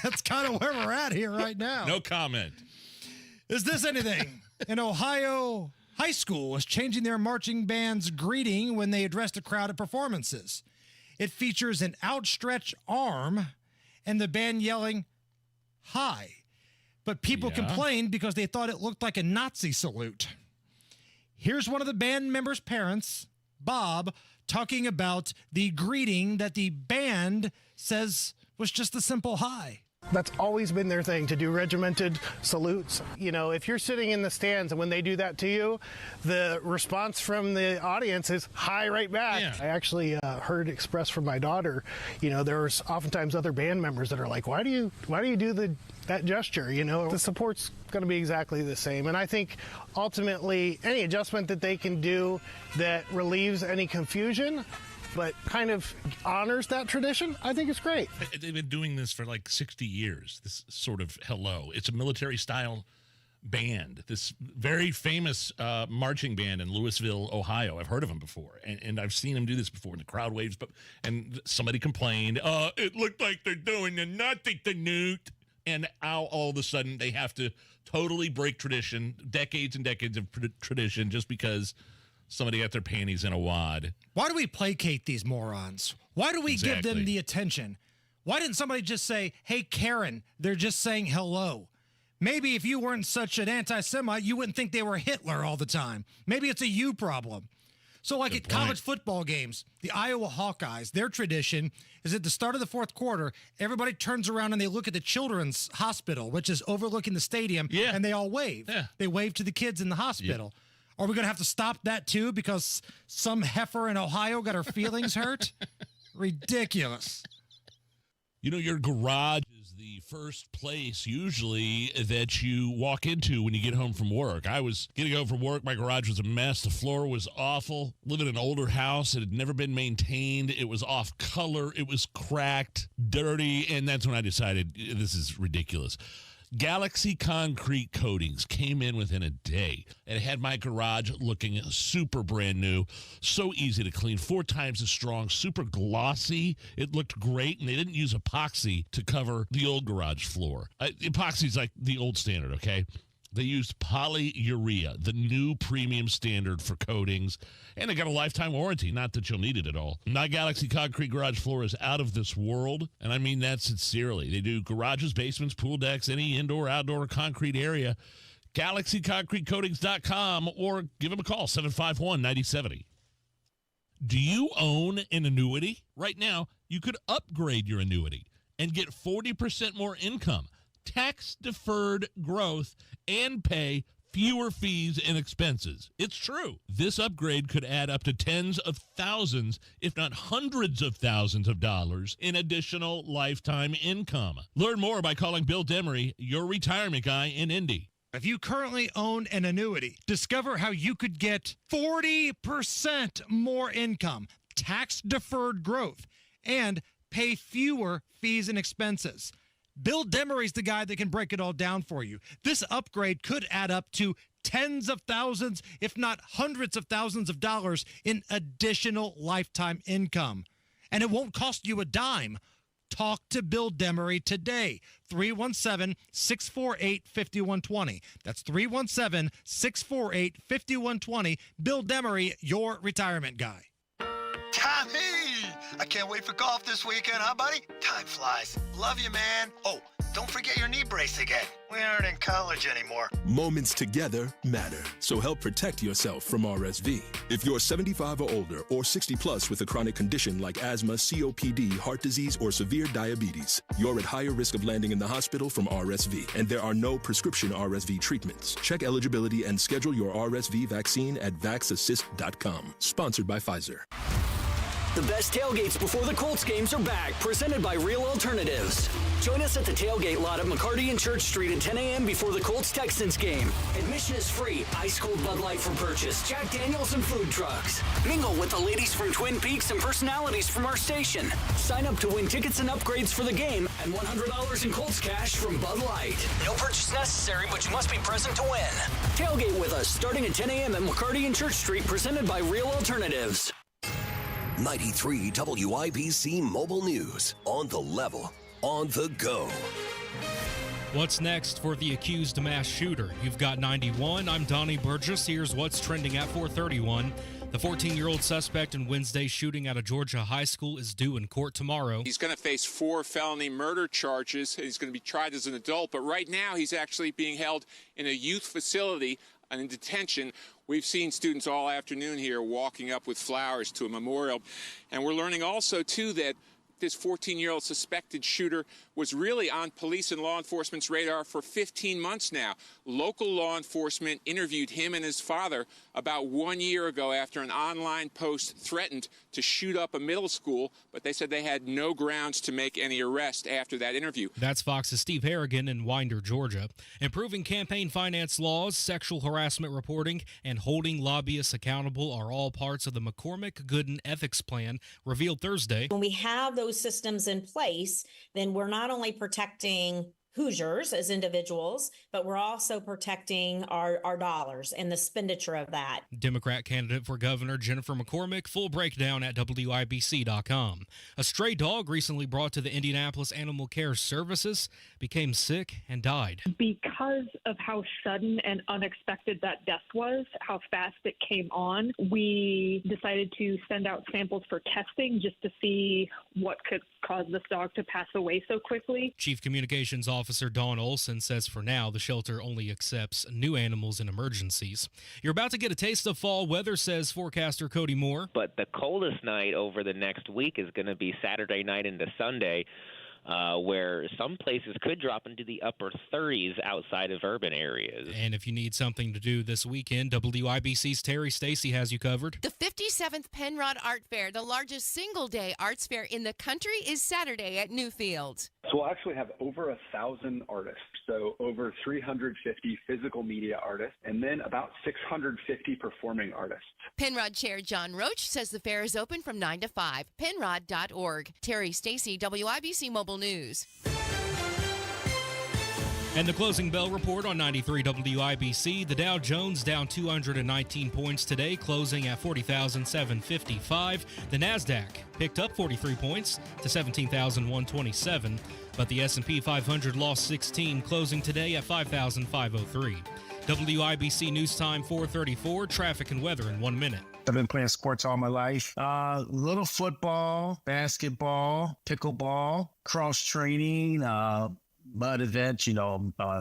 that's kind of where we're at here right now. No comment. Is this anything? An Ohio high school is changing their marching band's greeting when they addressed a crowd at performances. It features an outstretched arm and the band yelling, "Hi." But people complained because they thought it looked like a Nazi salute. Here's one of the band members' parents, Bob, talking about the greeting that the band says was just a simple hi. That's always been their thing, to do regimented salutes. You know, if you're sitting in the stands and when they do that to you, the response from the audience is hi right back. Yeah. I actually heard expressed from my daughter, you know, there's oftentimes other band members that are like, why do you do that gesture? You know, the support's going to be exactly the same. And I think ultimately any adjustment that they can do that relieves any confusion but kind of honors that tradition, I think it's great. They've been doing this for like 60 years, this sort of hello. It's a military-style band, this very famous marching band in Louisville, Ohio. I've heard of them before, and I've seen them do this before, and the crowd waves, and somebody complained, it looked like they're doing a nothing to newt, and all of a sudden they have to totally break tradition, decades and decades of tradition, just because somebody got their panties in a wad. Why do we placate these morons? Why do we give them the attention? Why didn't somebody just say, hey, Karen, they're just saying hello? Maybe if you weren't such an anti-Semite, you wouldn't think they were Hitler all the time. Maybe it's a you problem. So like at college football games, the Iowa Hawkeyes, their tradition is at the start of the fourth quarter, everybody turns around and they look at the children's hospital, which is overlooking the stadium, and they all wave. Yeah. They wave to the kids in the hospital. Yeah. Are we going to have to stop that, too, because some heifer in Ohio got her feelings hurt? Ridiculous. You know, your garage is the first place usually that you walk into when you get home from work. I was getting home from work. My garage was a mess. The floor was awful. Living in an older house. It had never been maintained. It was off color. It was cracked, dirty. And that's when I decided this is ridiculous. Galaxy Concrete Coatings came in within a day and it had my garage looking super brand new, so easy to clean, 4 times as strong, super glossy. It looked great, and they didn't use epoxy to cover the old garage floor. Epoxy's like the old standard, okay? They used polyurea, the new premium standard for coatings, and they got a lifetime warranty. Not that you'll need it at all. My Galaxy Concrete garage floor is out of this world, and I mean that sincerely. They do garages, basements, pool decks, any indoor, outdoor concrete area. GalaxyConcreteCoatings.com, or give them a call, 751-9070. Do you own an annuity? Right now, you could upgrade your annuity and get 40% more income, tax-deferred growth, and pay fewer fees and expenses. It's true. This upgrade could add up to tens of thousands, if not hundreds of thousands of dollars in additional lifetime income. Learn more by calling Bill Demery, your retirement guy in Indy. If you currently own an annuity, discover how you could get 40% more income, tax-deferred growth, and pay fewer fees and expenses. Bill Demery's the guy that can break it all down for you. This upgrade could add up to tens of thousands, if not hundreds of thousands of dollars in additional lifetime income. And it won't cost you a dime. Talk to Bill Demery today. 317-648-5120. That's 317-648-5120. Bill Demery, your retirement guy. Tommy! I can't wait for golf this weekend, huh, buddy? Time flies. Love you, man. Oh, don't forget your knee brace again. We aren't in college anymore. Moments together matter, so help protect yourself from RSV. If you're 75 or older or 60 plus with a chronic condition like asthma, COPD, heart disease, or severe diabetes, you're at higher risk of landing in the hospital from RSV, and there are no prescription RSV treatments. Check eligibility and schedule your RSV vaccine at vaxassist.com. Sponsored by Pfizer. The best tailgates before the Colts games are back, presented by Real Alternatives. Join us at the tailgate lot at McCarty and Church Street at 10 a.m. before the Colts-Texans game. Admission is free. Ice-cold Bud Light for purchase. Jack Daniels and food trucks. Mingle with the ladies from Twin Peaks and personalities from our station. Sign up to win tickets and upgrades for the game and $100 in Colts cash from Bud Light. No purchase necessary, but you must be present to win. Tailgate with us starting at 10 a.m. at McCarty and Church Street, presented by Real Alternatives. 93 WIBC Mobile News. On the level, on the go. What's next for the accused mass shooter? You've got 91. I'm Donnie Burgess. Here's what's trending at 431. The 14-year-old suspect in Wednesday's shooting at a Georgia high school is due in court tomorrow. He's going to face 4 felony murder charges. He's going to be tried as an adult, but right now he's actually being held in a youth facility in detention. We've seen students all afternoon here walking up with flowers to a memorial. And we're learning also, too, that this 14-year-old suspected shooter was really on police and law enforcement's radar for 15 months now. Local law enforcement interviewed him and his father about 1 year ago after an online post threatened to shoot up a middle school, but they said they had no grounds to make any arrest after that interview. That's Fox's Steve Harrigan in Winder, Georgia. Improving campaign finance laws, sexual harassment reporting, and holding lobbyists accountable are all parts of the McCormick-Gooden Ethics Plan, revealed Thursday. When we have those systems in place, then we're not only protecting Hoosiers as individuals, but we're also protecting our dollars and the expenditure of that. Democrat candidate for governor Jennifer McCormick, full breakdown at WIBC.com. A stray dog recently brought to the Indianapolis Animal Care Services became sick and died. Because of how sudden and unexpected that death was, how fast it came on, we decided to send out samples for testing just to see what could cause this dog to pass away so quickly. Chief Communications Officer Dawn Olson says for now the shelter only accepts new animals in emergencies. You're about to get a taste of fall weather, says forecaster Cody Moore. But the coldest night over the next week is going to be Saturday night into Sunday, where some places could drop into the upper 30s outside of urban areas. And if you need something to do this weekend, WIBC's Terry Stacy has you covered. The 57th Penrod Art Fair, the largest single-day arts fair in the country, is Saturday at Newfield. So we'll actually have over 1,000 artists, so over 350 physical media artists, and then about 650 performing artists. Penrod Chair John Roach says the fair is open from 9 to 5. Penrod.org. Terry Stacy, WIBC Mobile News. And the closing bell report on 93 WIBC. The Dow Jones down 219 points today, closing at 40,755. The NASDAQ picked up 43 points to 17,127. But the S&P 500 lost 16, closing today at 5,503. WIBC News Time 4:34. Traffic and weather in 1 minute. I've been playing sports all my life. Little football, basketball, pickleball, cross training, mud events,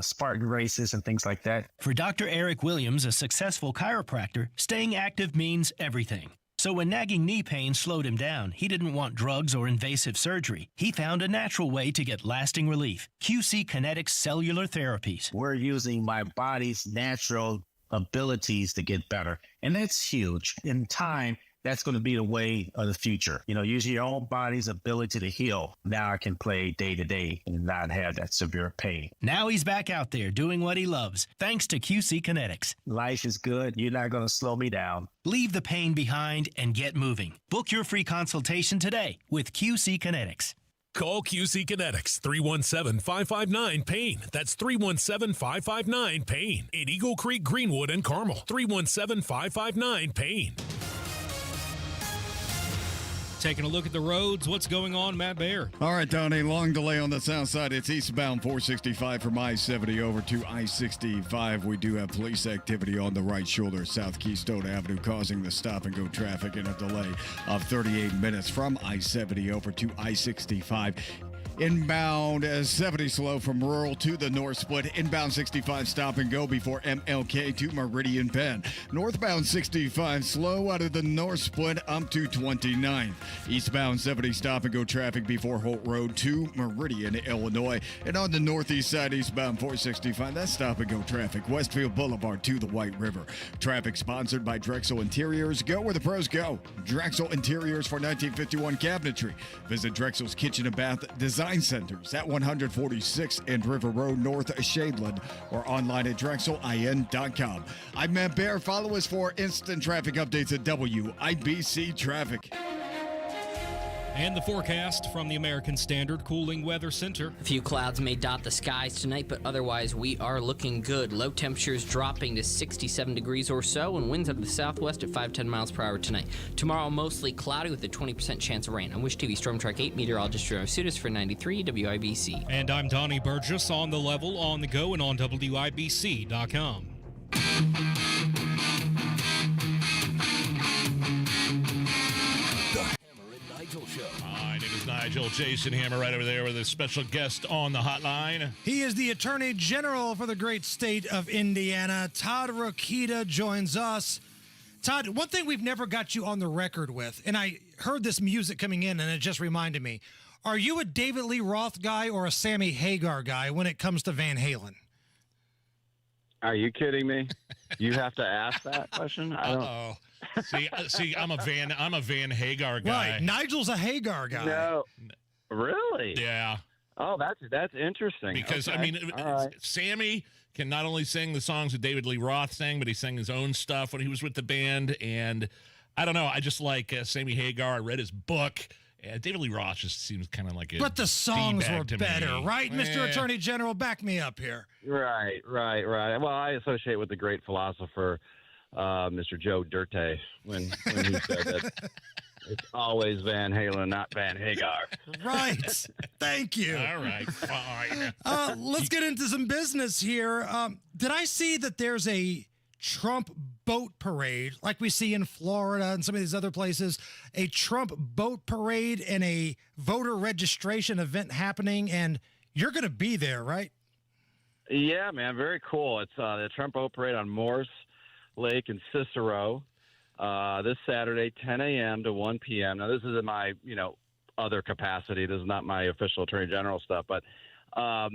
Spartan races and things like that. For Dr. Eric Williams, a successful chiropractor, staying active means everything. So when nagging knee pain slowed him down, he didn't want drugs or invasive surgery. He found a natural way to get lasting relief. QC Kinetics Cellular Therapies. We're using my body's natural abilities to get better. And that's huge. In time, that's going to be the way of the future. Using your own body's ability to heal. Now I can play day to day and not have that severe pain. Now he's back out there doing what he loves, thanks to QC Kinetics. Life is good. You're not going to slow me down. Leave the pain behind and get moving. Book your free consultation today with QC Kinetics. Call QC Kinetics 317-559-PAIN. That's 317-559-PAIN. In Eagle Creek, Greenwood, and Carmel. 317-559-PAIN. Taking a look at the roads. What's going on, Matt Baer? All right, Donnie, long delay on the south side. It's eastbound 465 from I-70 over to I-65. We do have police activity on the right shoulder, South Keystone Avenue, causing the stop-and-go traffic and a delay of 38 minutes from I-70 over to I-65. Inbound 70 slow from rural to the north split. Inbound 65 stop and go before MLK to Meridian Penn. Northbound 65 slow out of the north split up to 29. Eastbound 70 stop and go traffic before Holt Road to Meridian, Illinois. And on the northeast side, eastbound 465, that's stop and go traffic. Westfield Boulevard to the White River. Traffic sponsored by Drexel Interiors. Go where the pros go. Drexel Interiors for 1951 cabinetry. Visit Drexel's Kitchen and Bath Design Centers at 146 and River Road North, Shadeland, or online at drexelin.com. I'm Matt Baer. Follow us for instant traffic updates at WIBC Traffic. And the forecast from the American Standard Cooling Weather Center. A few clouds may dot the skies tonight, but otherwise we are looking good. Low temperatures dropping to 67 degrees or so, and winds out of the southwest at 5-10 miles per hour tonight. Tomorrow, mostly cloudy with a 20% chance of rain. I'm Wish TV Storm Track 8 meteorologist Jerome Sudas for 93 WIBC. And I'm Donnie Burgess on the level, on the go, and on WIBC.com. Nigel Show. My name is Nigel. Nigel, Jason Hammer right over there with a special guest on the hotline. He is the Attorney General for the great state of Indiana. Todd Rokita joins us. Todd, one thing we've never got you on the record with, and I heard this music coming in and it just reminded me, are you a David Lee Roth guy or a Sammy Hagar guy when it comes to Van Halen? Are you kidding me? You have to ask that question? I don't. See, I'm a Van Hagar guy. Right, Nigel's a Hagar guy. No, really? Yeah. Oh, that's interesting. Because okay. I mean, Sammy can not only sing the songs that David Lee Roth sang, but he sang his own stuff when he was with the band. And I don't know, I just like Sammy Hagar. I read his book. David Lee Roth just seems kind of like a But the songs were better, me. right, Mr. Attorney General? Back me up here. Right. Well, I associate with the great philosopher, Mr. Joe Dirte, when he said that it's always Van Halen, not Van Hagar. Right. Thank you. All right, fine. Let's get into some business here. Did I see that there's a Trump boat parade like we see in Florida and some of these other places, a Trump boat parade and a voter registration event happening, and you're going to be there, right? Yeah, man, very cool. It's the Trump boat parade on Morse Lake in Cicero this Saturday, 10 a.m. to 1 p.m. Now, this is in my, other capacity. This is not my official Attorney General stuff, but here's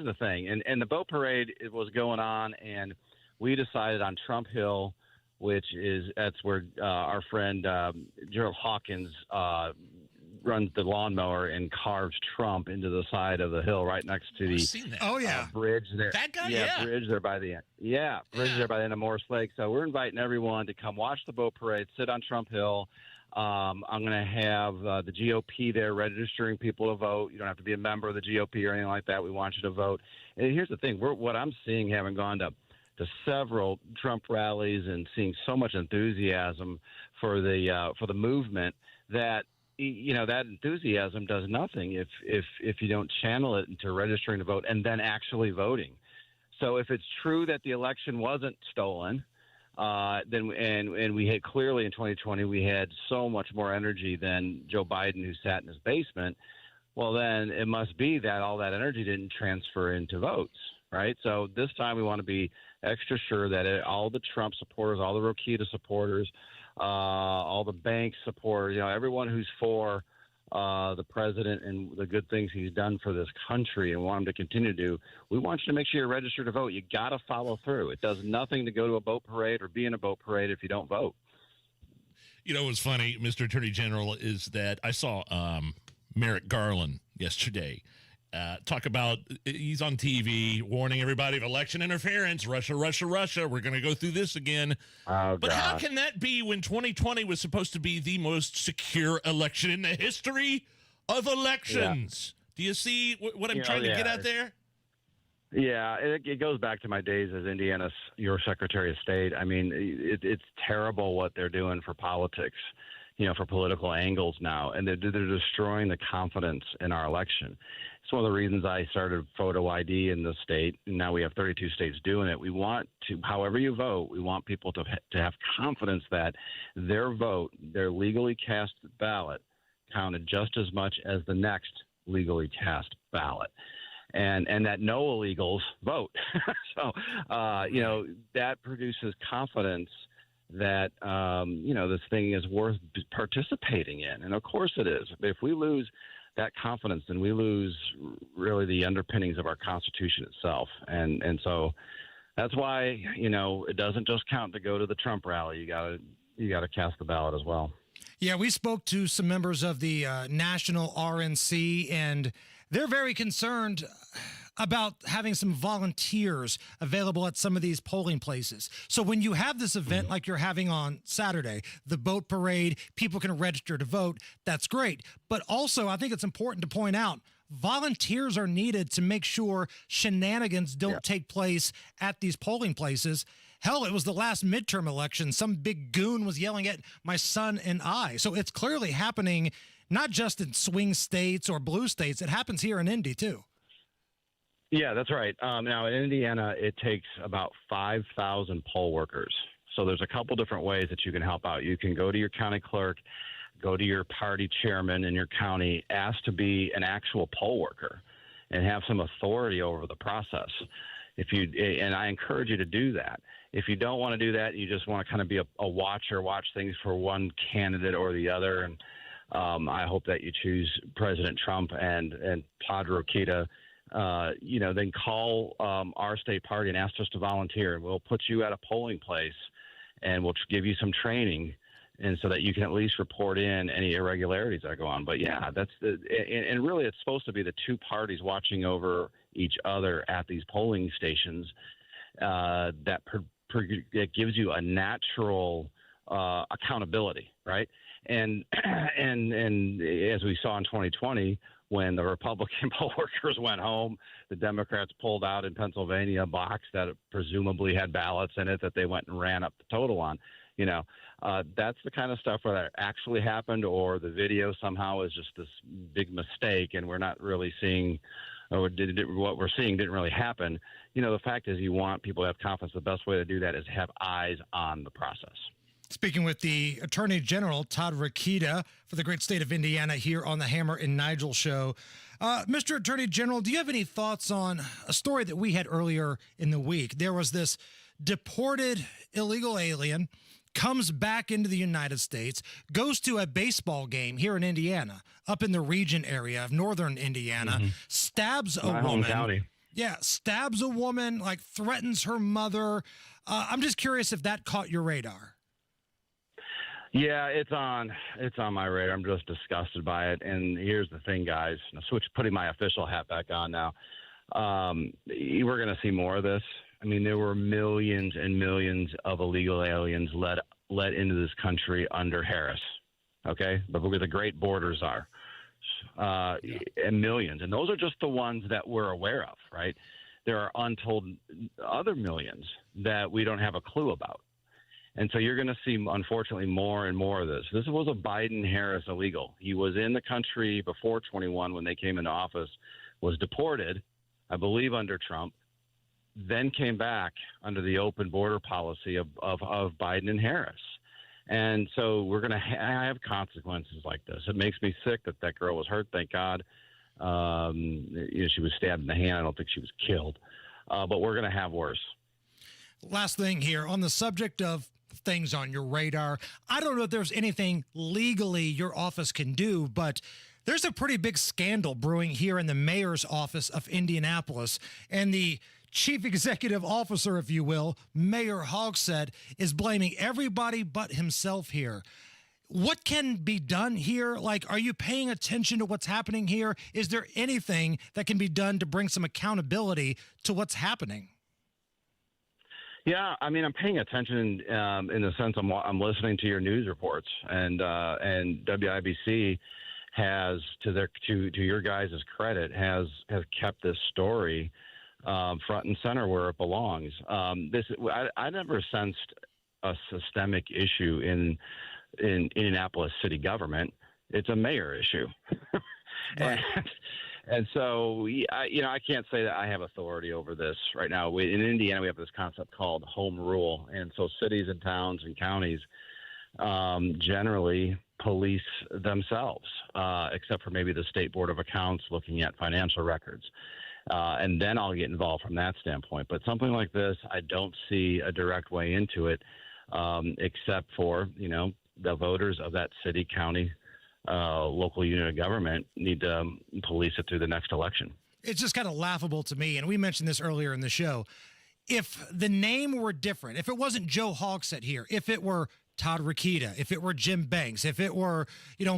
the thing. And the boat parade, it was going on, and we decided on Trump Hill, that's where our friend Gerald Hawkins runs the lawnmower and carves Trump into the side of the hill right next to the bridge there. That guy, bridge there by the end. Yeah, bridge there by the end of Morse Lake. So we're inviting everyone to come watch the boat parade, sit on Trump Hill. I'm going to have the GOP there registering people to vote. You don't have to be a member of the GOP or anything like that. We want you to vote. And here's the thing. What I'm seeing, having gone to several Trump rallies and seeing so much enthusiasm for the movement, that that enthusiasm does nothing if you don't channel it into registering to vote and then actually voting. So if it's true that the election wasn't stolen, then we had clearly in 2020 we had so much more energy than Joe Biden, who sat in his basement. Well, then it must be that all that energy didn't transfer into votes, right? So this time we want to be extra sure that all the Trump supporters, all the Rokita supporters, all the bank supporters, everyone who's for the president and the good things he's done for this country and want him to continue to do, we want you to make sure you're registered to vote. You got to follow through. It does nothing to go to a boat parade or be in a boat parade if you don't vote. What's funny, Mr. Attorney General, is that I saw Merrick Garland yesterday talk about, he's on TV warning everybody of election interference, Russia, we're going to go through this again. Oh, but how can that be when 2020 was supposed to be the most secure election in the history of elections? Yeah. Do you see what I'm trying to get at there? Yeah, it goes back to my days as your Secretary of State. I mean, it's terrible what they're doing for politics, for political angles now, and they're destroying the confidence in our election. It's one of the reasons I started photo ID in the state, and now we have 32 states doing it. We want to, however you vote, we want people to have confidence that their vote, their legally cast ballot, counted just as much as the next legally cast ballot. And that no illegals vote. So, that produces confidence that, this thing is worth participating in. And of course it is. If we lose that confidence, then we lose really the underpinnings of our Constitution itself. And so that's why, it doesn't just count to go to the Trump rally. You got to cast the ballot as well. Yeah, we spoke to some members of the National RNC, and they're very concerned about having some volunteers available at some of these polling places. So when you have this event like you're having on Saturday, the boat parade, people can register to vote, that's great. But also, I think it's important to point out, volunteers are needed to make sure shenanigans don't take place at these polling places. Hell, it was the last midterm election. Some big goon was yelling at my son and I. So it's clearly happening not just in swing states or blue states. It happens here in Indy, too. Yeah, that's right. Now, in Indiana, it takes about 5,000 poll workers. So there's a couple different ways that you can help out. You can go to your county clerk. go to your party chairman in your county, ask to be an actual poll worker and have some authority over the process. And I encourage you to do that. If you don't want to do that, you just want to kind of be a watcher, watch things for one candidate or the other. And I hope that you choose President Trump and Todd Rokita. Then call our state party and ask us to volunteer. We'll put you at a polling place and we'll give you some training, and so that you can at least report in any irregularities that go on. But yeah, and really it's supposed to be the two parties watching over each other at these polling stations. That gives you a natural accountability, right? And as we saw in 2020, when the Republican poll workers went home, the Democrats pulled out in Pennsylvania a box that presumably had ballots in it that they went and ran up the total on. That's the kind of stuff where that actually happened, or the video somehow is just this big mistake and we're not really seeing, or what we're seeing didn't really happen. The fact is, you want people to have confidence. The best way to do that is to have eyes on the process. Speaking with the Attorney General, Todd Rokita, for the great state of Indiana, here on the Hammer and Nigel show. Mr. Attorney General, do you have any thoughts on a story that we had earlier in the week? There was this deported illegal alien, comes back into the United States, goes to a baseball game here in Indiana, up in the region area of northern Indiana, stabs a woman. Home county. Yeah, stabs a woman, like threatens her mother. I'm just curious if that caught your radar. Yeah, it's on my radar. I'm just disgusted by it. And here's the thing, guys. Putting my official hat back on now. We're going to see more of this. I mean, there were millions and millions of illegal aliens let into this country under Harris. Okay, but look where the great borders are, and millions. And those are just the ones that we're aware of, right? There are untold other millions that we don't have a clue about. And so you're going to see, unfortunately, more and more of this. This was a Biden-Harris illegal. He was in the country before 21 when they came into office, was deported, I believe, under Trump, then came back under the open border policy of Biden and Harris. And so we're going to have consequences like this. It makes me sick that girl was hurt, thank God. She was stabbed in the hand. I don't think she was killed. But we're going to have worse. Last thing here, on the subject of things on your radar, I don't know if there's anything legally your office can do, but there's a pretty big scandal brewing here in the mayor's office of Indianapolis, and the chief executive officer, if you will, Mayor Hogsett, is blaming everybody but himself here. What can be done here? Like, are you paying attention to what's happening here? Is there anything that can be done to bring some accountability to what's happening? Yeah, I mean, I'm paying attention in the sense I'm listening to your news reports, and WIBC has, to your guys' credit, has kept this story front and center where it belongs. I never sensed a systemic issue in Indianapolis city government. It's a mayor issue. Right. And so, I can't say that I have authority over this right now. In Indiana, we have this concept called home rule. And so cities and towns and counties generally police themselves, except for maybe the State Board of Accounts looking at financial records. And then I'll get involved from that standpoint. But something like this, I don't see a direct way into it, except for, the voters of that city, county, local unit of government need to police it through the next election. It's just kind of laughable to me, and we mentioned this earlier in the show. If the name were different, if it wasn't Joe Hogsett here, if it were Todd Rokita, if it were Jim Banks, if it were,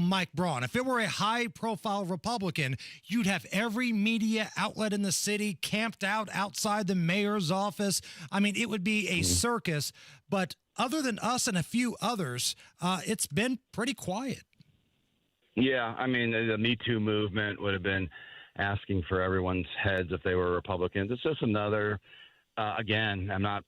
Mike Braun, if it were a high-profile Republican, you'd have every media outlet in the city camped out outside the mayor's office. I mean, it would be a circus. But other than us and a few others, it's been pretty quiet. Yeah, I mean, the Me Too movement would have been asking for everyone's heads if they were Republicans. It's just another, again, I'm not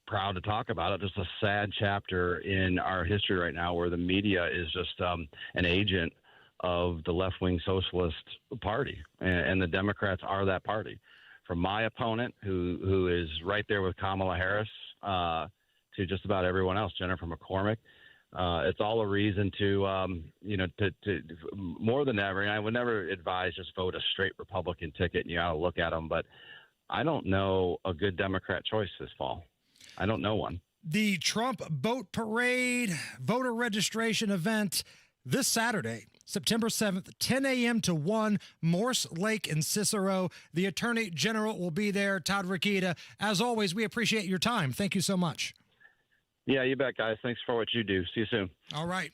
proud to talk about it, just a sad chapter in our history right now where the media is just an agent of the left-wing socialist party, and the Democrats are that party. From my opponent, who is right there with Kamala Harris, to just about everyone else, Jennifer McCormick, it's all a reason to more than ever. And I would never advise just vote a straight Republican ticket. You got to look at them, but I don't know a good Democrat choice this fall. I don't know one. The Trump Boat Parade voter registration event this Saturday, September 7th, 10 a.m. to 1, Morse Lake in Cicero. The Attorney General will be there, Todd Rokita. As always, we appreciate your time. Thank you so much. Yeah, you bet, guys. Thanks for what you do. See you soon. All right.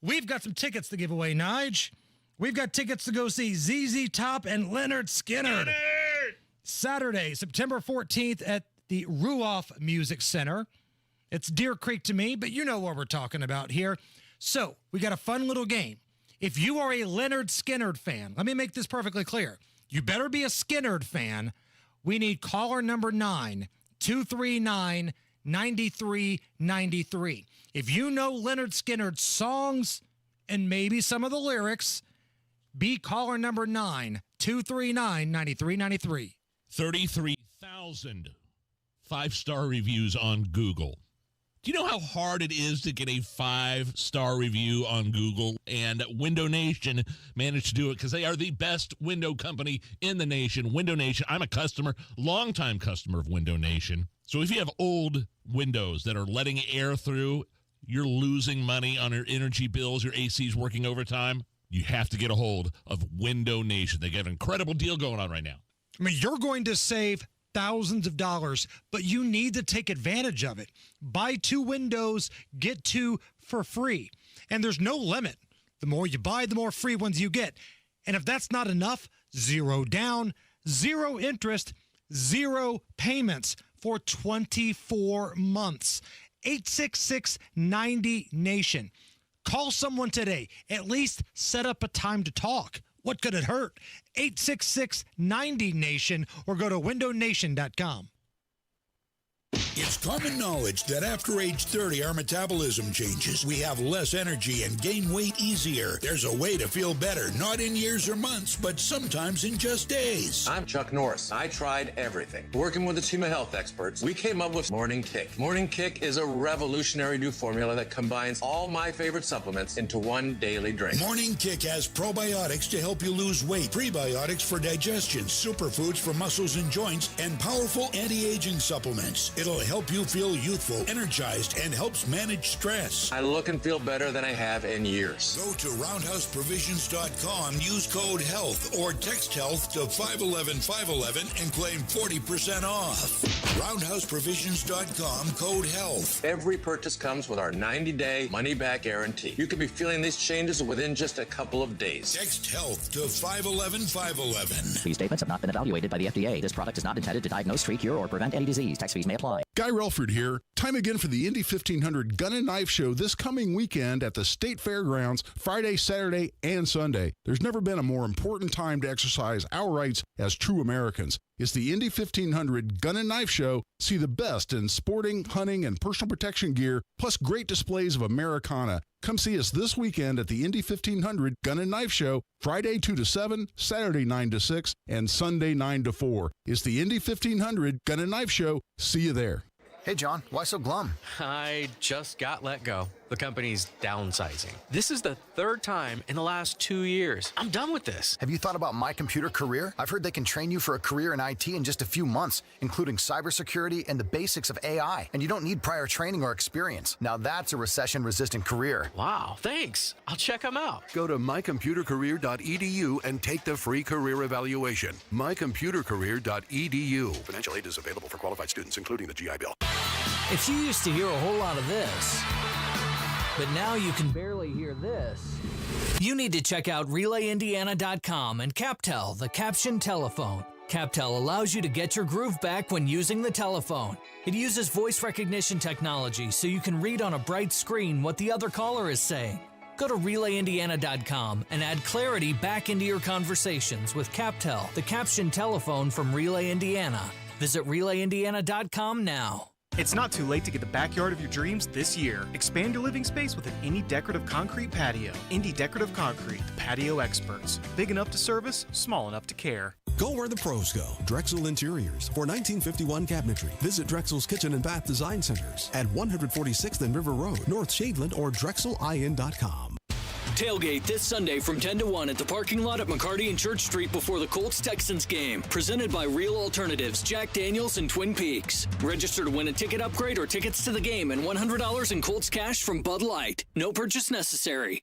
We've got some tickets to give away, Nige. We've got tickets to go see ZZ Top and Lynyrd Skynyrd. Saturday, September 14th at the Ruoff Music Center. It's Deer Creek to me, but you know what we're talking about here. So we got a fun little game. If you are a Lynyrd Skynyrd fan, let me make this perfectly clear. You better be a Skynyrd fan. We need caller number 9-239-9393. If you know Lynyrd Skynyrd's songs and maybe some of the lyrics, be caller number 9-239-9393. 33,000 5-star reviews on Google. Do you know how hard it is to get a 5-star review on Google? And Window Nation managed to do it because they are the best window company in the nation. Window Nation, I'm a customer, longtime customer of Window Nation. So if you have old windows that are letting air through, you're losing money on your energy bills, your AC's working overtime, you have to get a hold of Window Nation. They got an incredible deal going on right now. I mean, you're going to save thousands of dollars, but you need to take advantage of it. Buy 2 windows, get 2 for free. And there's no limit. The more you buy, the more free ones you get. And if that's not enough, 0 down, 0 interest, 0 payments for 24 months. 866-90-NATION. Call someone today. At least set up a time to talk. What could it hurt? 866-90-NATION or go to windownation.com. It's common knowledge that after age 30, our metabolism changes. We have less energy and gain weight easier. There's a way to feel better, not in years or months, but sometimes in just days. I'm Chuck Norris. I tried everything. Working with a team of health experts, we came up with Morning Kick. Morning Kick is a revolutionary new formula that combines all my favorite supplements into one daily drink. Morning Kick has probiotics to help you lose weight, prebiotics for digestion, superfoods for muscles and joints, and powerful anti-aging supplements. It'll help you feel youthful, energized, and helps manage stress. I look and feel better than I have in years. Go to roundhouseprovisions.com, use code HEALTH, or text HEALTH to 511-511 and claim 40% off. Roundhouseprovisions.com, code HEALTH. Every purchase comes with our 90-day money-back guarantee. You could be feeling these changes within just a couple of days. Text HEALTH to 511-511. These statements have not been evaluated by the FDA. This product is not intended to diagnose, treat, cure, or prevent any disease. Tax fees may apply. Guy Relford here. Time again for the Indy 1500 Gun and Knife Show this coming weekend at the State Fairgrounds, Friday, Saturday, and Sunday. There's never been a more important time to exercise our rights as true Americans. It's the Indy 1500 Gun and Knife Show. See the best in sporting, hunting, and personal protection gear, plus great displays of Americana. Come see us this weekend at the Indy 1500 Gun and Knife Show, Friday 2 to 7, Saturday 9 to 6, and Sunday 9 to 4. It's the Indy 1500 Gun and Knife Show. See you there. Hey, John, why so glum? I just got let go. The company's downsizing. This is the 3rd time in the last 2 years. I'm done with this. Have you thought about My Computer Career? I've heard they can train you for a career in IT in just a few months, including cybersecurity and the basics of AI. And you don't need prior training or experience. Now that's a recession-resistant career. Wow, thanks. I'll check them out. Go to mycomputercareer.edu and take the free career evaluation. mycomputercareer.edu. Financial aid is available for qualified students, including the GI Bill. If you used to hear a whole lot of this, but now you can barely hear this, you need to check out RelayIndiana.com and Captel, the caption telephone. Captel allows you to get your groove back when using the telephone. It uses voice recognition technology so you can read on a bright screen what the other caller is saying. Go to RelayIndiana.com and add clarity back into your conversations with Captel, the caption telephone from Relay Indiana. Visit RelayIndiana.com now. It's not too late to get the backyard of your dreams this year. Expand your living space with an Indy Decorative Concrete patio. Indy Decorative Concrete, the patio experts. Big enough to service, small enough to care. Go where the pros go. Drexel Interiors for 1951 cabinetry. Visit Drexel's Kitchen and Bath Design Centers at 146th and River Road, North Shadeland, or drexelin.com. Tailgate this Sunday from 10 to 1 at the parking lot at McCarty and Church Street before the Colts-Texans game. Presented by Real Alternatives, Jack Daniels, and Twin Peaks. Register to win a ticket upgrade or tickets to the game and $100 in Colts cash from Bud Light. No purchase necessary.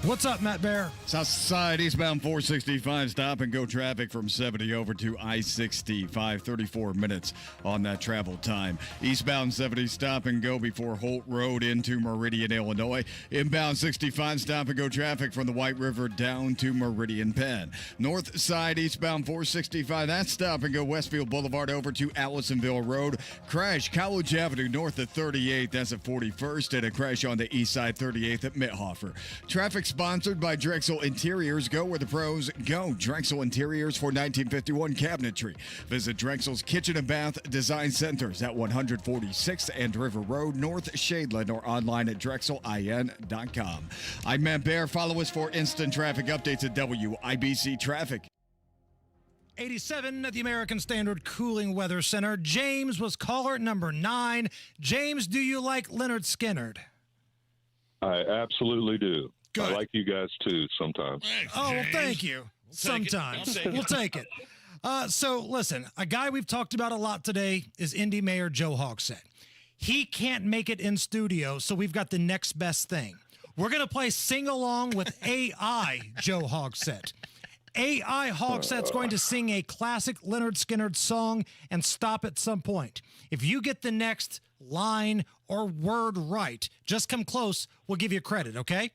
What's up, Matt Bear? Southside eastbound 465 stop and go traffic from 70 over to I-65. 34 minutes on that travel time. Eastbound 70 stop and go before Holt Road into Meridian, Illinois. Inbound 65 stop and go traffic from the White River down to Meridian Penn. North side eastbound 465, that stop and go Westfield Boulevard over to Allisonville Road. Crash College Avenue north of 38th, that's at 41st, and a crash on the east side 38th at Mithofer. Traffic sponsored by Drexel Interiors. Go where the pros go. Drexel Interiors for 1951 cabinetry. Visit Drexel's Kitchen and Bath Design Centers at 146th and River Road, North Shadeland, or online at drexelin.com. I'm Matt Bear. Follow us for instant traffic updates at WIBC Traffic. 87 at the American Standard Cooling Weather Center. James was caller number 9. James, do you like Leonard Skinnard? I absolutely do. Good. I like you guys too sometimes. Oh, well, thank you. Sometimes. We'll take it. So, listen, a guy we've talked about a lot today is Indy Mayor Joe Hogsett. He can't make it in studio, so we've got the next best thing. We're going to play Sing Along with AI Joe Hogsett. AI Hogsett's going to sing a classic Leonard Skinnard song and stop at some point. If you get the next line or word right, just come close, we'll give you credit, okay?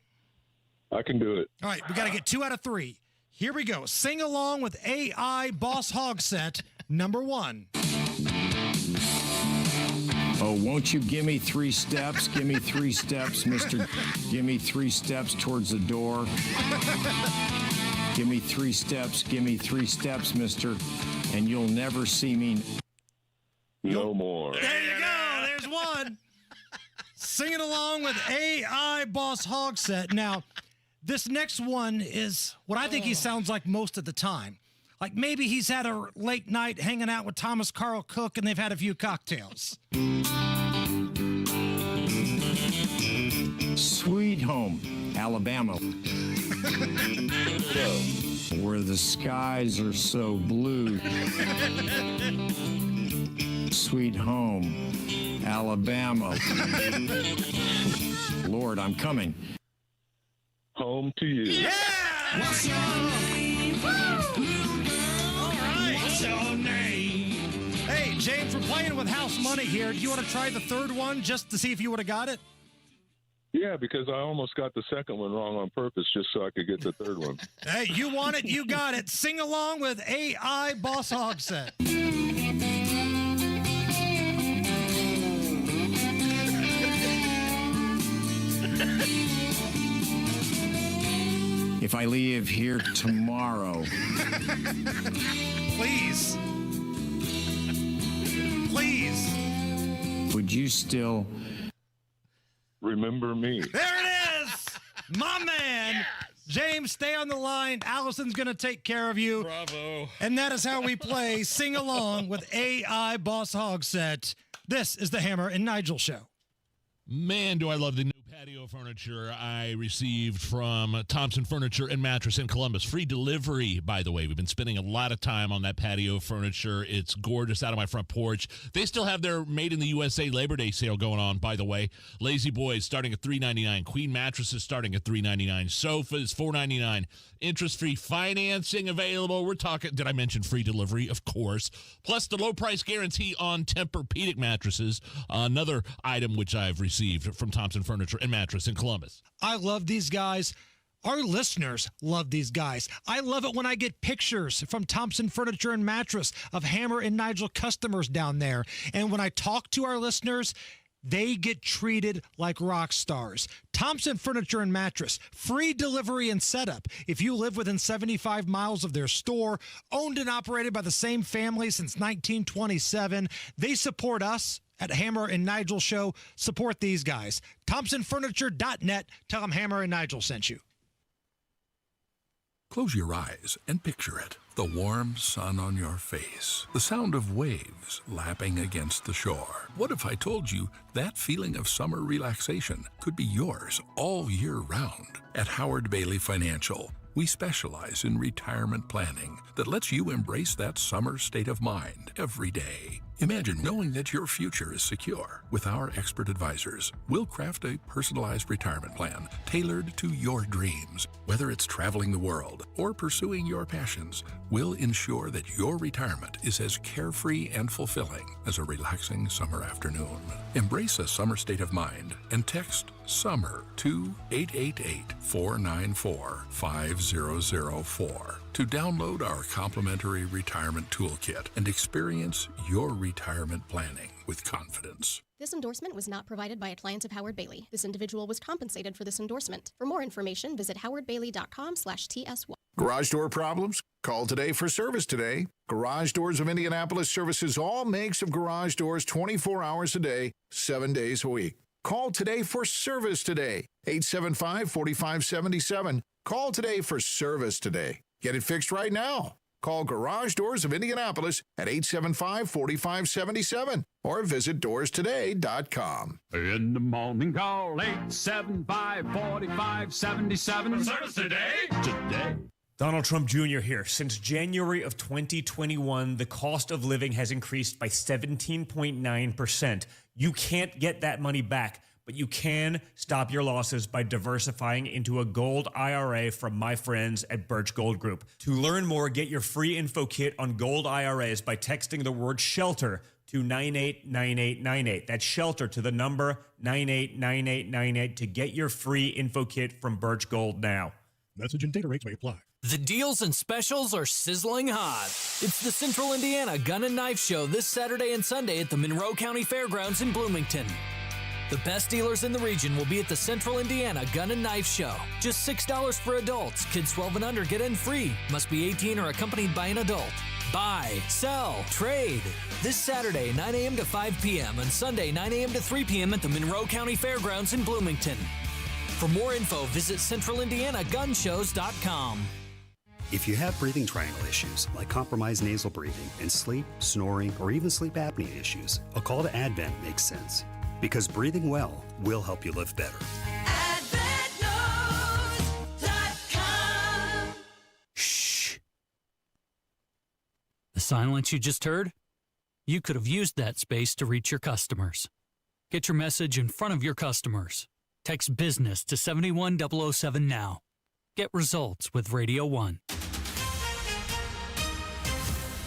I can do it. All right, we got to get 2 out of 3. Here we go. Sing along with AI Boss Hogsett, number 1. Oh, won't you give me 3 steps? Give me 3 steps, mister. Give me 3 steps towards the door. Give me 3 steps. Give me 3 steps, mister. And you'll never see me. No more. There you go. There's 1. Singing along with AI Boss Hogsett. Now, this next one is what I think he sounds like most of the time. Like maybe he's had a late night hanging out with Thomas Carl Cook and they've had a few cocktails. Sweet home, Alabama. Where the skies are so blue. Sweet home, Alabama. Lord, I'm coming. Home to you. Yeah! What's your name? Woo! All right. What's your name? Hey, James, we're playing with house money here. Do you want to try the third one just to see if you would have got it? Yeah, because I almost got the second one wrong on purpose just so I could get the third one. Hey, you want it, you got it. Sing along with AI Boss Hogsett. If I leave here tomorrow. Please. Please. Would you still remember me? There it is. My man. Yes. James, stay on the line. Allison's going to take care of you. Bravo. And that is how we play Sing Along with AI Boss Hogsett. This is the Hammer and Nigel Show. Man, do I love the new patio furniture I received from Thompson Furniture and Mattress in Columbus. Free delivery, by the way. We've been spending a lot of time on that patio furniture. It's gorgeous out on my front porch. They still have their Made in the USA Labor Day sale going on, by the way. Lazy Boys starting at $3.99. Queen mattresses starting at $3.99. Sofas, $4.99. Interest-free financing available. We're talking, did I mention free delivery? Of course. Plus the low price guarantee on Tempur-Pedic mattresses. Another item which I've received from Thompson Furniture and Mattress in Columbus. I love these guys. Our listeners love these guys. I love it when I get pictures from Thompson Furniture and Mattress of Hammer and Nigel customers down there. And when I talk to our listeners, they get treated like rock stars. Thompson Furniture and Mattress, free delivery and setup. If you live within 75 miles of their store, owned and operated by the same family since 1927, they support us at Hammer and Nigel Show. Support these guys. ThompsonFurniture.net. Tell them Hammer and Nigel sent you. Close your eyes and picture it. The warm sun on your face. The sound of waves lapping against the shore. What if I told you that feeling of summer relaxation could be yours all year round? At Howard Bailey Financial, we specialize in retirement planning that lets you embrace that summer state of mind every day. Imagine knowing that your future is secure. With our expert advisors, we'll craft a personalized retirement plan tailored to your dreams. Whether it's traveling the world or pursuing your passions, we'll ensure that your retirement is as carefree and fulfilling as a relaxing summer afternoon. Embrace a summer state of mind and text SUMMER to 888-494-5004 to download our complimentary retirement toolkit and experience your retirement planning with confidence. This endorsement was not provided by a client of Howard Bailey. This individual was compensated for this endorsement. For more information, visit howardbailey.com/TSY. Garage door problems? Call today for service today. Garage Doors of Indianapolis services all makes of garage doors 24 hours a day, 7 days a week. Call today for service today. 875-4577. Call today for service today. Get it fixed right now. Call Garage Doors of Indianapolis at 875-4577 or visit doorstoday.com. In the morning, call 875-4577. Service today. Today. Donald Trump Jr. here. Since January of 2021, the cost of living has increased by 17.9%. You can't get that money back, but you can stop your losses by diversifying into a gold IRA from my friends at Birch Gold Group. To learn more, get your free info kit on gold IRAs by texting the word SHELTER to 989898. That's SHELTER to the number 989898 to get your free info kit from Birch Gold now. Message and data rates may apply. The deals and specials are sizzling hot. It's the Central Indiana Gun and Knife Show this Saturday and Sunday at the Monroe County Fairgrounds in Bloomington. The best dealers in the region will be at the Central Indiana Gun and Knife Show. Just $6 for adults. Kids 12 and under get in free. Must be 18 or accompanied by an adult. Buy, sell, trade. This Saturday, 9 a.m. to 5 p.m. and Sunday, 9 a.m. to 3 p.m. at the Monroe County Fairgrounds in Bloomington. For more info, visit centralindianagunshows.com. If you have breathing triangle issues like compromised nasal breathing and sleep, snoring, or even sleep apnea issues, a call to Advent makes sense. Because breathing well will help you live better. AdventNows.com. Shh. The silence you just heard? You could have used that space to reach your customers. Get your message in front of your customers. Text BUSINESS to 71007 now. Get results with Radio 1.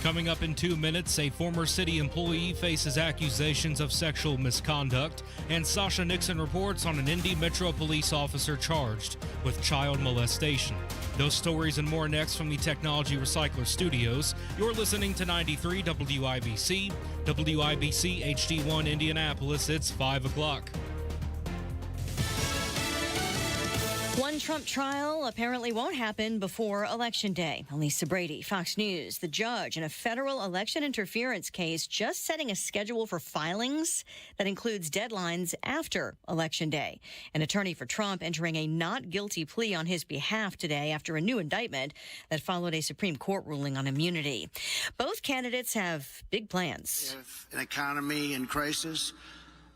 Coming up in 2 minutes, a former city employee faces accusations of sexual misconduct, and Sasha Nixon reports on an Indy Metro police officer charged with child molestation. Those stories and more next from the Technology Recycler Studios. You're listening to 93 WIBC, WIBC HD1 Indianapolis. It's 5 o'clock. One Trump trial apparently won't happen before Election Day. Lisa Brady, Fox News. The judge in a federal election interference case just setting a schedule for filings that includes deadlines after Election Day. An attorney for Trump entering a not guilty plea on his behalf today after a new indictment that followed a Supreme Court ruling on immunity. Both candidates have big plans. We have an economy in crisis,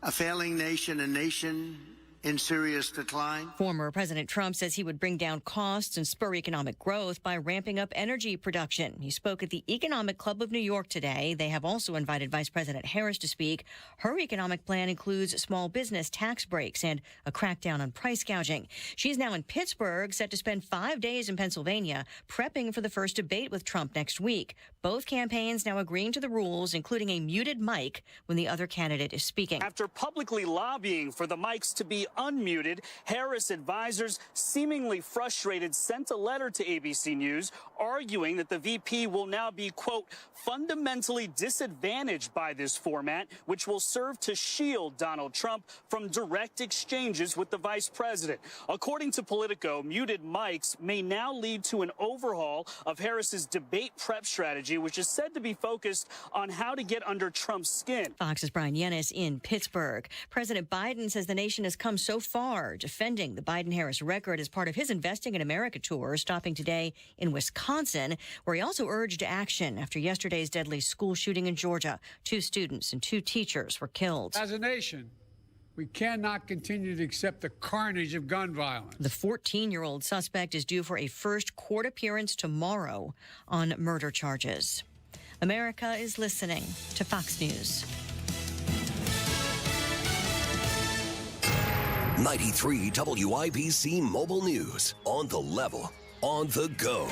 a failing nation, a nation in serious decline. Former President Trump says he would bring down costs and spur economic growth by ramping up energy production. He spoke at the Economic Club of New York today. They have also invited Vice President Harris to speak. Her economic plan includes small business tax breaks and a crackdown on price gouging. She's now in Pittsburgh, set to spend 5 days in Pennsylvania, prepping for the first debate with Trump next week. Both campaigns now agreeing to the rules, including a muted mic when the other candidate is speaking. After publicly lobbying for the mics to be unmuted, Harris advisors, seemingly frustrated, sent a letter to ABC News arguing that the VP will now be, quote, fundamentally disadvantaged by this format, which will serve to shield Donald Trump from direct exchanges with the vice president. According to Politico, muted mics may now lead to an overhaul of Harris's debate prep strategy, which is said to be focused on how to get under Trump's skin. Fox's Brian Yennis in Pittsburgh. President Biden says the nation has come so far, defending the Biden-Harris record as part of his Investing in America tour, stopping today in Wisconsin, where he also urged action after yesterday's deadly school shooting in Georgia. 2 students and 2 teachers were killed. As a nation, we cannot continue to accept the carnage of gun violence. The 14-year-old suspect is due for a first court appearance tomorrow on murder charges. America is listening to Fox News. 93 WIBC Mobile News. On the level, on the go.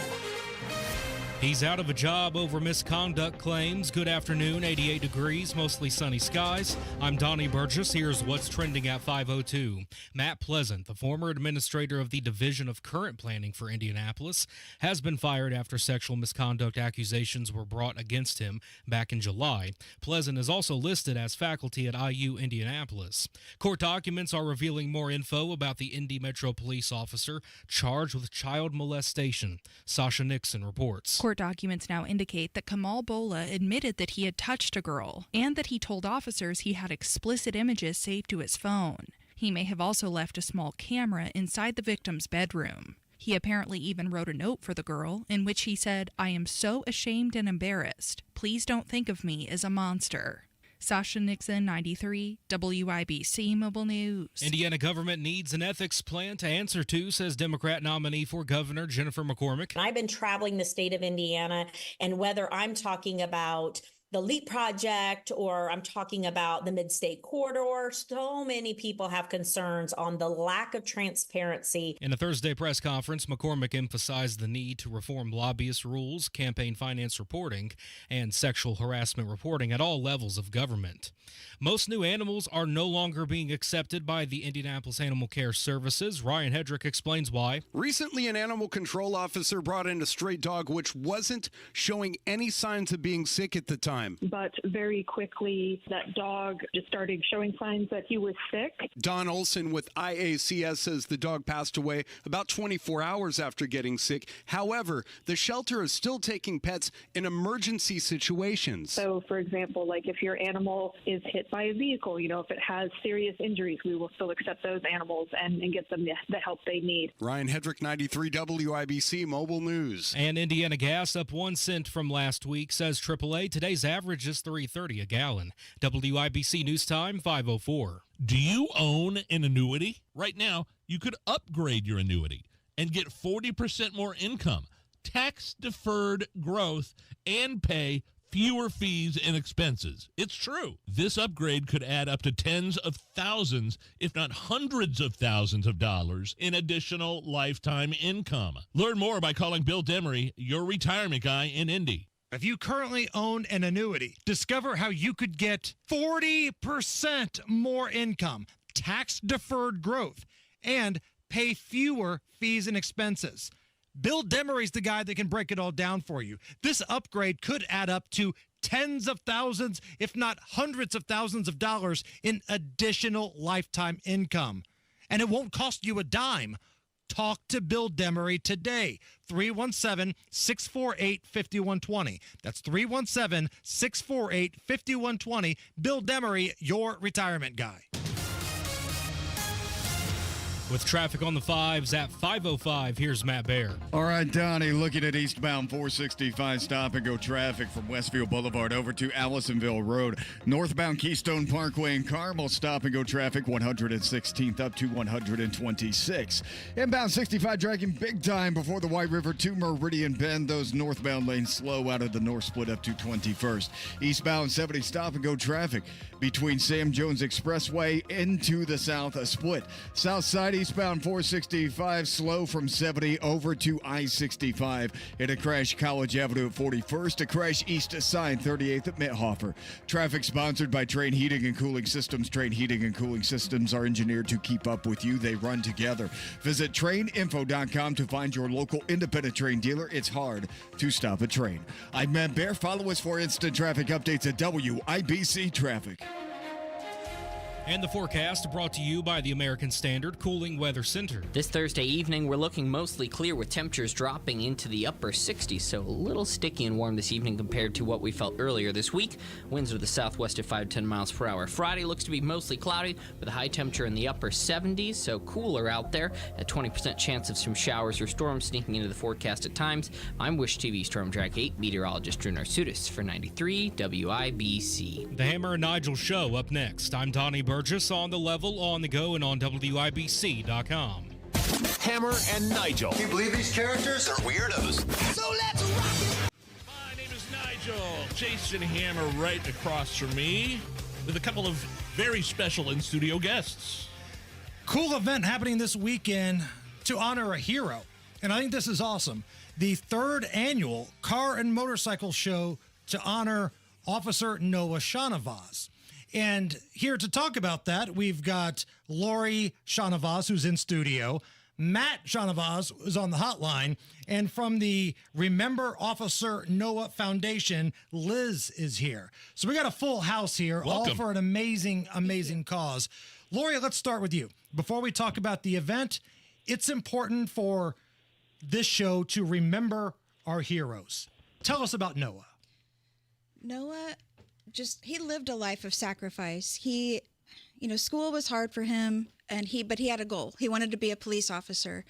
He's out of a job over misconduct claims. Good afternoon, 88 degrees, mostly sunny skies. I'm Donnie Burgess. Here's what's trending at 5:02. Matt Pleasant, the former administrator of the Division of Current Planning for Indianapolis, has been fired after sexual misconduct accusations were brought against him back in July. Pleasant is also listed as faculty at IU Indianapolis. Court documents are revealing more info about the Indy Metro police officer charged with child molestation. Sasha Nixon reports. Court documents now indicate that Kamal Bola admitted that he had touched a girl and that he told officers he had explicit images saved to his phone. He may have also left a small camera inside the victim's bedroom. He apparently even wrote a note for the girl in which he said, "I am so ashamed and embarrassed. Please don't think of me as a monster." Sasha Nixon, 93, WIBC Mobile News. Indiana government needs an ethics plan to answer to, says Democrat nominee for governor Jennifer McCormick. I've been traveling the state of Indiana, and whether I'm talking about the LEAP project or I'm talking about the Mid-State Corridor, so many people have concerns on the lack of transparency. In a Thursday press conference, McCormick emphasized the need to reform lobbyist rules, campaign finance reporting, and sexual harassment reporting at all levels of government. Most new animals are no longer being accepted by the Indianapolis Animal Care Services. Ryan Hedrick explains why. Recently, an animal control officer brought in a stray dog which wasn't showing any signs of being sick at the time. But very quickly, that dog just started showing signs that he was sick. Don Olson with IACS says the dog passed away about 24 hours after getting sick. However, the shelter is still taking pets in emergency situations. So, for example, like if your animal is hit by a vehicle, if it has serious injuries, we will still accept those animals and get them the help they need. Ryan Hedrick, 93 WIBC Mobile News. And Indiana gas up 1 cent from last week, says AAA. Today's average is $3.30 a gallon. WIBC News Time, 5:04. Do you own an annuity? Right now, you could upgrade your annuity and get 40% more income, tax-deferred growth, and pay fewer fees and expenses. It's true. This upgrade could add up to tens of thousands, if not hundreds of thousands of dollars in additional lifetime income. Learn more by calling Bill Demery, your retirement guy in Indy. If you currently own an annuity, discover how you could get 40% more income, tax-deferred growth, and pay fewer fees and expenses. Bill Demery's the guy that can break it all down for you. This upgrade could add up to tens of thousands, if not hundreds of thousands of dollars in additional lifetime income. And it won't cost you a dime. Talk to Bill Demery today. 317-648-5120. That's 317-648-5120. Bill Demery, your retirement guy. With traffic on the 5s at 5:05, here's Matt Baer. All right, Donnie, looking at eastbound 465 stop-and-go traffic from Westfield Boulevard over to Allisonville Road. Northbound Keystone Parkway and Carmel stop-and-go traffic 116th up to 126. Inbound 65 dragging big time before the White River to Meridian Bend. Those northbound lanes slow out of the north split up to 21st. Eastbound 70 stop-and-go traffic between Sam Jones Expressway into the south split. South side eastbound 465 slow from 70 over to I-65. In a crash College Avenue at 41st. A crash east side 38th at Mithofer. Traffic sponsored by Train Heating and Cooling Systems. Train Heating and Cooling Systems are engineered to keep up with you. They run together. Visit traininfo.com to find your local independent Train dealer. It's hard to stop a train. I'm Matt Baer. Follow us for instant traffic updates at WIBC Traffic. And the forecast brought to you by the American Standard Cooling Weather Center. This Thursday evening, we're looking mostly clear with temperatures dropping into the upper 60s, so a little sticky and warm this evening compared to what we felt earlier this week. Winds are the southwest at 5 to 10 miles per hour. Friday looks to be mostly cloudy with a high temperature in the upper 70s, so cooler out there. A 20% chance of some showers or storms sneaking into the forecast at times. I'm Wish TV Storm Track 8 meteorologist Drew Narsutis for 93 WIBC. The Hammer and Nigel Show up next. I'm Donnie Burgess on the level, on the go, and on WIBC.com. Hammer and Nigel. Can you believe these characters are weirdos? So let's rock it! My name is Nigel. Jason Hammer right across from me with a couple of very special in-studio guests. Cool event happening this weekend to honor a hero. And I think this is awesome. The third annual Car and Motorcycle Show to honor Officer Noah Shanavas. And here to talk about that, we've got Lori Shanavas, who's in studio. Matt Shanavas is on the hotline. And from the Remember Officer Noah Foundation, Liz is here. So we got a full house here, Welcome. all for an amazing, amazing cause. Lori, let's start with you. Before we talk about the event, it's important for this show to remember our heroes. Tell us about Noah. Noah, he lived a life of sacrifice. He, school was hard for him, but he had a goal. He wanted to be a police officer.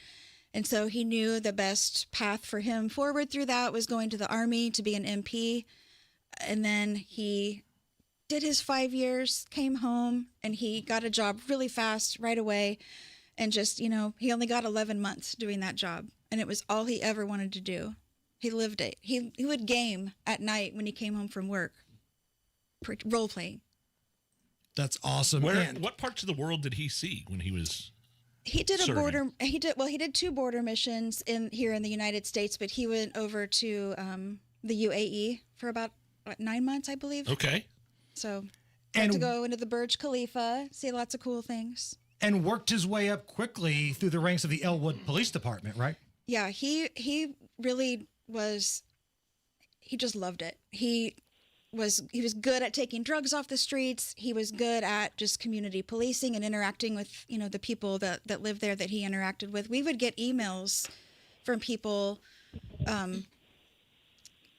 And so he knew the best path for him forward through that was going to the Army to be an MP. And then he did his 5 years, came home, and he got a job really fast right away. And he only got 11 months doing that job. And it was all he ever wanted to do. He lived it. He would game at night when he came home from work, role playing. That's awesome. What parts of the world did he see when he was? He did serving? He did 2 border missions here in the United States, but he went over to the UAE for about 9 months, I believe. Okay. So got to go into the Burj Khalifa, see lots of cool things. And worked his way up quickly through the ranks of the Elwood Police Department, right? Yeah, he really was. He just loved it. He was good at taking drugs off the streets. He was good at just community policing and interacting with, the people that lived there that he interacted with. We would get emails from people,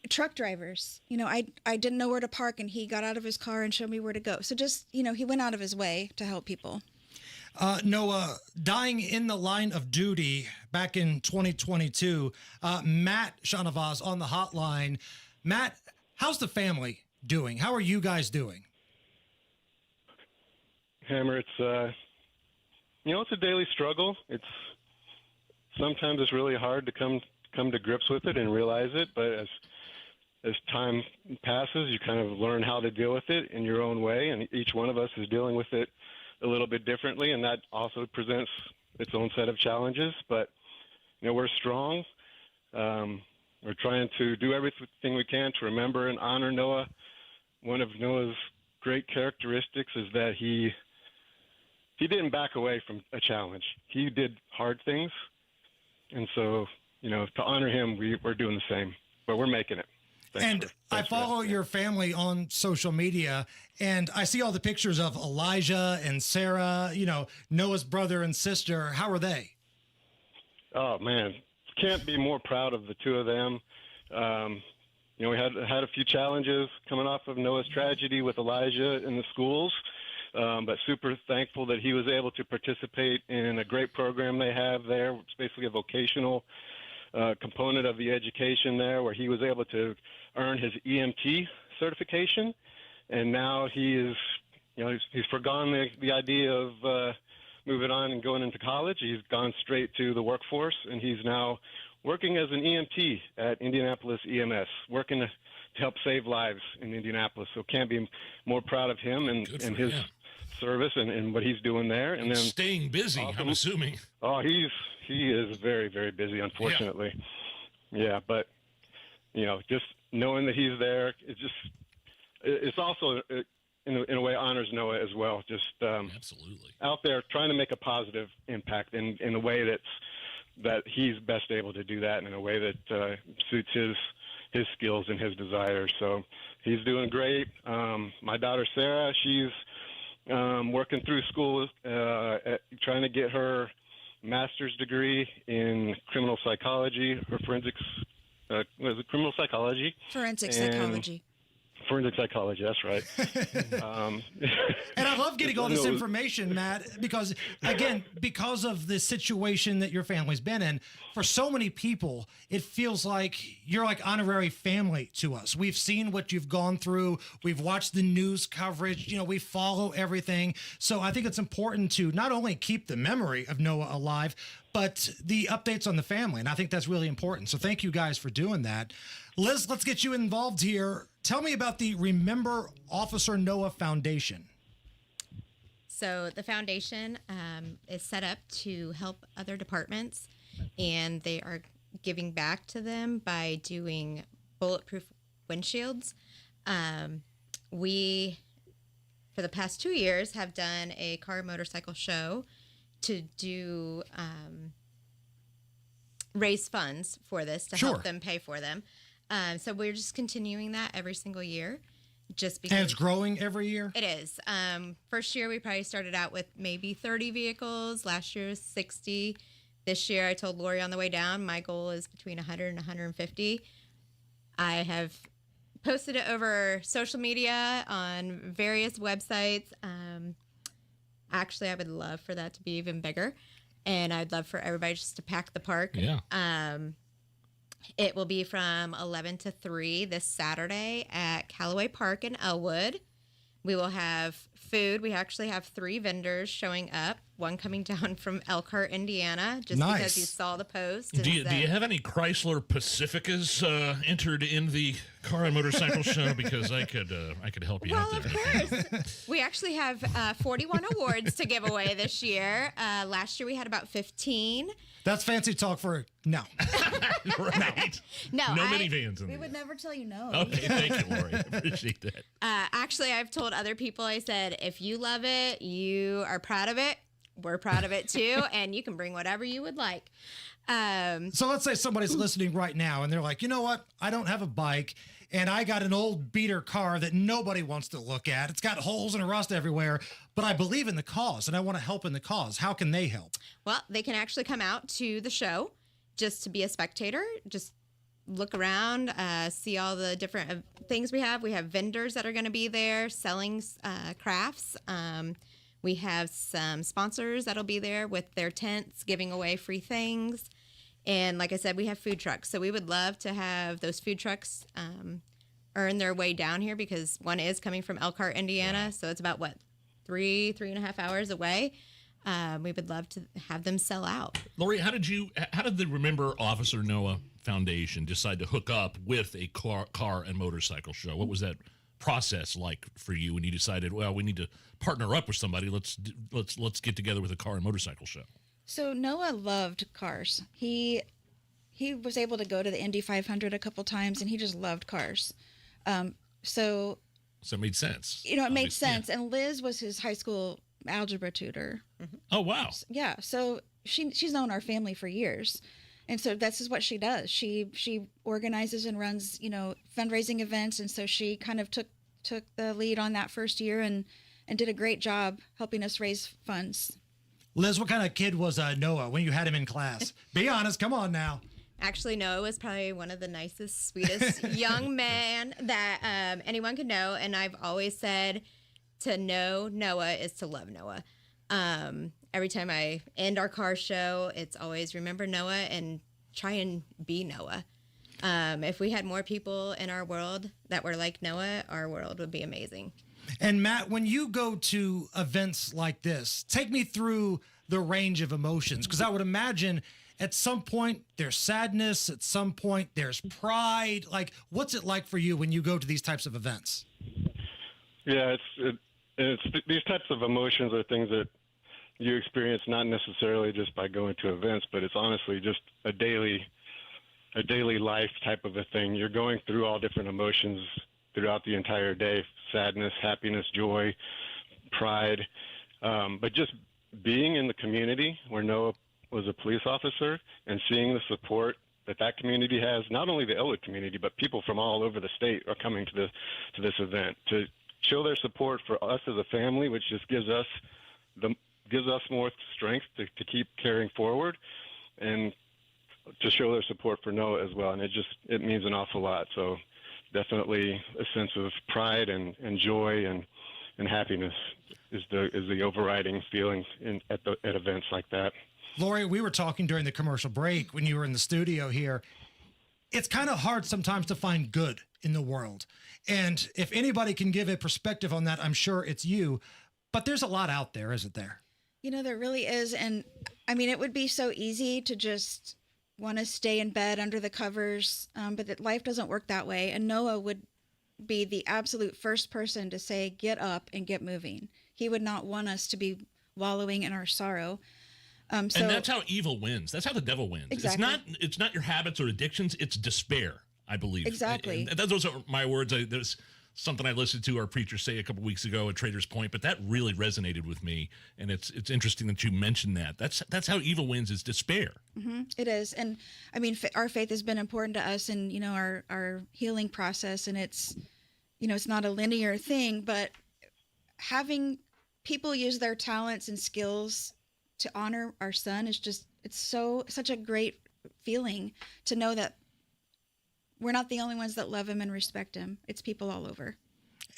truck drivers. I didn't know where to park, and he got out of his car and showed me where to go. So he went out of his way to help people. Noah, dying in the line of duty back in 2022, Matt Shanavas on the hotline. Matt, how's the family doing? How are you guys doing? Hammer, it's it's a daily struggle. Sometimes it's really hard to come to grips with it and realize it, but as time passes, you kind of learn how to deal with it in your own way, and each one of us is dealing with it a little bit differently, and that also presents its own set of challenges. But we're strong. We're trying to do everything we can to remember and honor Noah. One of Noah's great characteristics is that he didn't back away from a challenge. He did hard things, and so to honor him, we're doing the same. But we're making it. I follow your family on social media, and I see all the pictures of Elijah and Sarah, Noah's brother and sister. How are they? Oh, man. Can't be more proud of the two of them. We had a few challenges coming off of Noah's tragedy with Elijah in the schools, but super thankful that he was able to participate in a great program they have there. It's basically a vocational component of the education there, where he was able to earn his EMT certification, and now he's forgone the idea of moving on and going into college. He's gone straight to the workforce, and he's now working as an EMT at Indianapolis EMS, working to help save lives in Indianapolis. So can't be more proud of him and his service and what he's doing there. And then staying busy, I'm assuming. Oh, he is very, very busy, unfortunately. Yeah, but just knowing that he's there, it's also in a way honors Noah as well. Just absolutely out there trying to make a positive impact in a way that he's best able to do that, and in a way that suits his skills and his desires. So he's doing great. My daughter Sarah, she's working through school, trying to get her master's degree in criminal psychology or forensics. Was it criminal psychology? Forensic psychology. Forensic psychology, that's right. And I love getting all this information, Matt, because, again, because of the situation that your family's been in, for so many people, it feels like you're like honorary family to us. We've seen what you've gone through. We've watched the news coverage. You know, we follow everything. So I think it's important to not only keep the memory of Noah alive, but the updates on the family. And I think that's really important. So thank you guys for doing that. Liz, let's get you involved here. Tell me about the Remember Officer Noah Foundation. So the foundation is set up to help other departments, and they are giving back to them by doing bulletproof windshields. We, for the past 2 years, have done a car and motorcycle show to do raise funds for this to help them pay for them. So we're just continuing that every single year. Just because, and it's growing every year? It is. First year, we probably started out with maybe 30 vehicles. Last year was 60. This year, I told Lori on the way down, my goal is between 100 and 150. I have posted it over social media on various websites. Actually, I would love for that to be even bigger. And I'd love for everybody just to pack the park. Yeah. It will be from 11 to 3 this Saturday at Callaway Park in Elwood. We will have food. We actually have 3 vendors showing up. One coming down from Elkhart, Indiana, just because you saw the post. Do you have any Chrysler Pacificas entered in the car and motorcycle show? Because I could help you out there. Of course. We actually have 41 awards to give away this year. Last year we had about 15. That's fancy talk for no. Right. No minivans in We there. would never tell you no. Okay, thank you, Lori. I appreciate that. Actually, I've told other people, I said, if you love it, you are proud of it, we're proud of it too, and you can bring whatever you would like. So let's say somebody's listening right now and they're like, you know what? I don't have a bike and I got an old beater car that nobody wants to look at. It's got holes and rust everywhere, but I believe in the cause and I want to help in the cause. How can they help? Well, they can actually come out to the show just to be a spectator, just look around, see all the different things we have. We have vendors that are going to be there selling crafts. We have some sponsors that'll be there with their tents giving away free things. And like I said, we have food trucks. So we would love to have those food trucks earn their way down here because one is coming from Elkhart, Indiana. Wow. So it's about, 3.5 hours away. We would love to have them sell out. Lori, how did the Remember Officer Noah Foundation decide to hook up with a car and motorcycle show? What was that process like for you when you decided, well, we need to partner up with somebody? Let's get together with a car and motorcycle show. So Noah loved cars. He was able to go to the Indy 500 a couple times, and he just loved cars. So it made sense. It made sense. Yeah. And Liz was his high school algebra tutor. Mm-hmm. Oh, wow. Yeah. So she's known our family for years. And so this is what she does. She organizes and runs, fundraising events. And so she kind of took the lead on that first year and did a great job helping us raise funds. Liz, what kind of kid was Noah when you had him in class? Be honest. Come on now. Actually, Noah was probably one of the nicest, sweetest young men that anyone could know. And I've always said to know Noah is to love Noah. Every time I end our car show, it's always remember Noah and try and be Noah. If we had more people in our world that were like Noah, our world would be amazing. And Matt, when you go to events like this, take me through the range of emotions, because I would imagine at some point there's sadness, at some point there's pride. Like, what's it like for you when you go to these types of events? Yeah, it's these types of emotions are things that you experience not necessarily just by going to events, but it's honestly just a daily life type of a thing. You're going through all different emotions throughout the entire day: sadness, happiness, joy, pride. But just being in the community where Noah was a police officer and seeing the support that community has, not only the Elwood community, but people from all over the state are coming to this event to show their support for us as a family, which just gives us more strength to keep carrying forward, and to show their support for Noah as well. And it means an awful lot. So definitely a sense of pride and joy and happiness is the overriding feeling at events like that. Lori, we were talking during the commercial break when you were in the studio here. It's kind of hard sometimes to find good in the world. And if anybody can give a perspective on that, I'm sure it's you. But there's a lot out there, isn't there? You know, there really is. And I mean, it would be so easy to just want to stay in bed under the covers, but that life doesn't work that way. And Noah would be the absolute first person to say, get up and get moving. He would not want us to be wallowing in our sorrow. And that's how evil wins. That's how the devil wins. Exactly. It's not your habits or addictions. It's despair, I believe. Exactly. And those are my words. There's something I listened to our preacher say a couple weeks ago at Trader's Point, but that really resonated with me. And it's interesting that you mentioned that. That's how evil wins, is despair. Mm-hmm. It is. And I mean, our faith has been important to us in, our healing process. And it's, it's not a linear thing, but having people use their talents and skills to honor our son is it's such a great feeling to know that we're not the only ones that love him and respect him. It's people all over.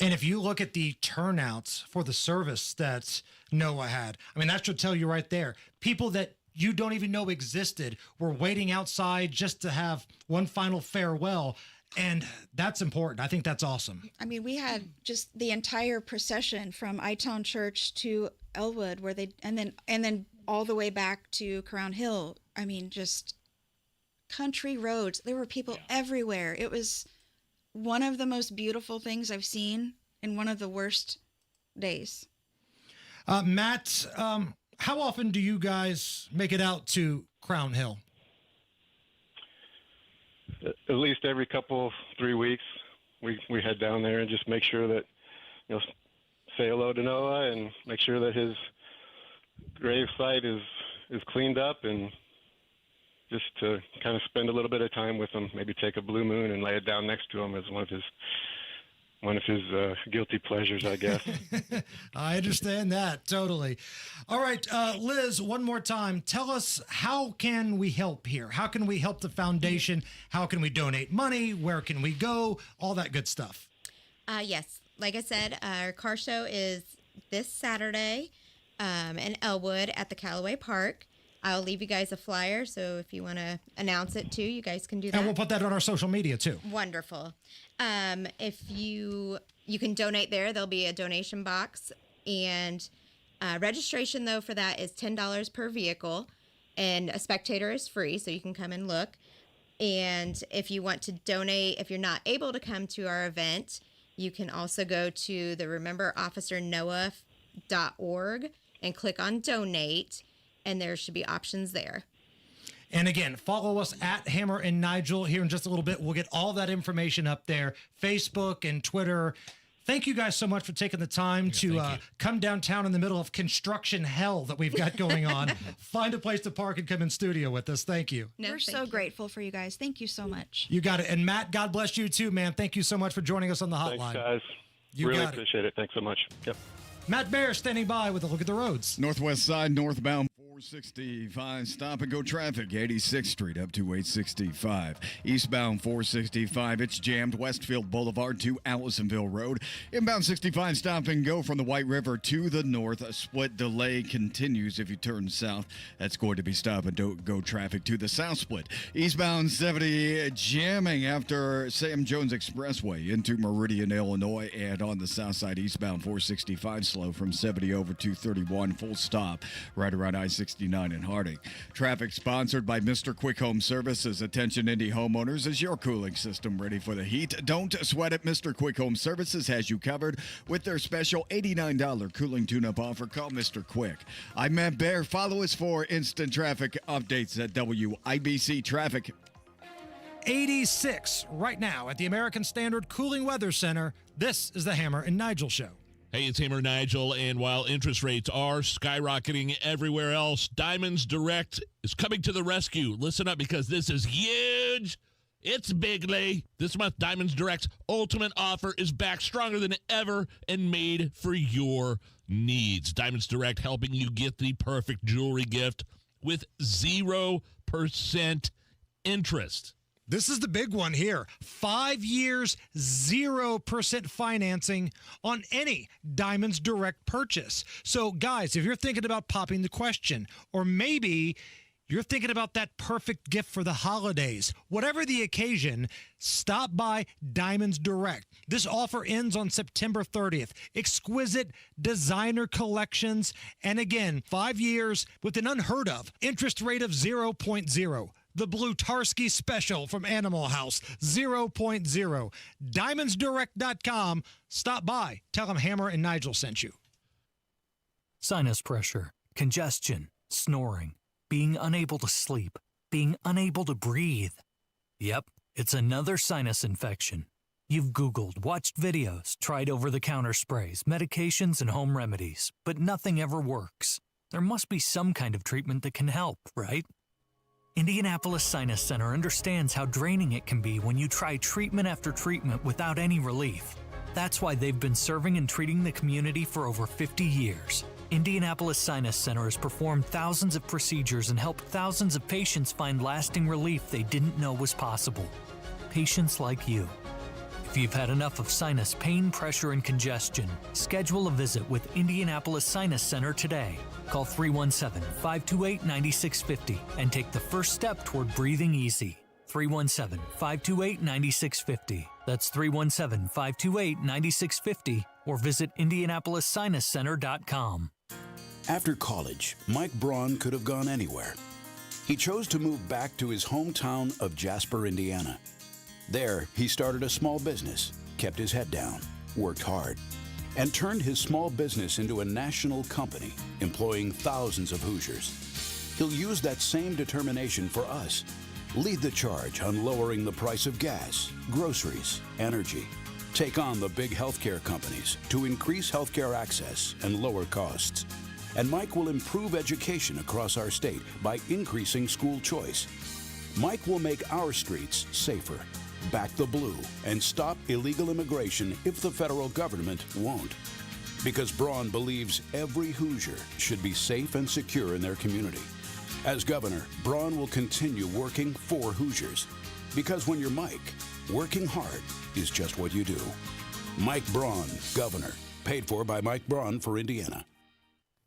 And if you look at the turnouts for the service that Noah had, I mean, that should tell you right there. People that you don't even know existed were waiting outside just to have one final farewell. And that's important. I think that's awesome. I mean, we had just the entire procession from I-Town Church to Elwood, where and then all the way back to Crown Hill. I mean, just country roads. There were people everywhere. It was one of the most beautiful things I've seen in one of the worst days. Matt, how often do you guys make it out to Crown Hill? At least every 3 weeks, we head down there and just make sure that, say hello to Noah and make sure that his grave site is cleaned up, and just to kind of spend a little bit of time with him, maybe take a blue moon and lay it down next to him as one of his guilty pleasures, I guess. I understand that totally. All right, Liz, one more time. Tell us, how can we help here? How can we help the foundation? How can we donate money? Where can we go? All that good stuff. Yes. Like I said, our car show is this Saturday in Elwood at the Callaway Park. I'll leave you guys a flyer, so if you want to announce it too, you guys can do that. And we'll put that on our social media too. Wonderful. If you can donate there, there'll be a donation box, and registration though for that is $10 per vehicle, and a spectator is free, so you can come and look. And if you want to donate, if you're not able to come to our event, you can also go to the rememberofficernoah.org and click on donate, and there should be options there. And again, follow us at Hammer and Nigel. Here in just a little bit, we'll get all that information up there, Facebook and Twitter. Thank you guys so much for taking the time to come downtown in the middle of construction hell that we've got going on. Find a place to park and come in studio with us. Thank you. We're so grateful for you guys. Thank you so much. You got it. And Matt, God bless you too, man. Thank you so much for joining us on the hotline. Thanks, guys. Really appreciate it. Thanks so much. Yep. Matt Bear standing by with a look at the roads. Northwest side, northbound 465, stop and go traffic, 86th Street up to 865. Eastbound 465, it's jammed, Westfield Boulevard to Allisonville Road. Inbound 65, stop and go from the White River to the north. A split delay continues if you turn south. That's going to be stop and go traffic to the south split. Eastbound 70, jamming after Sam Jones Expressway into Meridian, Illinois. And on the south side, eastbound 465, slow from 70 over 231, full stop right around I-69 in Harding. Traffic sponsored by Mr. Quick Home Services. Attention Indy homeowners, is your cooling system ready for the heat? Don't sweat it. Mr. Quick Home Services has you covered with their special $89 cooling tune-up offer. Call Mr. Quick. I'm Matt Bear. Follow us for instant traffic updates at WIBC Traffic. 86 right now at the American Standard Cooling Weather Center. This is the Hammer and Nigel Show. Hey, it's Hammer Nigel, and while interest rates are skyrocketing everywhere else, Diamonds Direct is coming to the rescue. Listen up, because this is huge. It's bigly. This month, Diamonds Direct's ultimate offer is back stronger than ever and made for your needs. Diamonds Direct helping you get the perfect jewelry gift with 0% interest. This is the big one here. 5 years, 0% financing on any Diamonds Direct purchase. So, guys, if you're thinking about popping the question, or maybe you're thinking about that perfect gift for the holidays, whatever the occasion, stop by Diamonds Direct. This offer ends on September 30th. Exquisite designer collections. And again, 5 years with an unheard of interest rate of 0.0. The Blue Tarski Special from Animal House, 0.0. DiamondsDirect.com. Stop by. Tell them Hammer and Nigel sent you. Sinus pressure, congestion, snoring, being unable to sleep, being unable to breathe. Yep, it's another sinus infection. You've Googled, watched videos, tried over-the-counter sprays, medications, and home remedies, but nothing ever works. There must be some kind of treatment that can help, right? Indianapolis Sinus Center understands how draining it can be when you try treatment after treatment without any relief. That's why they've been serving and treating the community for over 50 years. Indianapolis Sinus Center has performed thousands of procedures and helped thousands of patients find lasting relief they didn't know was possible. Patients like you. If you've had enough of sinus pain, pressure, and congestion, schedule a visit with Indianapolis Sinus Center today. Call 317-528-9650 and take the first step toward breathing easy. 317-528-9650. That's 317-528-9650 or visit IndianapolisSinusCenter.com. After college, Mike Braun could have gone anywhere. He chose to move back to his hometown of Jasper, Indiana. There, he started a small business, kept his head down, worked hard, and turned his small business into a national company, employing thousands of Hoosiers. He'll use that same determination for us. Lead the charge on lowering the price of gas, groceries, energy. Take on the big healthcare companies to increase healthcare access and lower costs. And Mike will improve education across our state by increasing school choice. Mike will make our streets safer, back the blue, and stop illegal immigration if the federal government won't. Because Braun believes every Hoosier should be safe and secure in their community. As governor, Braun will continue working for Hoosiers. Because when you're Mike, working hard is just what you do. Mike Braun, governor. Paid for by Mike Braun for Indiana.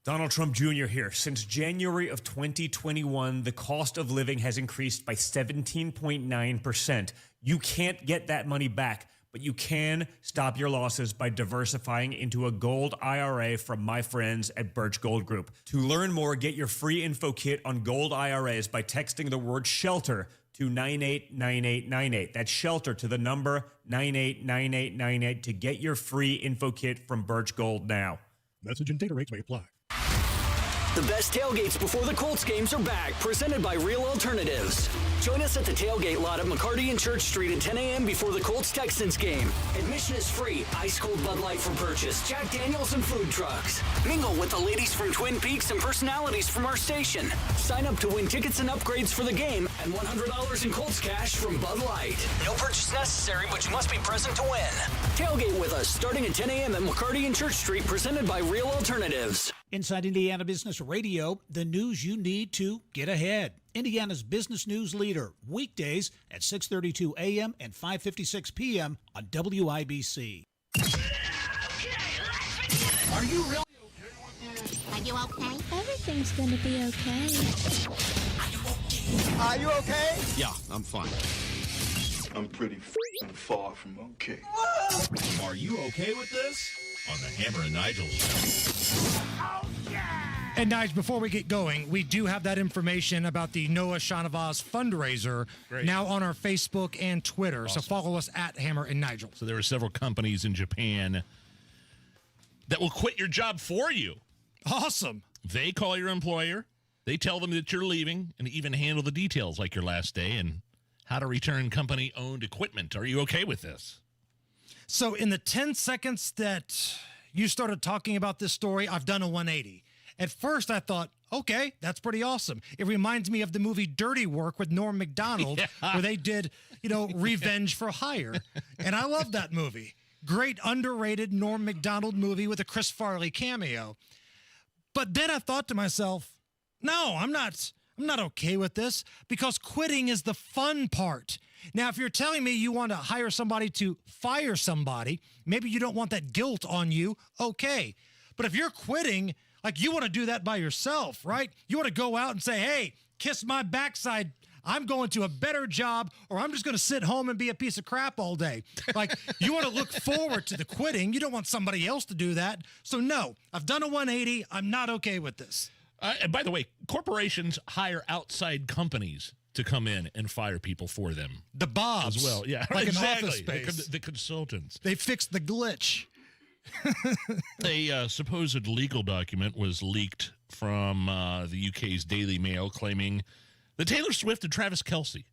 Donald Trump Jr. here. Since January of 2021, the cost of living has increased by 17.9%. You can't get that money back, but you can stop your losses by diversifying into a gold IRA from my friends at Birch Gold Group. To learn more, get your free info kit on gold IRAs by texting the word SHELTER to 989898. That's SHELTER to the number 989898 to get your free info kit from Birch Gold now. Message and data rates may apply. The best tailgates before the Colts games are back, presented by Real Alternatives. Join us at the tailgate lot at McCarty and Church Street at 10 a.m. before the Colts-Texans game. Admission is free. Ice-cold Bud Light for purchase, Jack Daniels and food trucks. Mingle with the ladies from Twin Peaks and personalities from our station. Sign up to win tickets and upgrades for the game and $100 in Colts cash from Bud Light. No purchase necessary, but you must be present to win. Tailgate with us starting at 10 a.m. at McCarty and Church Street, presented by Real Alternatives. Inside Indiana Business Radio, the news you need to get ahead. Indiana's business news leader, weekdays at 6:32 a.m. and 5:56 p.m. on WIBC. Are you really okay? Are you okay? Everything's gonna be okay. Are you okay? Yeah, I'm fine. I'm pretty far from okay. Are you okay with this? On the Hammer and Nigel show. And Nigel, before we get going, we do have that information about the Noah Shanavas fundraiser now on our Facebook and Twitter. Awesome. So follow us at Hammer and Nigel. So there are several companies in Japan that will quit your job for you. Awesome. They call your employer. They tell them that you're leaving and even handle the details like your last day and how to return company-owned equipment. Are you okay with this? So in the 10 seconds that you started talking about this story, I've done a 180. At first, I thought, Okay, that's pretty awesome. It reminds me of the movie Dirty Work with Norm Macdonald, where they did, Revenge for Hire. And I love that movie. Great underrated Norm Macdonald movie with a Chris Farley cameo. But then I thought to myself, no, I'm not okay with this, because quitting is the fun part. Now, if you're telling me you want to hire somebody to fire somebody, maybe you don't want that guilt on you, okay. But if you're quitting, like, you want to do that by yourself, right? You want to go out and say, hey, kiss my backside, I'm going to a better job, or I'm just going to sit home and be a piece of crap all day. Like, you want to look forward to the quitting. You don't want somebody else to do that. So no, I've done a 180. I'm not okay with this. And by the way, corporations hire outside companies to come in and fire people for them. The Bobs. As well, yeah. Like exactly. an Office Space. The consultants. They fixed the glitch. A supposed legal document was leaked from the UK's Daily Mail claiming that Taylor Swift and Travis Kelce,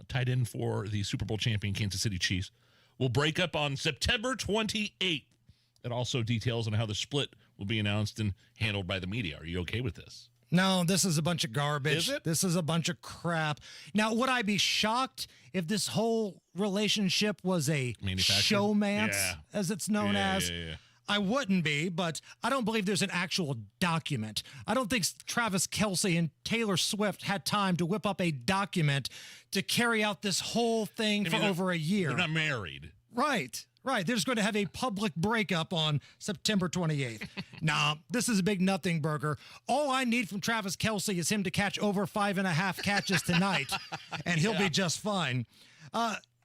tied in for the Super Bowl champion Kansas City Chiefs, will break up on September 28th. It also details on how the split will be announced and handled by the media. Are you okay with this? No, this is a bunch of garbage. Is it? This is a bunch of crap. Now, would I be shocked if this whole relationship was a showmance, as it's known as? Yeah. I wouldn't be, but I don't believe there's an actual document. I don't think Travis Kelce and Taylor Swift had time to whip up a document to carry out this whole thing for over a year. They're not married. Right. They're just going to have a public breakup on September 28th. Nah, this is a big nothing burger. All I need from Travis Kelce is him to catch over 5.5 catches tonight, and he'll be just fine.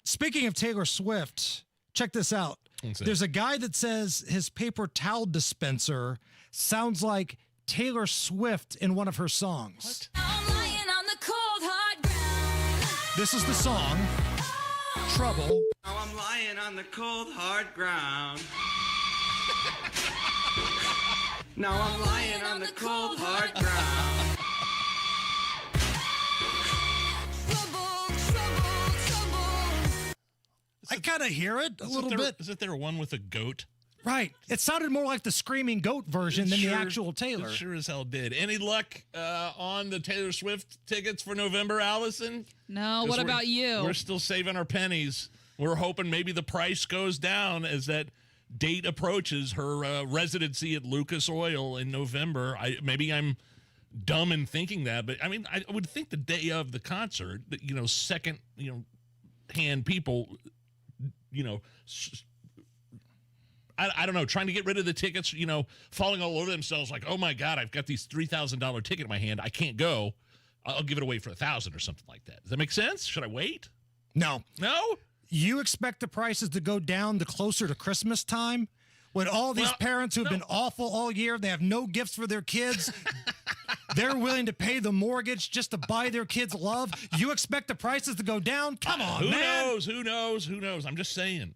Speaking of Taylor Swift, check this out. There's a guy that says his paper towel dispenser sounds like Taylor Swift in one of her songs. I'm lying on the cold, hard ground. This is the song, Trouble. Now I'm lying on the cold, hard ground. Now I'm lying on the cold, hard ground. I kind of hear it a little bit. Isn't there one with a goat? Right. It sounded more like the Screaming Goat version than the actual Taylor. It sure as hell did. Any luck on the Taylor Swift tickets for November, Allison? No. What about you? We're still saving our pennies. We're hoping maybe the price goes down as that date approaches her residency at Lucas Oil in November. Maybe I'm dumb in thinking that, but I mean, I would think the day of the concert, second, hand people, I don't know, trying to get rid of the tickets, falling all over themselves like, oh my God, I've got these $3,000 ticket in my hand. I can't go. I'll give it away for $1,000 or something like that. Does that make sense? Should I wait? No. No? You expect the prices to go down the closer to Christmas time? When all these parents who've been awful all year, they have no gifts for their kids, they're willing to pay the mortgage just to buy their kids love. You expect the prices to go down? Come on, man. Who knows? I'm just saying.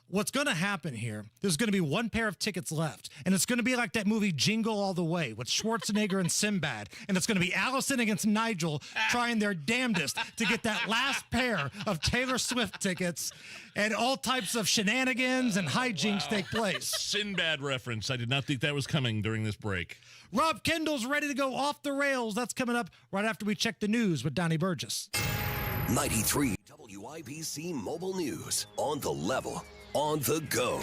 What's going to happen here, there's going to be one pair of tickets left, and it's going to be like that movie Jingle All the Way with Schwarzenegger and Sinbad, and it's going to be Allison against Nigel trying their damnedest to get that last pair of Taylor Swift tickets, and all types of shenanigans and hijinks take place. Sinbad reference. I did not think that was coming during this break. Rob Kendall's ready to go off the rails. That's coming up right after we check the news with Donnie Burgess. 93 WIBC Mobile News. On the level. On the go.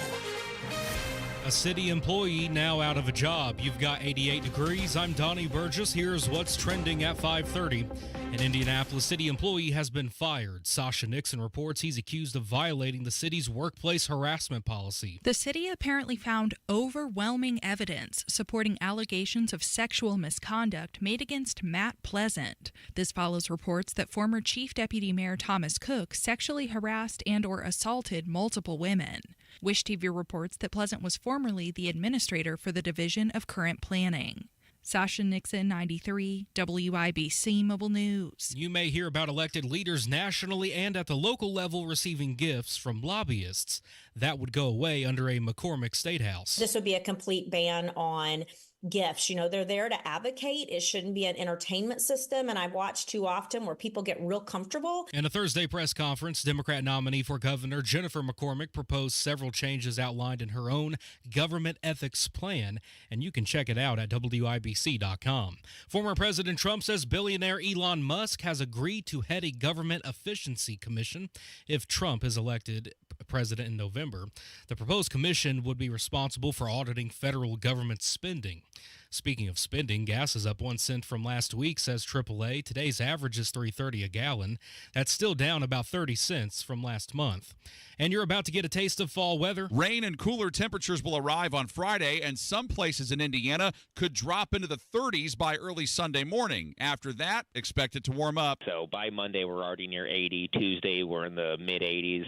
A city employee now out of a job. You've got 88 degrees. I'm Donnie Burgess. Here's what's trending at 5:30. An Indianapolis city employee has been fired. Sasha Nixon reports he's accused of violating the city's workplace harassment policy. The city apparently found overwhelming evidence supporting allegations of sexual misconduct made against Matt Pleasant. This follows reports that former Chief Deputy Mayor Thomas Cook sexually harassed and or assaulted multiple women. Wish TV reports that Pleasant was formerly the administrator for the Division of Current Planning. Sasha Nixon, 93, WIBC Mobile News. You may hear about elected leaders nationally and at the local level receiving gifts from lobbyists. That would go away under a McCormick Statehouse. This would be a complete ban on gifts. They're there to advocate. It shouldn't be an entertainment system. And I've watched too often where people get real comfortable. In a Thursday press conference, Democrat nominee for governor Jennifer McCormick proposed several changes outlined in her own government ethics plan, and you can check it out at WIBC.com. Former President Trump says billionaire Elon Musk has agreed to head a government efficiency commission if Trump is elected president in November. The proposed commission would be responsible for auditing federal government spending. Speaking of spending, gas is up 1 cent from last week, says AAA. Today's average is $3.30 a gallon. That's still down about 30 cents from last month. And you're about to get a taste of fall weather. Rain and cooler temperatures will arrive on Friday, and some places in Indiana could drop into the 30s by early Sunday morning. After that, expect it to warm up. So by Monday, we're already near 80. Tuesday, we're in the mid-80s.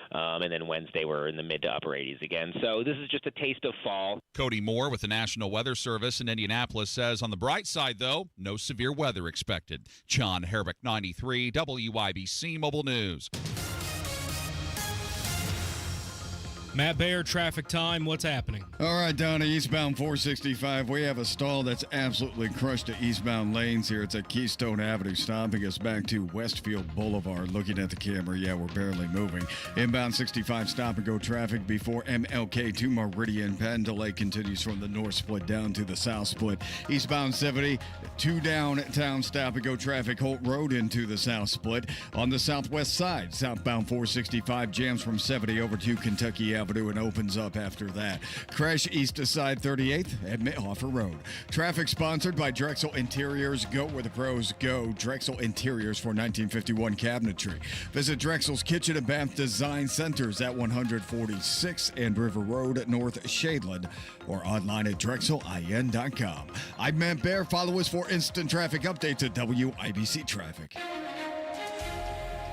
And then Wednesday, we're in the mid to upper 80s again. So this is just a taste of fall. Cody Moore with the National Weather Service in Indianapolis says on the bright side, though, no severe weather expected. John Herbeck, 93, WIBC Mobile News. Matt Baer, traffic time. What's happening? All right, down to eastbound 465. We have a stall that's absolutely crushed the eastbound lanes here. It's at Keystone Avenue, stopping us back to Westfield Boulevard. Looking at the camera, yeah, we're barely moving. Inbound 65 stop-and-go traffic before MLK to Meridian. Penn delay continues from the north split down to the south split. Eastbound 70, to downtown stop-and-go traffic. Holt Road into the south split. On the southwest side, southbound 465 jams from 70 over to Kentucky Avenue and opens up after that. Crash east to side 38th at Mithofer Road. Traffic sponsored by Drexel Interiors. Go where the pros go. Drexel Interiors for 1951 cabinetry. Visit Drexel's Kitchen and Bath Design Centers at 146 and River Road, North Shadeland, or online at drexelin.com. I'm Matt Baer. Follow us for instant traffic updates at WIBC Traffic.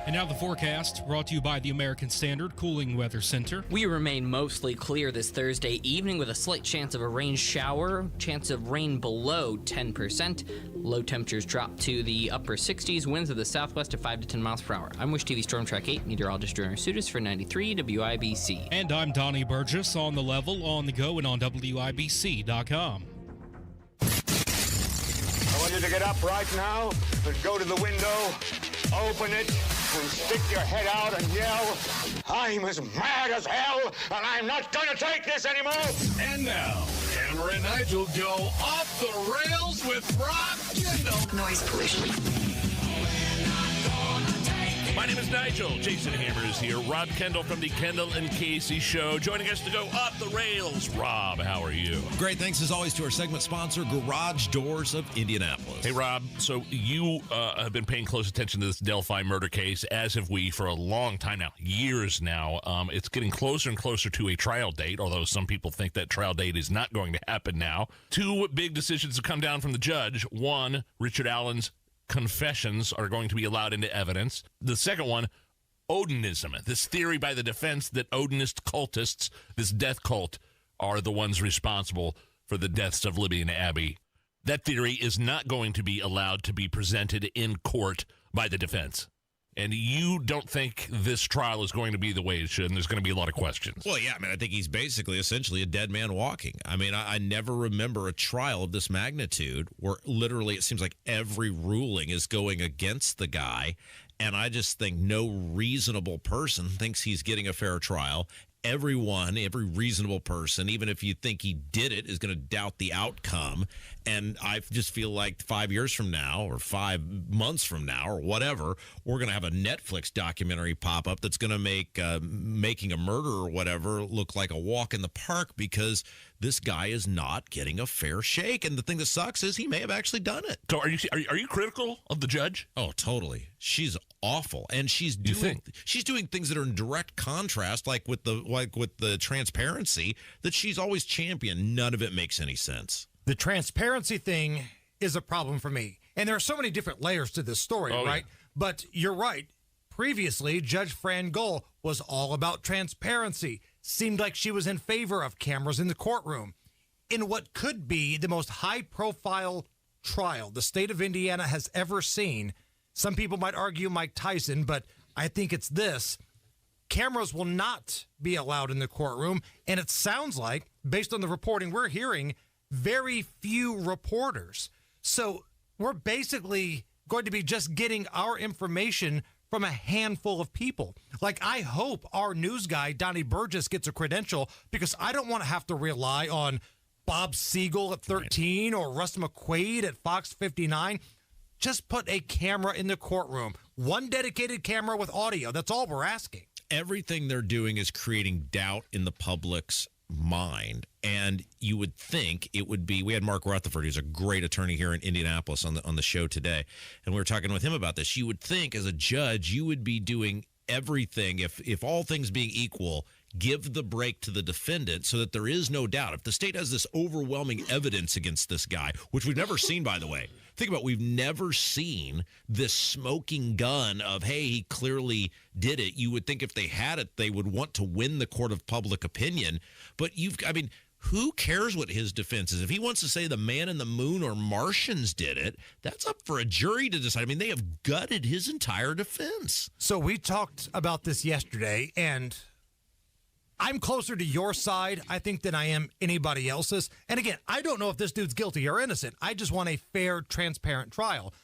And now the forecast, brought to you by the American Standard Cooling Weather Center. We remain mostly clear this Thursday evening with a slight chance of a rain shower, chance of rain below 10%. Low temperatures drop to the upper 60s, winds of the southwest at 5 to 10 miles per hour. I'm Wish TV Storm Track 8, meteorologist Drew Sutis for 93 WIBC. And I'm Donnie Burgess, on the level, on the go, and on WIBC.com. I want you to get up right now and go to the window, open it, and stick your head out and yell, "I'm as mad as hell, and I'm not going to take this anymore!" And now, Hammer and Nigel go off the rails with Rob Kendall. Noise pollution. My name is Nigel. Jason Hammer is here. Rob Kendall from the Kendall and Casey Show, joining us to go off the rails. Rob, how are you? Great. Thanks, as always, to our segment sponsor, Garage Doors of Indianapolis. Hey, Rob. So you have been paying close attention to this Delphi murder case, as have we, for a long time now, years now. It's getting closer and closer to a trial date, although some people think that trial date is not going to happen now. Two big decisions have come down from the judge. One, Richard Allen's confessions are going to be allowed into evidence. The second one, Odinism, this theory by the defense that Odinist cultists, this death cult, are the ones responsible for the deaths of Libby and Abby. That theory is not going to be allowed to be presented in court by the defense. And you don't think this trial is going to be the way it should, and there's going to be a lot of questions. Well, yeah, I mean, I think he's basically, essentially a dead man walking. I mean, I never remember a trial of this magnitude where literally it seems like every ruling is going against the guy, and I just think no reasonable person thinks he's getting a fair trial. Everyone, every reasonable person, even if you think he did it, is going to doubt the outcome. And I just feel like 5 years from now or 5 months from now or whatever, we're going to have a Netflix documentary pop up that's going to make making a murder or whatever look like a walk in the park, because this guy is not getting a fair shake. And the thing that sucks is he may have actually done it. So are you critical of the judge? Oh, totally. She's awful, and she's doing things that are in direct contrast, like with the transparency that she's always championed. None of it makes any sense. The transparency thing is a problem for me. And there are so many different layers to this story, right? Yeah. But you're right. Previously, Judge Fran Gull was all about transparency. Seemed like she was in favor of cameras in the courtroom. In what could be the most high-profile trial the state of Indiana has ever seen, some people might argue Mike Tyson, but I think it's this. Cameras will not be allowed in the courtroom, and it sounds like, based on the reporting we're hearing, very few reporters. So we're basically going to be just getting our information from a handful of people. Like, I hope our news guy, Donnie Burgess, gets a credential, because I don't want to have to rely on Bob Siegel at 13 or Russ McQuaid at Fox 59. Just put a camera in the courtroom. One dedicated camera with audio. That's all we're asking. Everything they're doing is creating doubt in the public's mind. And you would think it would be, we had Mark Rutherford, who's a great attorney here in Indianapolis, on the show today, and we were talking with him about this. You would think as a judge you would be doing everything, if all things being equal, give the break to the defendant so that there is no doubt. If the state has this overwhelming evidence against this guy, which we've never seen, by the way, think about, we've never seen this smoking gun of, hey, he clearly did it. You would think if they had it, they would want to win the court of public opinion. But who cares what his defense is? If he wants to say the man in the moon or Martians did it, that's up for a jury to decide. They have gutted his entire defense. So we talked about this yesterday, and I'm closer to your side, I think, than I am anybody else's. And again, I don't know if this dude's guilty or innocent. I just want a fair, transparent trial.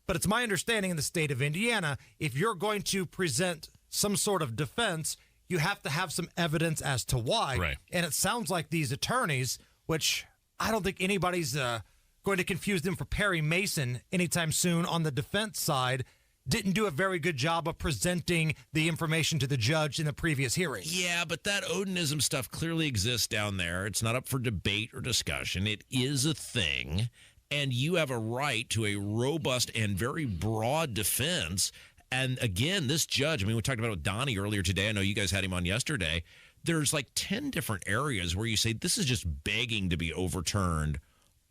But it's my understanding in the state of Indiana, if you're going to present some sort of defense, you have to have some evidence as to why. Right. And it sounds like these attorneys, which I don't think anybody's going to confuse them for Perry Mason anytime soon on the defense side, didn't do a very good job of presenting the information to the judge in the previous hearing. Yeah, but that Odinism stuff clearly exists down there. It's not up for debate or discussion. It is a thing, and you have a right to a robust and very broad defense. And again, this judge, we talked about it with Donnie earlier today. I know you guys had him on yesterday. There's like 10 different areas where you say this is just begging to be overturned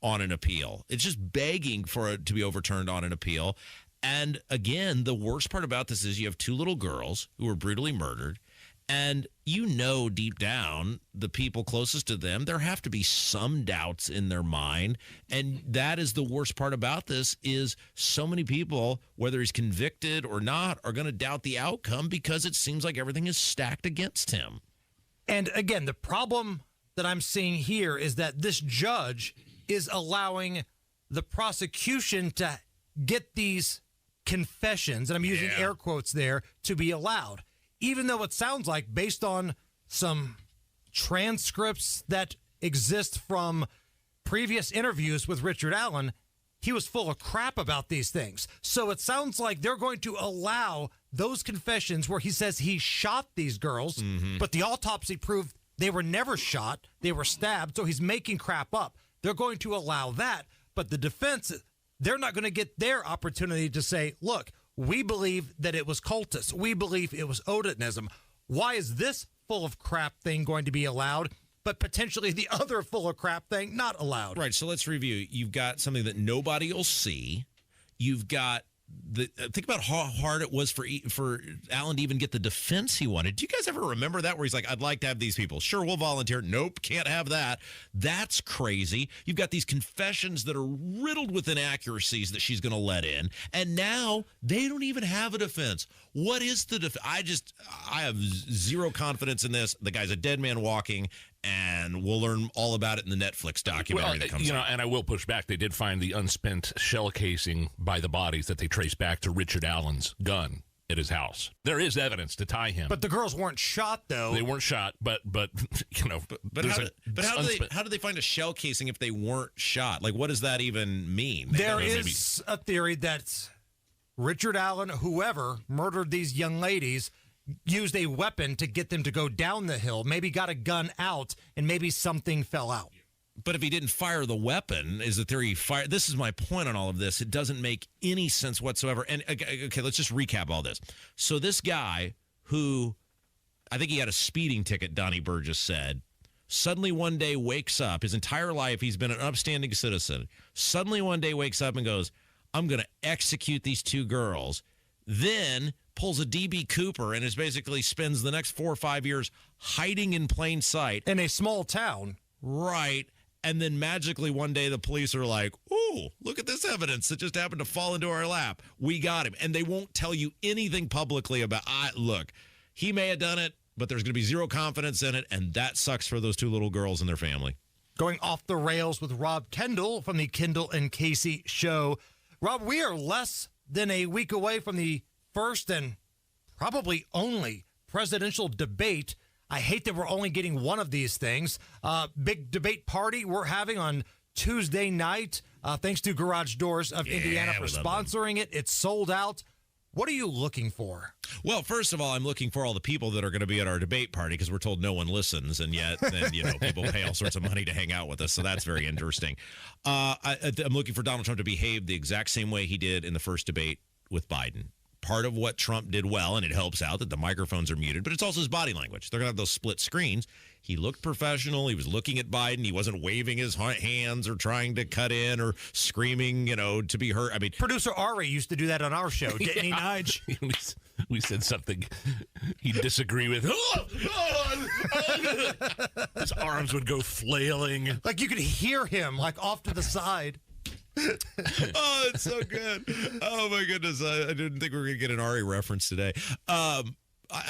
on an appeal. It's just begging for it to be overturned on an appeal. And again, the worst part about this is you have two little girls who were brutally murdered. And deep down, the people closest to them, there have to be some doubts in their mind. And that is the worst part about this, is so many people, whether he's convicted or not, are going to doubt the outcome because it seems like everything is stacked against him. And again, the problem that I'm seeing here is that this judge is allowing the prosecution to get these confessions, and I'm using air quotes there, to be allowed. Even though it sounds like, based on some transcripts that exist from previous interviews with Richard Allen, he was full of crap about these things. So it sounds like they're going to allow those confessions where he says he shot these girls, but the autopsy proved they were never shot, they were stabbed, so he's making crap up. They're going to allow that, but the defense, they're not going to get their opportunity to say, look, we believe that it was cultists. We believe it was Odinism. Why is this full of crap thing going to be allowed, but potentially the other full of crap thing not allowed? Right, so let's review. You've got something that nobody will see. You've got think about how hard it was for Allen to even get the defense he wanted. Do you guys ever remember that, where he's like, I'd like to have these people. Sure, we'll volunteer. Nope, can't have that. That's crazy. You've got these confessions that are riddled with inaccuracies that she's going to let in. And now they don't even have a defense. What is the defense? I have zero confidence in this. The guy's a dead man walking, and we'll learn all about it in the Netflix documentary that comes out. And I will push back. They did find the unspent shell casing by the bodies that they traced back to Richard Allen's gun at his house. There is evidence to tie him. But the girls weren't shot, though. They weren't shot, but how did they find a shell casing if they weren't shot? Like, what does that even mean? There is a theory that Richard Allen, whoever murdered these young ladies, used a weapon to get them to go down the hill, maybe got a gun out, and maybe something fell out. But if he didn't fire the weapon, is the theory he fired? This is my point on all of this. It doesn't make any sense whatsoever. And okay, let's just recap all this. So this guy, who I think he had a speeding ticket, Donnie Burgess said, suddenly one day wakes up. His entire life he's been an upstanding citizen. Suddenly one day wakes up and goes, I'm going to execute these two girls. Then pulls a DB Cooper and basically spends the next 4 or 5 years hiding in plain sight. In a small town. Right. And then magically one day the police are like, ooh, look at this evidence that just happened to fall into our lap. We got him. And they won't tell you anything publicly about, look, he may have done it, but there's going to be zero confidence in it. And that sucks for those two little girls and their family. Going off the rails with Rob Kendall from the Kendall and Casey show. Rob, we are less than a week away from the first and probably only presidential debate. I hate that we're only getting one of these things. Big debate party we're having on Tuesday night. Thanks to Garage Doors of Indiana for sponsoring it. It's sold out. What are you looking for? Well, first of all, I'm looking for all the people that are going to be at our debate party because we're told no one listens, and yet then people pay all sorts of money to hang out with us. So that's very interesting. I'm looking for Donald Trump to behave the exact same way he did in the first debate with Biden. Part of what Trump did well, and it helps out that the microphones are muted, but it's also his body language. They're going to have those split screens. He looked professional. He was looking at Biden. He wasn't waving his hands or trying to cut in or screaming, to be heard. I mean, producer Ari used to do that on our show, didn't he, Nige? We said something he'd disagree with. His arms would go flailing. Like you could hear him off to the side. Oh, it's so good. Oh, my goodness. I didn't think we were going to get an Ari reference today. I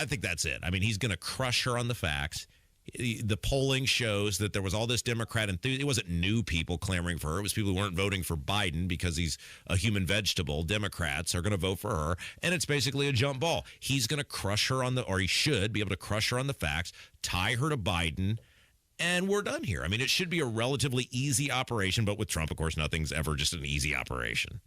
think that's it. I mean, he's going to crush her on the facts. The polling shows that there was all this Democrat enthusiasm. It wasn't new people clamoring for her. It was people who weren't voting for Biden because he's a human vegetable. Democrats are going to vote for her, and it's basically a jump ball. He's going to crush her or he should be able to crush her on the facts, tie her to Biden, and we're done here. I mean, it should be a relatively easy operation, but with Trump, of course, nothing's ever just an easy operation.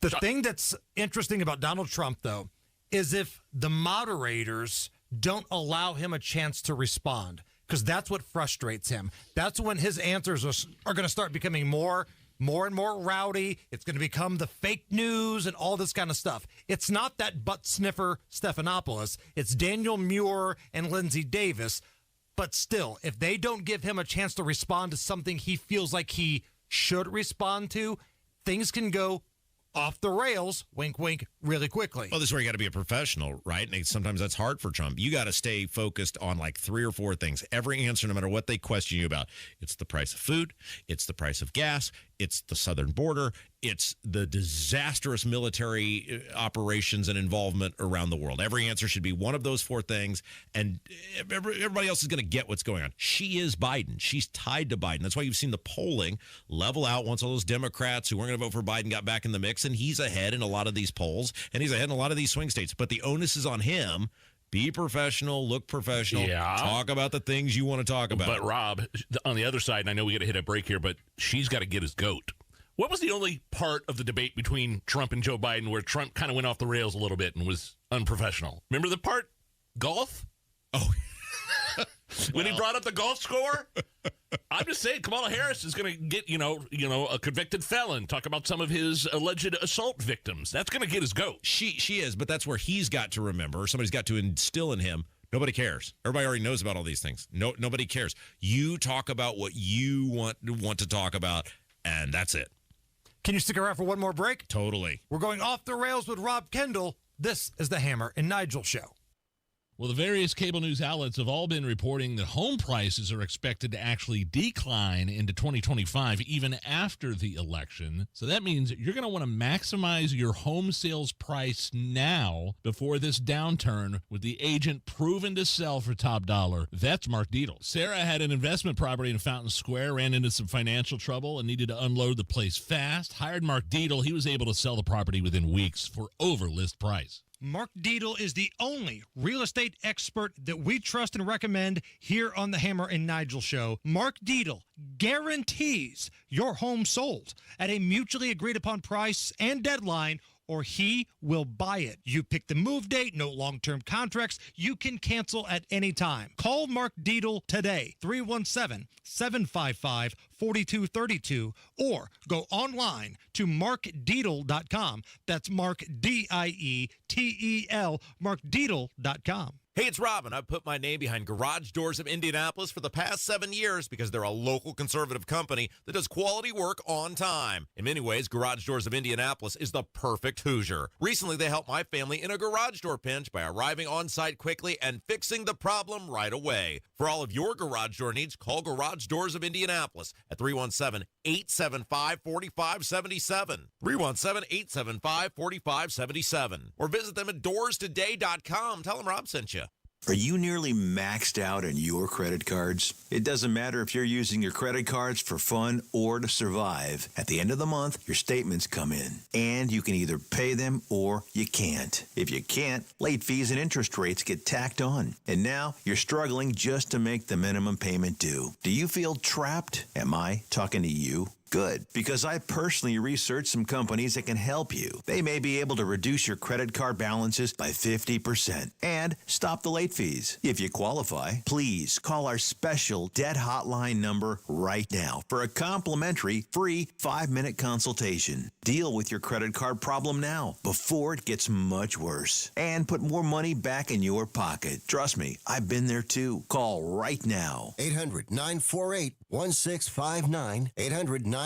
The thing that's interesting about Donald Trump, though, is if the moderators don't allow him a chance to respond, because that's what frustrates him. That's when his answers are going to start becoming more and more rowdy. It's going to become the fake news and all this kind of stuff. It's not that butt sniffer Stephanopoulos. It's Daniel Muir and Lindsey Davis. But still, if they don't give him a chance to respond to something he feels like he should respond to, things can go off the rails, wink, wink, really quickly. Well, this is where you got to be a professional, right? And sometimes that's hard for Trump. You got to stay focused on 3 or 4 things. Every answer, no matter what they question you about. It's the price of food. It's the price of gas. It's the southern border. It's the disastrous military operations and involvement around the world. Every answer should be one of those 4 things, and everybody else is going to get what's going on. She is Biden. She's tied to Biden. That's why you've seen the polling level out once all those Democrats who weren't going to vote for Biden got back in the mix, and he's ahead in a lot of these polls, and he's ahead in a lot of these swing states. But the onus is on him. Be professional, look professional, talk about the things you want to talk about. But, Rob, on the other side, and I know we got to hit a break here, but she's got to get his goat. What was the only part of the debate between Trump and Joe Biden where Trump kind of went off the rails a little bit and was unprofessional? Remember the part? Golf? Oh, when he brought up the golf score? I'm just saying Kamala Harris is going to get, a convicted felon, talk about some of his alleged assault victims. That's going to get his goat. She is, but that's where he's got to remember, or somebody's got to instill in him, nobody cares. Everybody already knows about all these things. Nobody cares. You talk about what you want to talk about, and that's it. Can you stick around for one more break? Totally. We're going off the rails with Rob Kendall. This is the Hammer and Nigel Show. Well, the various cable news outlets have all been reporting that home prices are expected to actually decline into 2025, even after the election. So that means you're going to want to maximize your home sales price now before this downturn, with the agent proven to sell for top dollar. That's Mark Dietel. Sarah had an investment property in Fountain Square, ran into some financial trouble and needed to unload the place fast. Hired Mark Dietel. He was able to sell the property within weeks for over list price. Mark Dietel is the only real estate expert that we trust and recommend here on the Hammer and Nigel Show. Mark Dietel guarantees your home sold at a mutually agreed upon price and deadline, or he will buy it. You pick the move date, no long-term contracts. You can cancel at any time. Call Mark Dietel today, 317-755-4232, or go online to markdietel.com. That's Mark, D-I-E-T-E-L, markdietel.com. Hey, it's Robin. I've put my name behind Garage Doors of Indianapolis for the past 7 years because they're a local conservative company that does quality work on time. In many ways, Garage Doors of Indianapolis is the perfect Hoosier. Recently, they helped my family in a garage door pinch by arriving on site quickly and fixing the problem right away. For all of your garage door needs, call Garage Doors of Indianapolis at 317-875-4577. 317-875-4577. Or visit them at doorstoday.com. Tell them Rob sent you. Are you nearly maxed out on your credit cards? It doesn't matter if you're using your credit cards for fun or to survive. At the end of the month, your statements come in, and you can either pay them or you can't. If you can't, late fees and interest rates get tacked on. And now you're struggling just to make the minimum payment due. Do you feel trapped? Am I talking to you? Good, because I personally researched some companies that can help you. They may be able to reduce your credit card balances by 50% and stop the late fees. If you qualify, please call our special debt hotline number right now for a complimentary free 5-minute consultation. Deal with your credit card problem now before it gets much worse and put more money back in your pocket. Trust me, I've been there too. Call right now. 800-948-1659. 800-948-1659.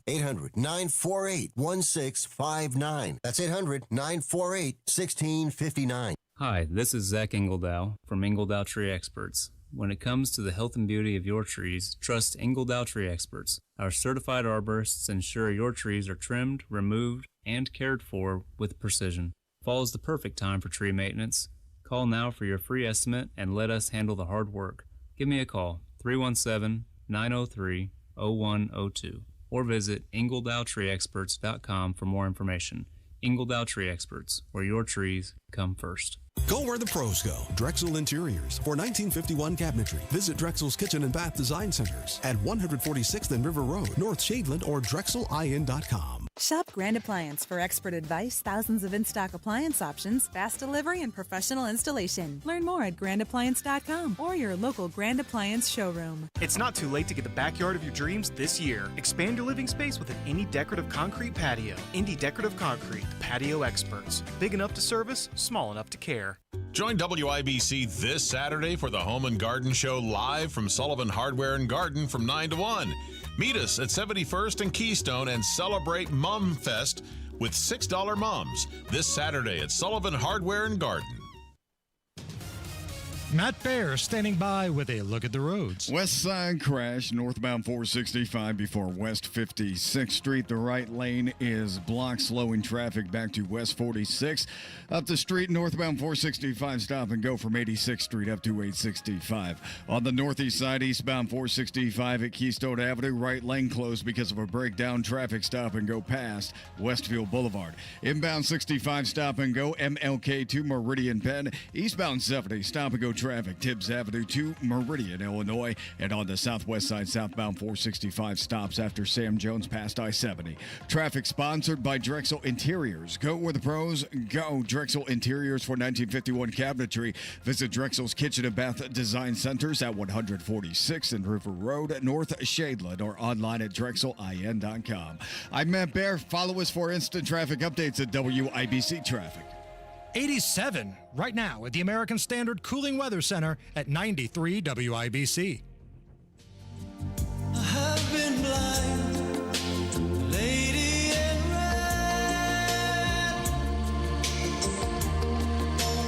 800-948-1659. That's 800-948-1659. Hi, this is Zach Ingledow from Ingledow Tree Experts. When it comes to the health and beauty of your trees, trust Ingledow Tree Experts. Our certified arborists ensure your trees are trimmed, removed, and cared for with precision. Fall is the perfect time for tree maintenance. Call now for your free estimate and let us handle the hard work. Give me a call, 317-903-0102, or visit ingledowtreeexperts.com for more information. Ingledow Tree Experts, where your trees come first. Go where the pros go. Drexel Interiors. For 1951 cabinetry, visit Drexel's Kitchen and Bath Design Centers at 146th and River Road, North Shadeland, or drexelin.com. Shop Grand Appliance for expert advice, thousands of in-stock appliance options, fast delivery, and professional installation. Learn more at grandappliance.com or your local Grand Appliance showroom. It's not too late to get the backyard of your dreams this year. Expand your living space with an Indie Decorative Concrete patio. Indie Decorative Concrete, the patio experts. Big enough to service, small enough to care. Join WIBC this Saturday for the Home and Garden Show live from Sullivan Hardware and Garden from 9 to 1. Meet us at 71st and Keystone and celebrate Mum Fest with $6 mums this Saturday at Sullivan Hardware and Garden. Matt Bear standing by with a look at the roads. West side crash, northbound 465 before West 56th Street. The right lane is blocked, slowing traffic back to West 46. Up the street, northbound 465, stop and go from 86th Street up to 865. On the northeast side, eastbound 465 at Keystone Avenue, right lane closed because of a breakdown. Traffic stop and go past Westfield Boulevard. Inbound 65, stop and go MLK to Meridian Penn. Eastbound 70, stop and go traffic Tibbs Avenue to Meridian, Illinois. And on the southwest side, southbound 465 stops after Sam Jones past I-70. Traffic sponsored by Drexel Interiors. Go where the pros go. Drexel Interiors for 1951 cabinetry. Visit Drexel's Kitchen and Bath Design Centers at 146 and River Road, North Shadeland, or online at drexelin.com. I'm Matt Bear. Follow us for instant traffic updates at WIBC Traffic. 87 right now at the American Standard Cooling Weather Center at 93 WIBC. I have been blind, lady in red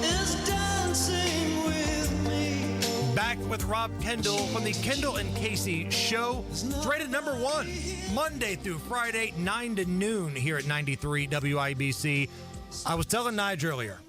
is dancing with me. Back with Rob Kendall from the Kendall and Casey Show. It's rated number 1 Monday through Friday, 9 to noon here at 93 WIBC. I was telling Nigel earlier,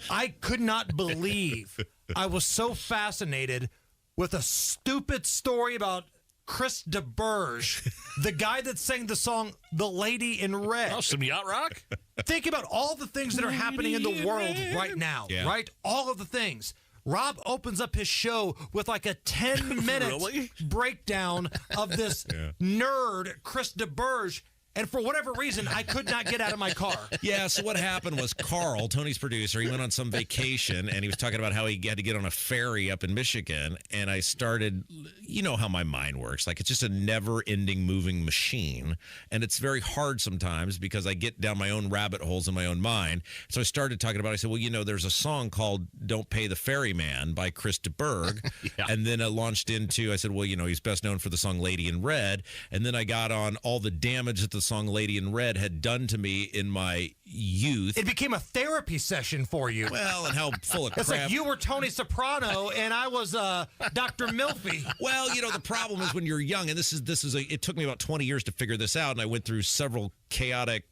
I could not believe I was so fascinated with a stupid story about Chris DeBerge, the guy that sang the song The Lady in Red. Oh, some yacht rock? Think about all the things that are happening in the world right now, right? All of the things. Rob opens up his show with like a 10-minute breakdown of this nerd, Chris DeBerge. And for whatever reason, I could not get out of my car. Yeah, so what happened was Carl, Tony's producer, he went on some vacation, and he was talking about how he had to get on a ferry up in Michigan, and I started, you know how my mind works. Like, it's just a never-ending moving machine, and it's very hard sometimes because I get down my own rabbit holes in my own mind. So I started talking about it. I said, well, you know, there's a song called Don't Pay the Ferryman by Chris DeBerge, and then it launched into, I said, well, you know, he's best known for the song Lady in Red, and then I got on all the damage that the song Lady in Red had done to me in my youth. It became a therapy session for you. Well, and how full of crap. It's like you were Tony Soprano and I was Dr. Milfy. Well, you know, the problem is when you're young, and it took me about 20 years to figure this out, and I went through several chaotic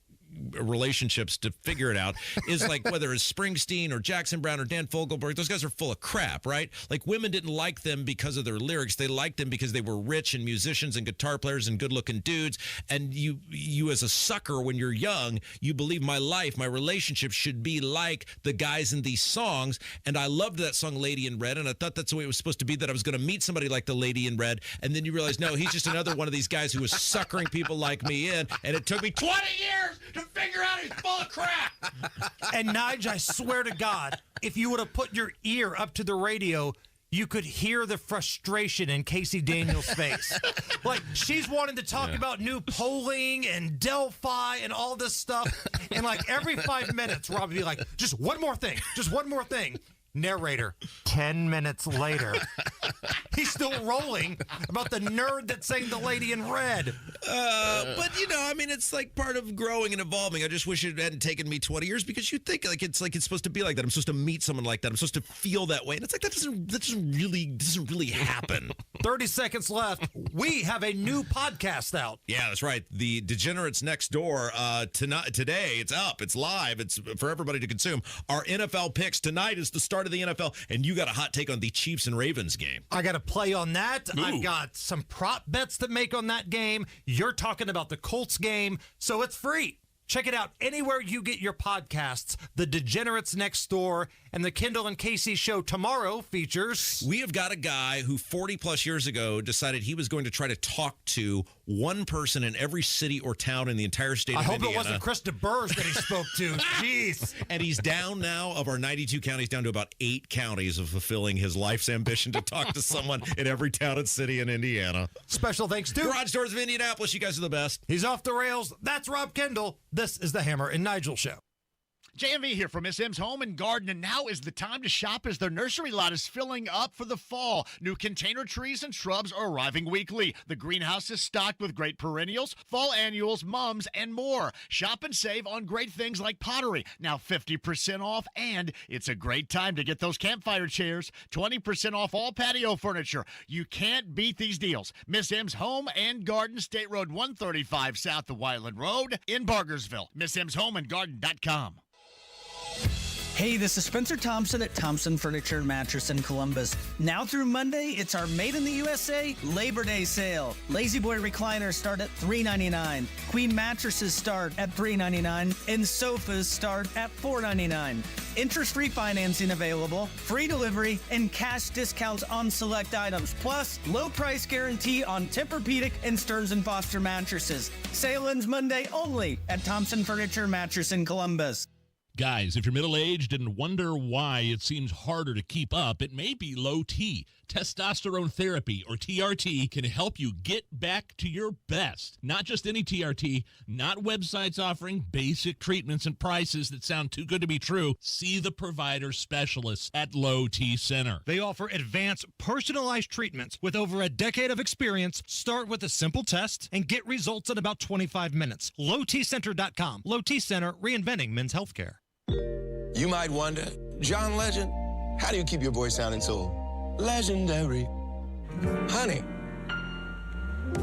relationships to figure it out is like whether it's Springsteen or Jackson Brown or Dan Fogelberg, those guys are full of crap, right? Like women didn't like them because of their lyrics. They liked them because they were rich and musicians and guitar players and good-looking dudes. And you as a sucker, when you're young, you believe my life, my relationship should be like the guys in these songs. And I loved that song Lady in Red, and I thought that's the way it was supposed to be, that I was going to meet somebody like the Lady in Red. And then you realize, no, he's just another one of these guys who was suckering people like me in. And it took me 20 years to figure out he's full of crap. And Nigel, I swear to God, if you would have put your ear up to the radio, you could hear the frustration in Casey Daniels' face. Like, she's wanting to talk about new polling and Delphi and all this stuff. And like every 5 minutes, Rob would be like, just one more thing. Narrator, 10 minutes later, he's still rolling about the nerd that sang The Lady in Red. But, I mean, it's like part of growing and evolving. I just wish it hadn't taken me 20 years, because you think it's supposed to be like that. I'm supposed to meet someone like that. I'm supposed to feel that way. And it's like, that doesn't really happen. 30 seconds left. We have a new podcast out. Yeah, that's right. The Degenerates Next Door. Today, it's up. It's live. It's for everybody to consume. Our NFL picks. Tonight is the start of the NFL, and you got a hot take on the Chiefs and Ravens game. I got a play on that. Ooh. I've got some prop bets to make on that game. You're talking about the Colts game, so it's free. Check it out anywhere you get your podcasts. The Degenerates Next Door and the Kendall and Casey show tomorrow features... We have got a guy who 40-plus years ago decided he was going to try to talk to one person in every city or town in the entire state of Indiana. I hope it wasn't Chris DeBurge that he spoke to. Jeez. And he's down now, of our 92 counties, down to about 8 counties of fulfilling his life's ambition to talk to someone in every town and city in Indiana. Special thanks to Garage Doors of Indianapolis. You guys are the best. He's off the rails. That's Rob Kendall. This is the Hammer and Nigel Show. JMV here from Miss M's Home and Garden, and now is the time to shop as their nursery lot is filling up for the fall. New container trees and shrubs are arriving weekly. The greenhouse is stocked with great perennials, fall annuals, mums, and more. Shop and save on great things like pottery, now 50% off, and it's a great time to get those campfire chairs. 20% off all patio furniture. You can't beat these deals. Miss M's Home and Garden, State Road 135 south of Wyland Road in Bargersville. MissMsHomeandGarden.com. Hey, this is Spencer Thompson at Thompson Furniture and Mattress in Columbus. Now through Monday, it's our Made in the USA Labor Day sale. Lazy Boy recliners start at $3.99. Queen mattresses start at $3.99. And sofas start at $4.99. Interest-free financing available, free delivery, and cash discounts on select items. Plus, low price guarantee on Tempur-Pedic and Stearns & Foster mattresses. Sale ends Monday only at Thompson Furniture Mattress in Columbus. Guys, if you're middle-aged and wonder why it seems harder to keep up, it may be low T. Testosterone therapy, or TRT, can help you get back to your best. Not just any TRT, not websites offering basic treatments and prices that sound too good to be true. See the provider specialists at Low T Center. They offer advanced, personalized treatments with over a decade of experience. Start with a simple test and get results in about 25 minutes. LowTCenter.com. Low T Center, reinventing men's healthcare. You might wonder, John Legend, how do you keep your voice sounding so legendary? Honey.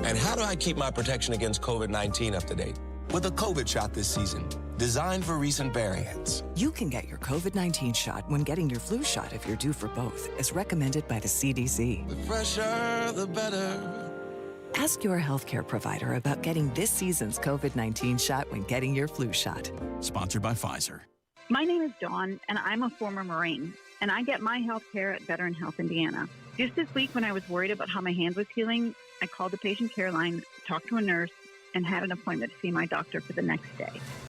And how do I keep my protection against COVID-19 up to date? With a COVID shot this season, designed for recent variants. You can get your COVID-19 shot when getting your flu shot if you're due for both, as recommended by the CDC. The fresher, the better. Ask your healthcare provider about getting this season's COVID-19 shot when getting your flu shot. Sponsored by Pfizer. My name is Dawn, and I'm a former Marine, and I get my health care at Veteran Health Indiana. Just this week, when I was worried about how my hand was healing, I called the patient care line, talked to a nurse, and had an appointment to see my doctor for the next day.